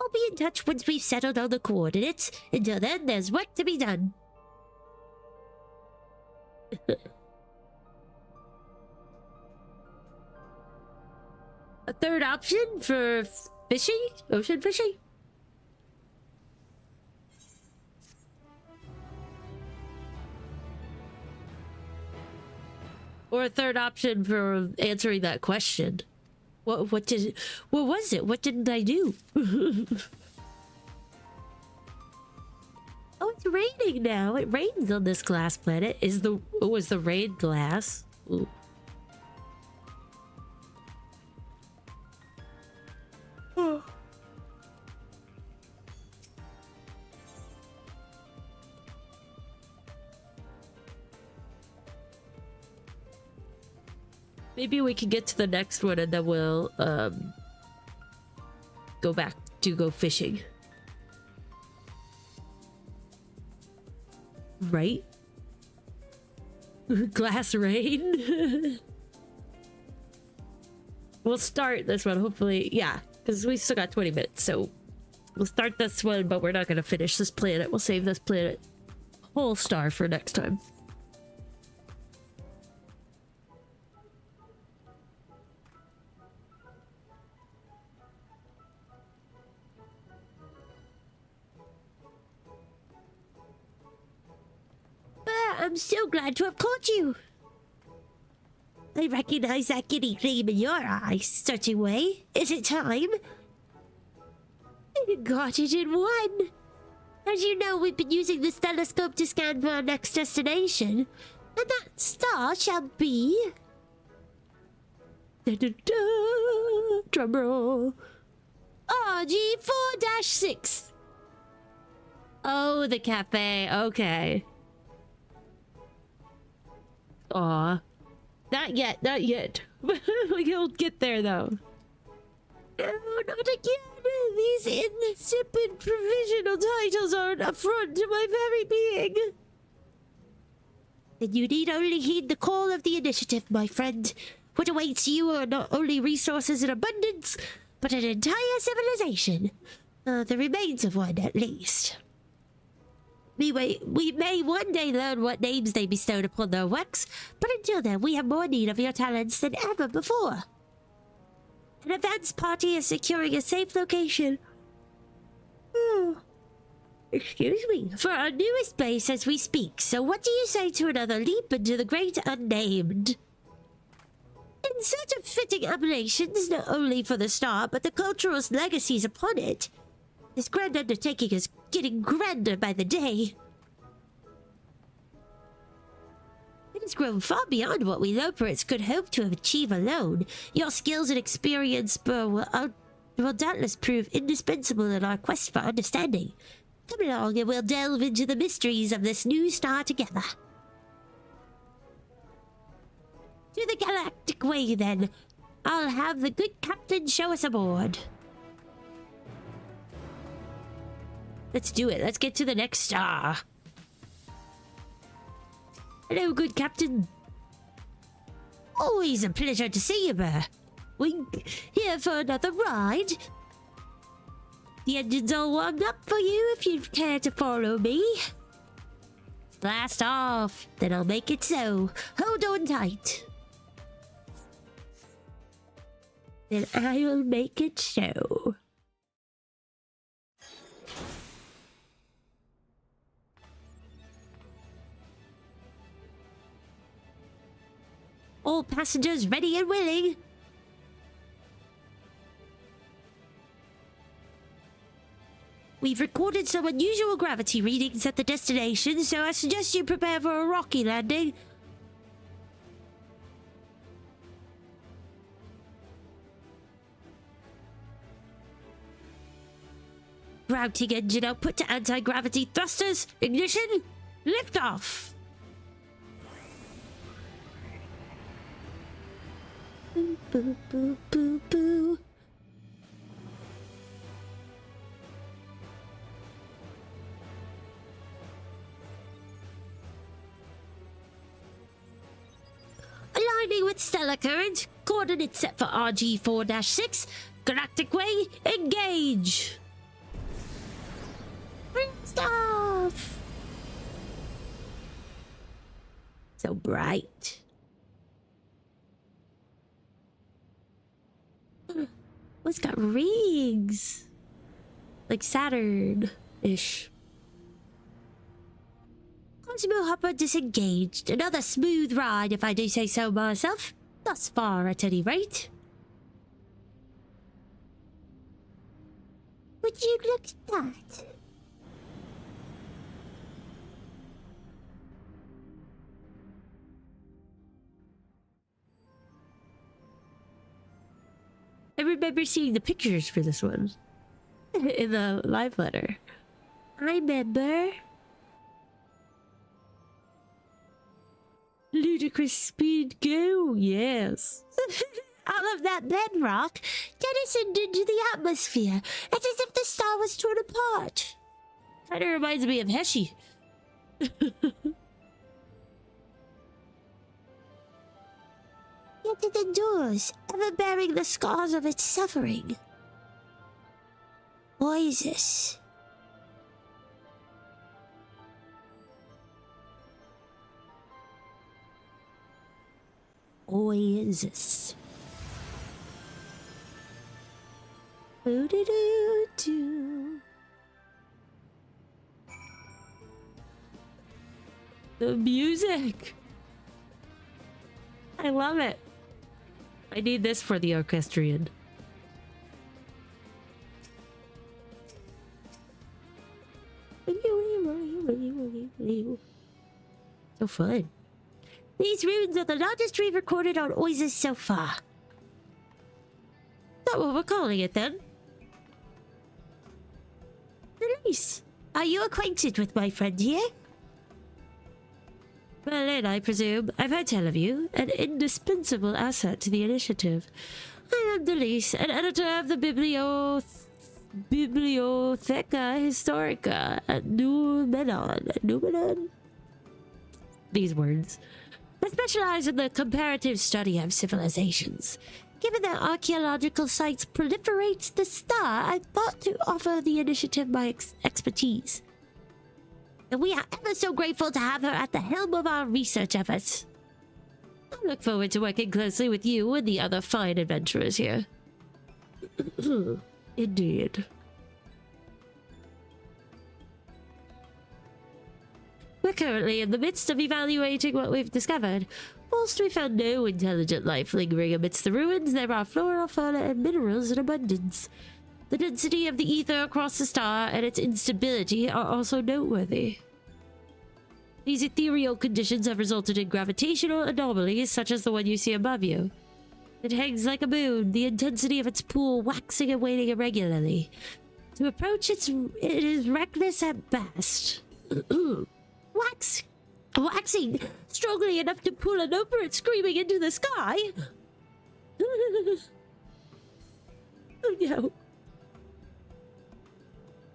I'll be in touch once we've settled on the coordinates. Until then, there's work to be done. A third option for fishing? Ocean fishing? Or a third option for answering that question. What was it? What didn't I do? Oh, it's raining now. It rains on this glass planet. Was the rain glass? Ooh. Oh. Maybe we can get to the next one and then we'll go back to go fishing. Right? Glass rain? We'll start this one, hopefully. Yeah, because we still got 20 minutes, so we'll start this one, but we're not going to finish this planet. We'll save this planet whole star for next time. I'm so glad to have caught you. I recognize that giddy gleam in your eyes, searching way. Is it time? Got it in one. As you know, we've been using this telescope to scan for our next destination. And that star shall be... Da, da, da. Drum roll. RG4-6. Oh, the cafe. Okay. Aw. Not yet, not yet. We'll get there, though. No, not again. These insipid provisional titles are an affront to my very being. Then you need only heed the call of the initiative, my friend. What awaits you are not only resources in abundance, but an entire civilization. The remains of one, at least. We may one day learn what names they bestowed upon their works, but until then we have more need of your talents than ever before. An advance party is securing a safe location. Oh, excuse me. For our newest base as we speak, so what do you say to another leap into the great unnamed? In search of fitting appellations, not only for the star, but the cultural legacies upon it. This grand undertaking is getting grander by the day. It has grown far beyond what we Loperits could hope to achieve alone. Your skills and experience will doubtless prove indispensable in our quest for understanding. Come along and we'll delve into the mysteries of this new star together. To the Galactic Way, then. I'll have the good captain show us aboard. Let's do it. Let's get to the next star. Hello, good captain. Always a pleasure to see you, Burr. Wink. Here for another ride. The engine's all warmed up for you if you'd care to follow me. Blast off, then I'll make it so. Hold on tight. Then I'll make it so. All passengers ready and willing. We've recorded some unusual gravity readings at the destination, so I suggest you prepare for a rocky landing. Routing engine output to anti-gravity thrusters. Ignition. Liftoff. Boo, boo, boo, boo, boo. Aligning with stellar current. Coordinates set for RG4-6. Galactic Way, engage. Stuff. So bright. Oh, it's got rings. Like Saturn-ish. Cosmo Hopper disengaged. Another smooth ride, if I do say so myself. Thus far, at any rate. Would you look at that? I remember seeing the pictures for this one in the live letter. I remember. Ludicrous speed go, yes. All of that bedrock jettisoned into the atmosphere, as if the star was torn apart. Kinda reminds me of Heshi. Yet it endures, ever bearing the scars of its suffering. Oasis. Oasis. Boo-doo-doo-doo. The music. I love it. I need this for the orchestrion. So fun. These runes are the largest we've recorded on Oasis so far. Not what we're calling it then. Nice. Are you acquainted with my friend here? Berlin, I presume. I've heard tell of you. An indispensable asset to the initiative. I am Delise, an editor of the Bibliotheca Historica at Numenon. These words. I specialize in the comparative study of civilizations. Given that archaeological sites proliferate the star, I thought to offer the initiative my expertise. And we are ever so grateful to have her at the helm of our research efforts. I look forward to working closely with you and the other fine adventurers here. Indeed. We're currently in the midst of evaluating what we've discovered. Whilst we found no intelligent life lingering amidst the ruins, there are flora, fauna, and minerals in abundance. The density of the ether across the star and its instability are also noteworthy. These ethereal conditions have resulted in gravitational anomalies such as the one you see above you. It hangs like a moon, the intensity of its pool waxing and waning irregularly. To approach it is reckless at best. Waxing strongly enough to pull an upward screaming into the sky. Oh no.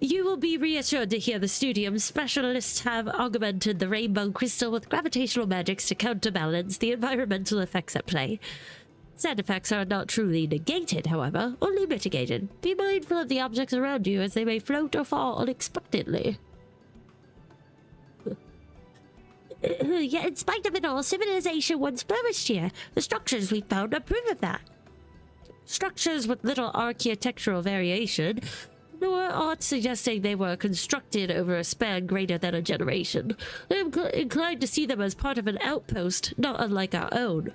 You will be reassured to hear the studium specialists have augmented the rainbow crystal with gravitational magics to counterbalance the environmental effects at play. Said effects are not truly negated, however, only mitigated. Be mindful of the objects around you as they may float or fall unexpectedly. Yet in spite of it all, civilization once flourished here. The structures we found are proof of that. Structures with little architectural variation, nor aught suggesting they were constructed over a span greater than a generation. I am inclined to see them as part of an outpost, not unlike our own.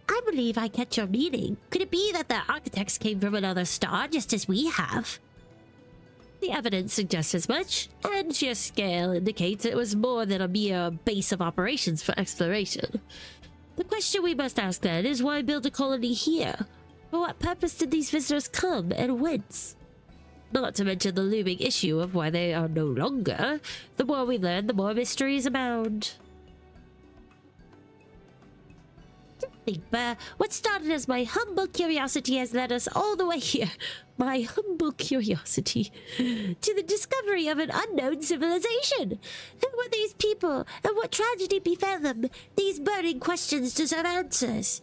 I believe I catch your meaning. Could it be that the architects came from another star, just as we have? The evidence suggests as much, and sheer scale indicates it was more than a mere base of operations for exploration. The question we must ask then is why build a colony here? For what purpose did these visitors come, and whence? Not to mention the looming issue of why they are no longer. The more we learn, the more mysteries abound. But what started as my humble curiosity has led us all the way here. My humble curiosity. To the discovery of an unknown civilization. Who were these people, and what tragedy befell them? These burning questions deserve answers.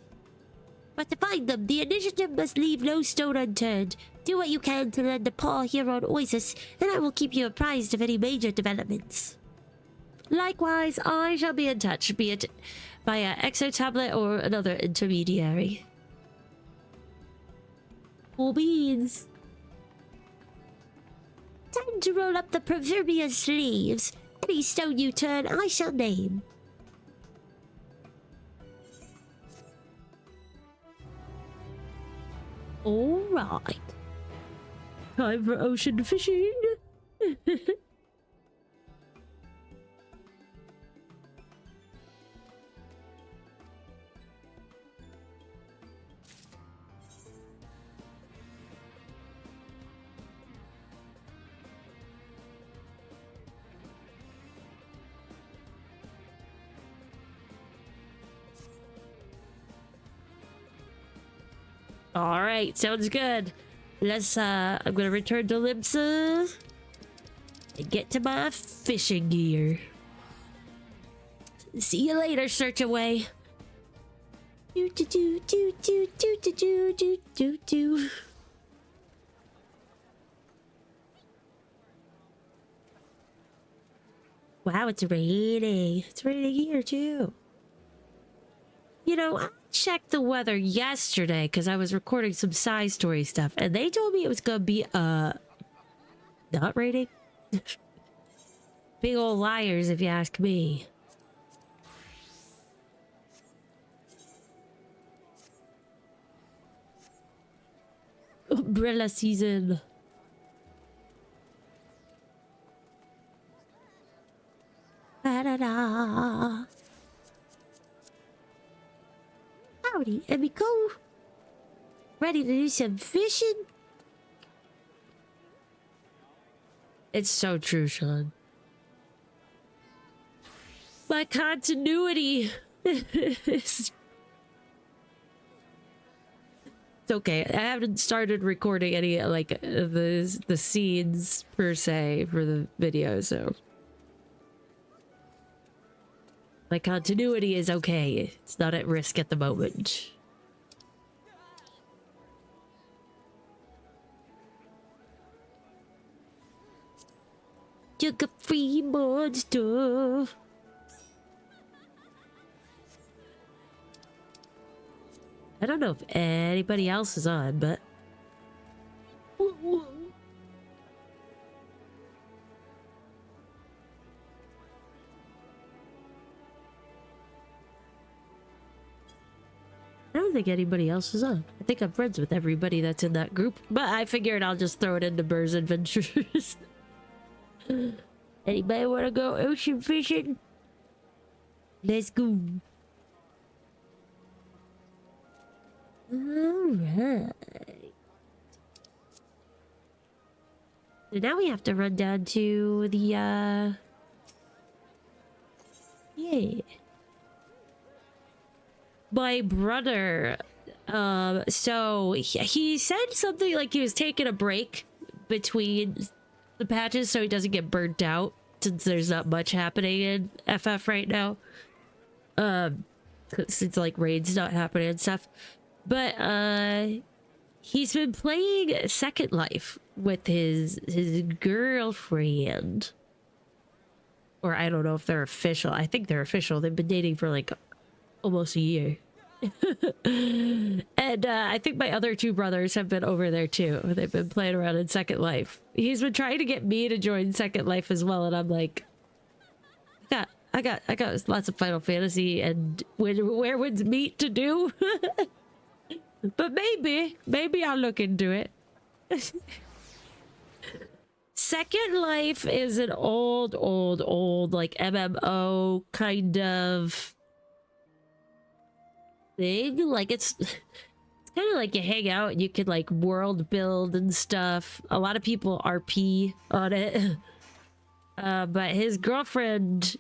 But to find them, the initiative must leave no stone unturned. Do what you can to lend a paw here on Oasis, and I will keep you apprised of any major developments. Likewise, I shall be in touch, be it via exo-tablet or another intermediary. Cool beans. Time to roll up the proverbial sleeves. Any stone you turn, I shall name. All right. Time for ocean fishing. All right, sounds good. Let's I'm gonna return to Limsa and get to my fishing gear. See you later, search away. Do do do do do do do do do do. Wow, it's raining. It's raining here too. You know, I checked the weather yesterday because I was recording some side story stuff, and they told me it was gonna be not raining. Big old liars, if you ask me. Umbrella season. Da-da-da. Howdy, Emiko. Ready to do some fishing? It's so true, Sean. My continuity is... It's okay. I haven't started recording any like the scenes per se for the video, so my continuity is okay. It's not at risk at the moment. Sugar-free monster. I don't know if anybody else is on, but I don't think anybody else is on. I think I'm friends with everybody that's in that group, but I figured I'll just throw it into Burr's Adventures. Anybody want to go ocean fishing? Let's go. Alright. So now we have to run down to the, yeah. My brother, so he said something like he was taking a break between the patches so he doesn't get burnt out, since there's not much happening in FF right now. Since like raid's not happening and stuff. But he's been playing Second Life with his girlfriend. Or I don't know if they're official. I think they're official. They've been dating for like almost a year. And I think my other two brothers have been over there too. They've been playing around in Second Life. He's been trying to get me to join Second Life as well, and I'm like, I got lots of Final Fantasy and Werewolves meat to do. But maybe I'll look into it. Second Life is an old like MMO kind of thing. Like it's kind of like you hang out and you can like world build and stuff. A lot of people RP on it. But his girlfriend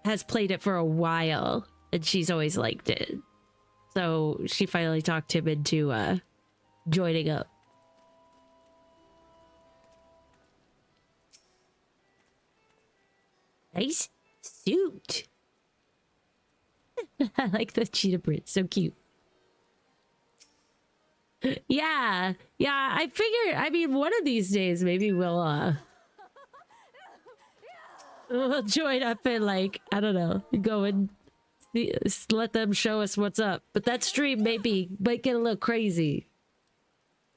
has played it for a while and she's always liked it. So she finally talked him into joining up. Nice suit. I like the cheetah print. So cute. Yeah. I figured, I mean, one of these days maybe we'll join up and like, I don't know, go and let them show us what's up. But that stream might get a little crazy.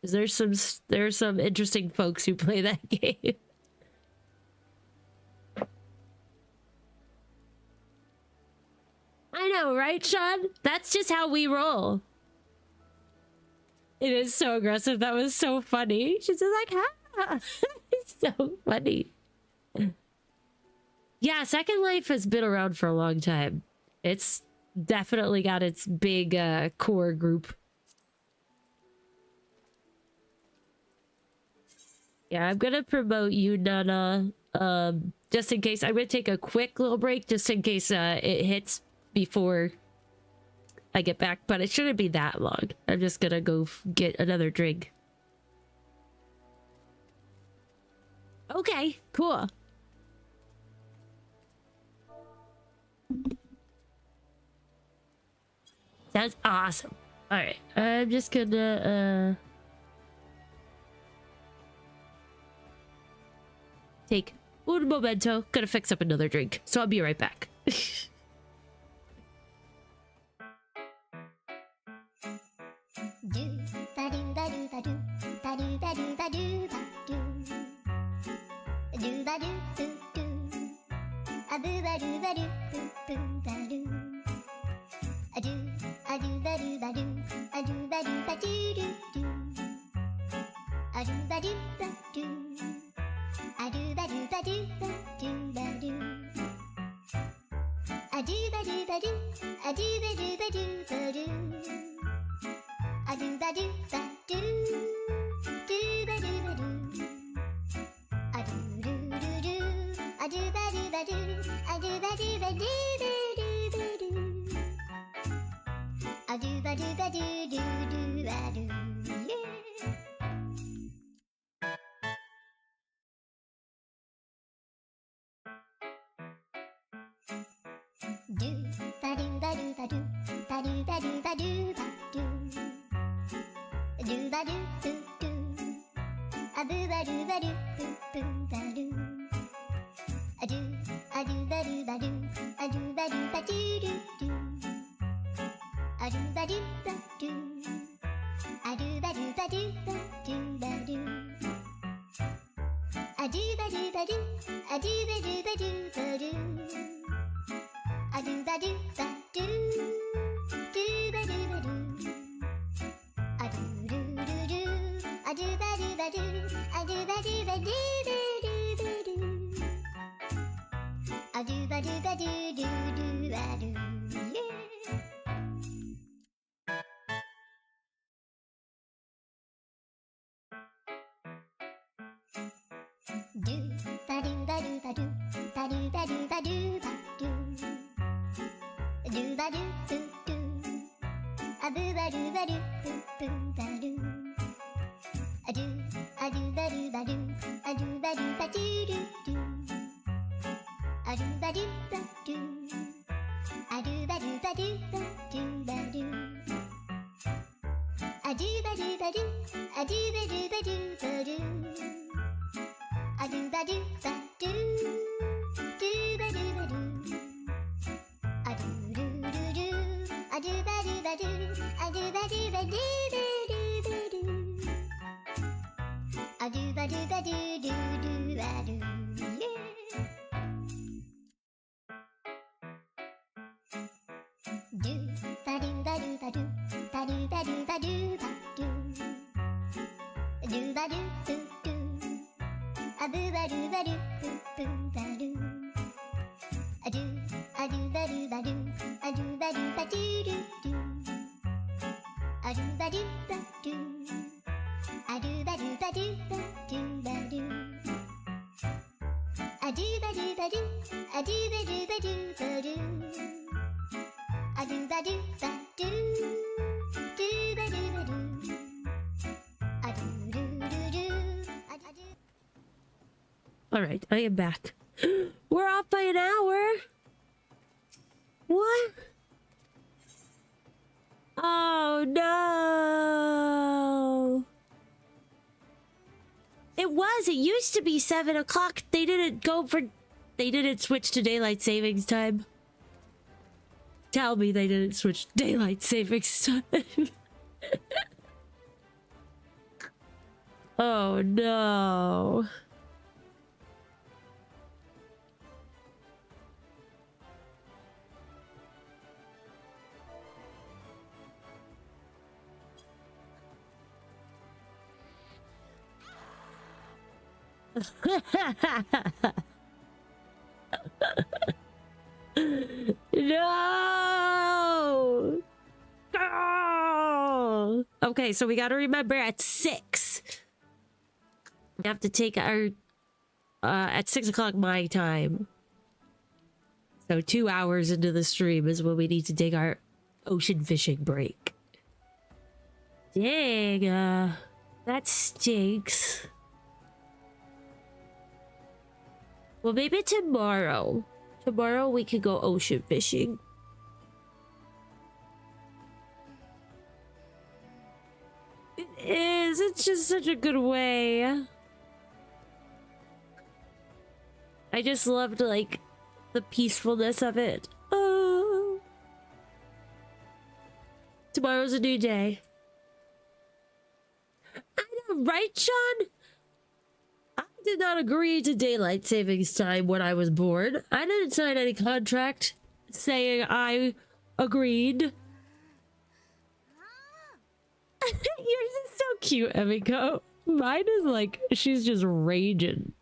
'Cause there's some interesting folks who play that game. I know, right, Sean? That's just how we roll. It is so aggressive. That was so funny. She's just like, ha! It's so funny. Yeah, Second Life has been around for a long time. It's definitely got its big core group. Yeah, I'm gonna promote you, Nana. Just in case. I'm gonna take a quick little break just in case it hits before I get back, but it shouldn't be that long. I'm just gonna go get another drink. Okay, cool. Sounds awesome. All right, I'm just gonna take un momento. Gonna fix up another drink, so I'll be right back. A ba do ba do. Do ba do ba do. A do do do do. A do ba do ba do. A do ba do ba do do do ba do. A do ba do ba do do do ba do. Yeah. Do ba do ba do ba do. Ba do ba do ba do ba do. Do ba do do do. A boo ba do ba do boo boo ba do. A do ba do ba do. A do ba do ba do do do. A do ba do ba do. A do ba do ba do ba do ba do. A do ba do ba do. A do ba do ba do ba do. A do ba do ba do. Do ba do ba do. A do do do do. A do ba do ba do. A do ba do ba do do do ba do. A do ba do ba do do do ba do. Yeah. Do ba do ba do ba do. Ba do ba do ba do ba do. Do ba do do do. A boo ba do ba do boo boo ba do. A do ba do ba do. A do ba do ba do do do. A do ba do ba do. A do ba do ba do ba do ba do. A do ba do ba do. A do ba do ba do ba do. A do ba do ba do. Do ba do ba do. A do do do do. A do ba do ba do. A do ba do ba do do do ba do. A do ba do ba do do do ba do. Yeah. Do ba do ba do ba do. Ba do ba do ba do ba do. Do ba do do do. A boo ba do ba do boo boo ba do. A do ba do ba do. A do ba do ba do do do. A do ba do ba do. A do ba do ba do ba do ba do. A do ba do ba do. A do ba do ba do ba do. A do ba do ba do. Do ba do ba do. A do do do do. A do. All right, I am back. We're off by an hour. What? Oh no! It was. It used to be 7 o'clock. They didn't switch to daylight savings time. Tell me they didn't switch to daylight savings time. Oh no. No! Oh! Okay, so we gotta remember at 6. We have to take our at 6 o'clock my time. So 2 hours into the stream is when we need to take our ocean fishing break. Dang, that stinks. Well, maybe tomorrow. Tomorrow we could go ocean fishing. It is. It's just such a good way. I just loved, like, the peacefulness of it. Oh. Tomorrow's a new day. I know, right, Sean? I did not agree to daylight savings time when I was born. I didn't sign any contract saying I agreed. Yours is so cute, Emiko. Mine is like, she's just raging.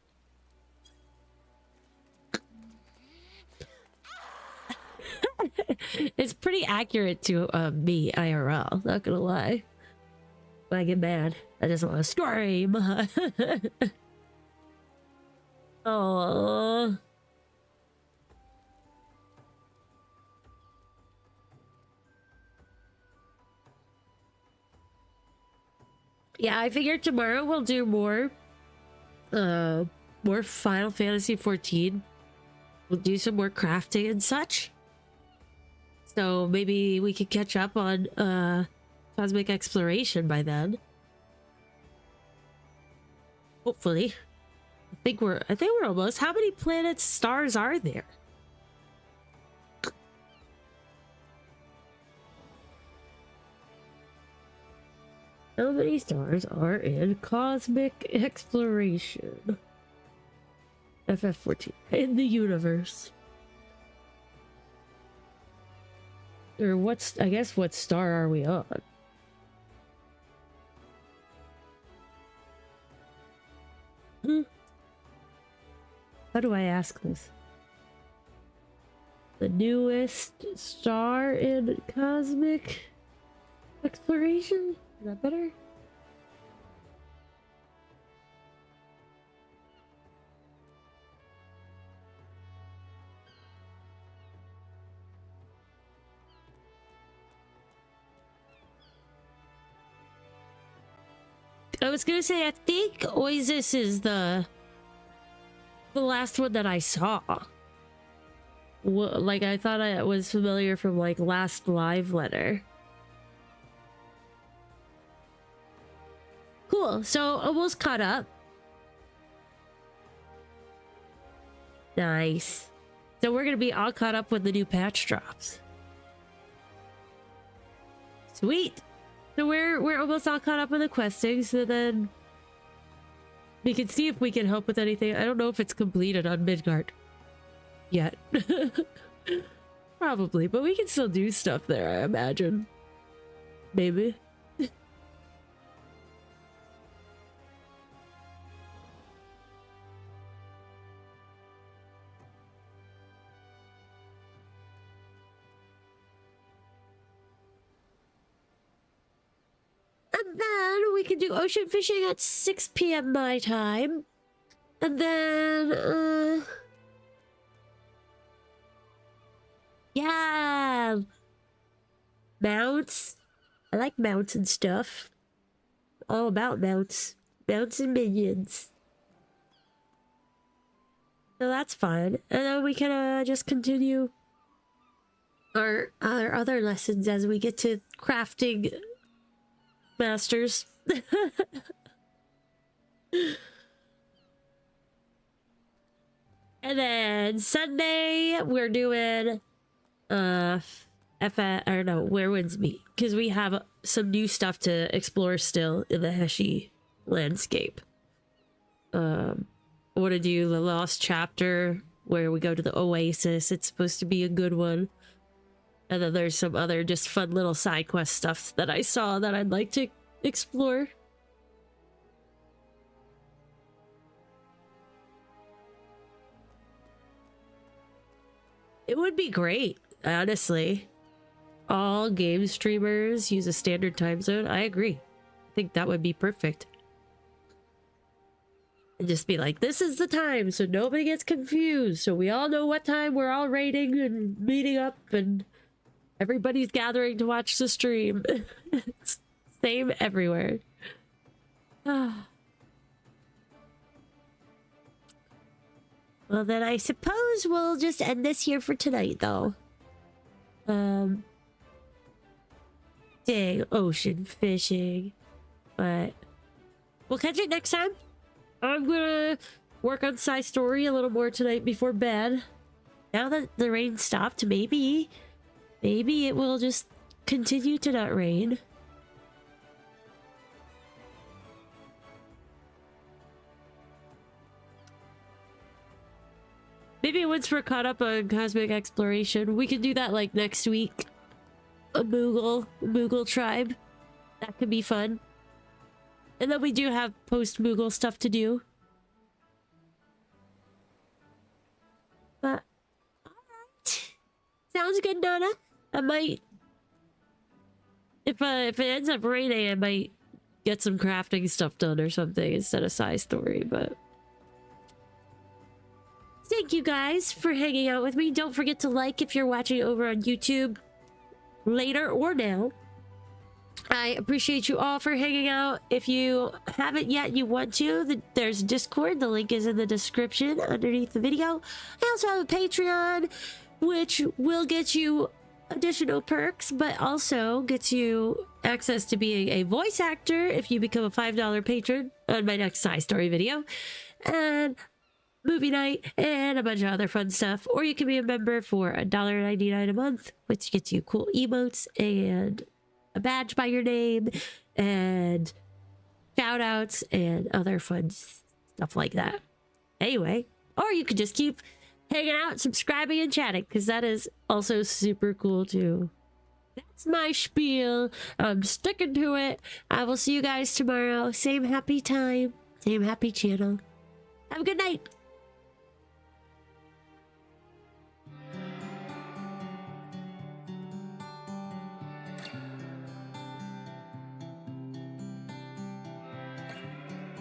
It's pretty accurate to me, IRL, not gonna lie. When I get mad, I just want to scream. Oh. Yeah, I figured tomorrow we'll do more Final Fantasy 14. We'll do some more crafting and such. So maybe we could catch up on cosmic exploration by then. Hopefully. I think we're almost. How many planets, stars are there? How many stars are in cosmic exploration? FF14 in the universe. Or I guess what star are we on? How do I ask this? The newest star in cosmic exploration? Is that better? I was gonna say, I think Oasis is the last one that I saw. Like, I thought I was familiar from, like, last live letter. Cool, so almost caught up. Nice. So we're gonna be all caught up when the new patch drops. Sweet. So we're almost all caught up with the questing, so then we can see if we can help with anything. I don't know if it's completed on Midgard yet. Probably, but we can still do stuff there, I imagine. Maybe. And then we can do ocean fishing at 6 p.m. my time. And then, yeah. Mounts. I like mounts and stuff. All about mounts. Mounts and minions. So that's fine. And then we can just continue our other lessons as we get to crafting masters. And then Sunday we're doing Where Winds Meet, because we have some new stuff to explore still in the Heshi landscape. I want to do the Lost Chapter where we go to the Oasis. It's supposed to be a good one. And then there's some other just fun little side quest stuff that I saw that I'd like to explore. It would be great, honestly. All game streamers use a standard time zone. I agree. I think that would be perfect. And just be like, this is the time, so nobody gets confused. So we all know what time we're all raiding and meeting up and everybody's gathering to watch the stream. It's same everywhere. Well, then I suppose we'll just end this here for tonight, though. Dang, ocean fishing. But we'll catch it next time. I'm gonna work on side story a little more tonight before bed. Now that the rain stopped, maybe it will just continue to not rain. Maybe once we're caught up on cosmic exploration, we can do that like next week. A Moogle tribe. That could be fun. And then we do have post-Moogle stuff to do. But, alright. Sounds good, Nana. I might... If it ends up raining, I might get some crafting stuff done or something instead of side story, but thank you guys for hanging out with me. Don't forget to like if you're watching over on YouTube later or now. I appreciate you all for hanging out. If you haven't yet, you want to, there's Discord. The link is in the description underneath the video. I also have a Patreon, which will get you additional perks, but also gets you access to being a voice actor if you become a $5 patron on my next side story video, and movie night, and a bunch of other fun stuff. Or you can be a member for $1.99 a month, which gets you cool emotes and a badge by your name and shout outs and other fun stuff like that. Anyway, or you could just keep hanging out, subscribing, and chatting, because that is also super cool too. That's my spiel. I'm sticking to it. I will see you guys tomorrow. Same happy time, same happy channel. Have a good night.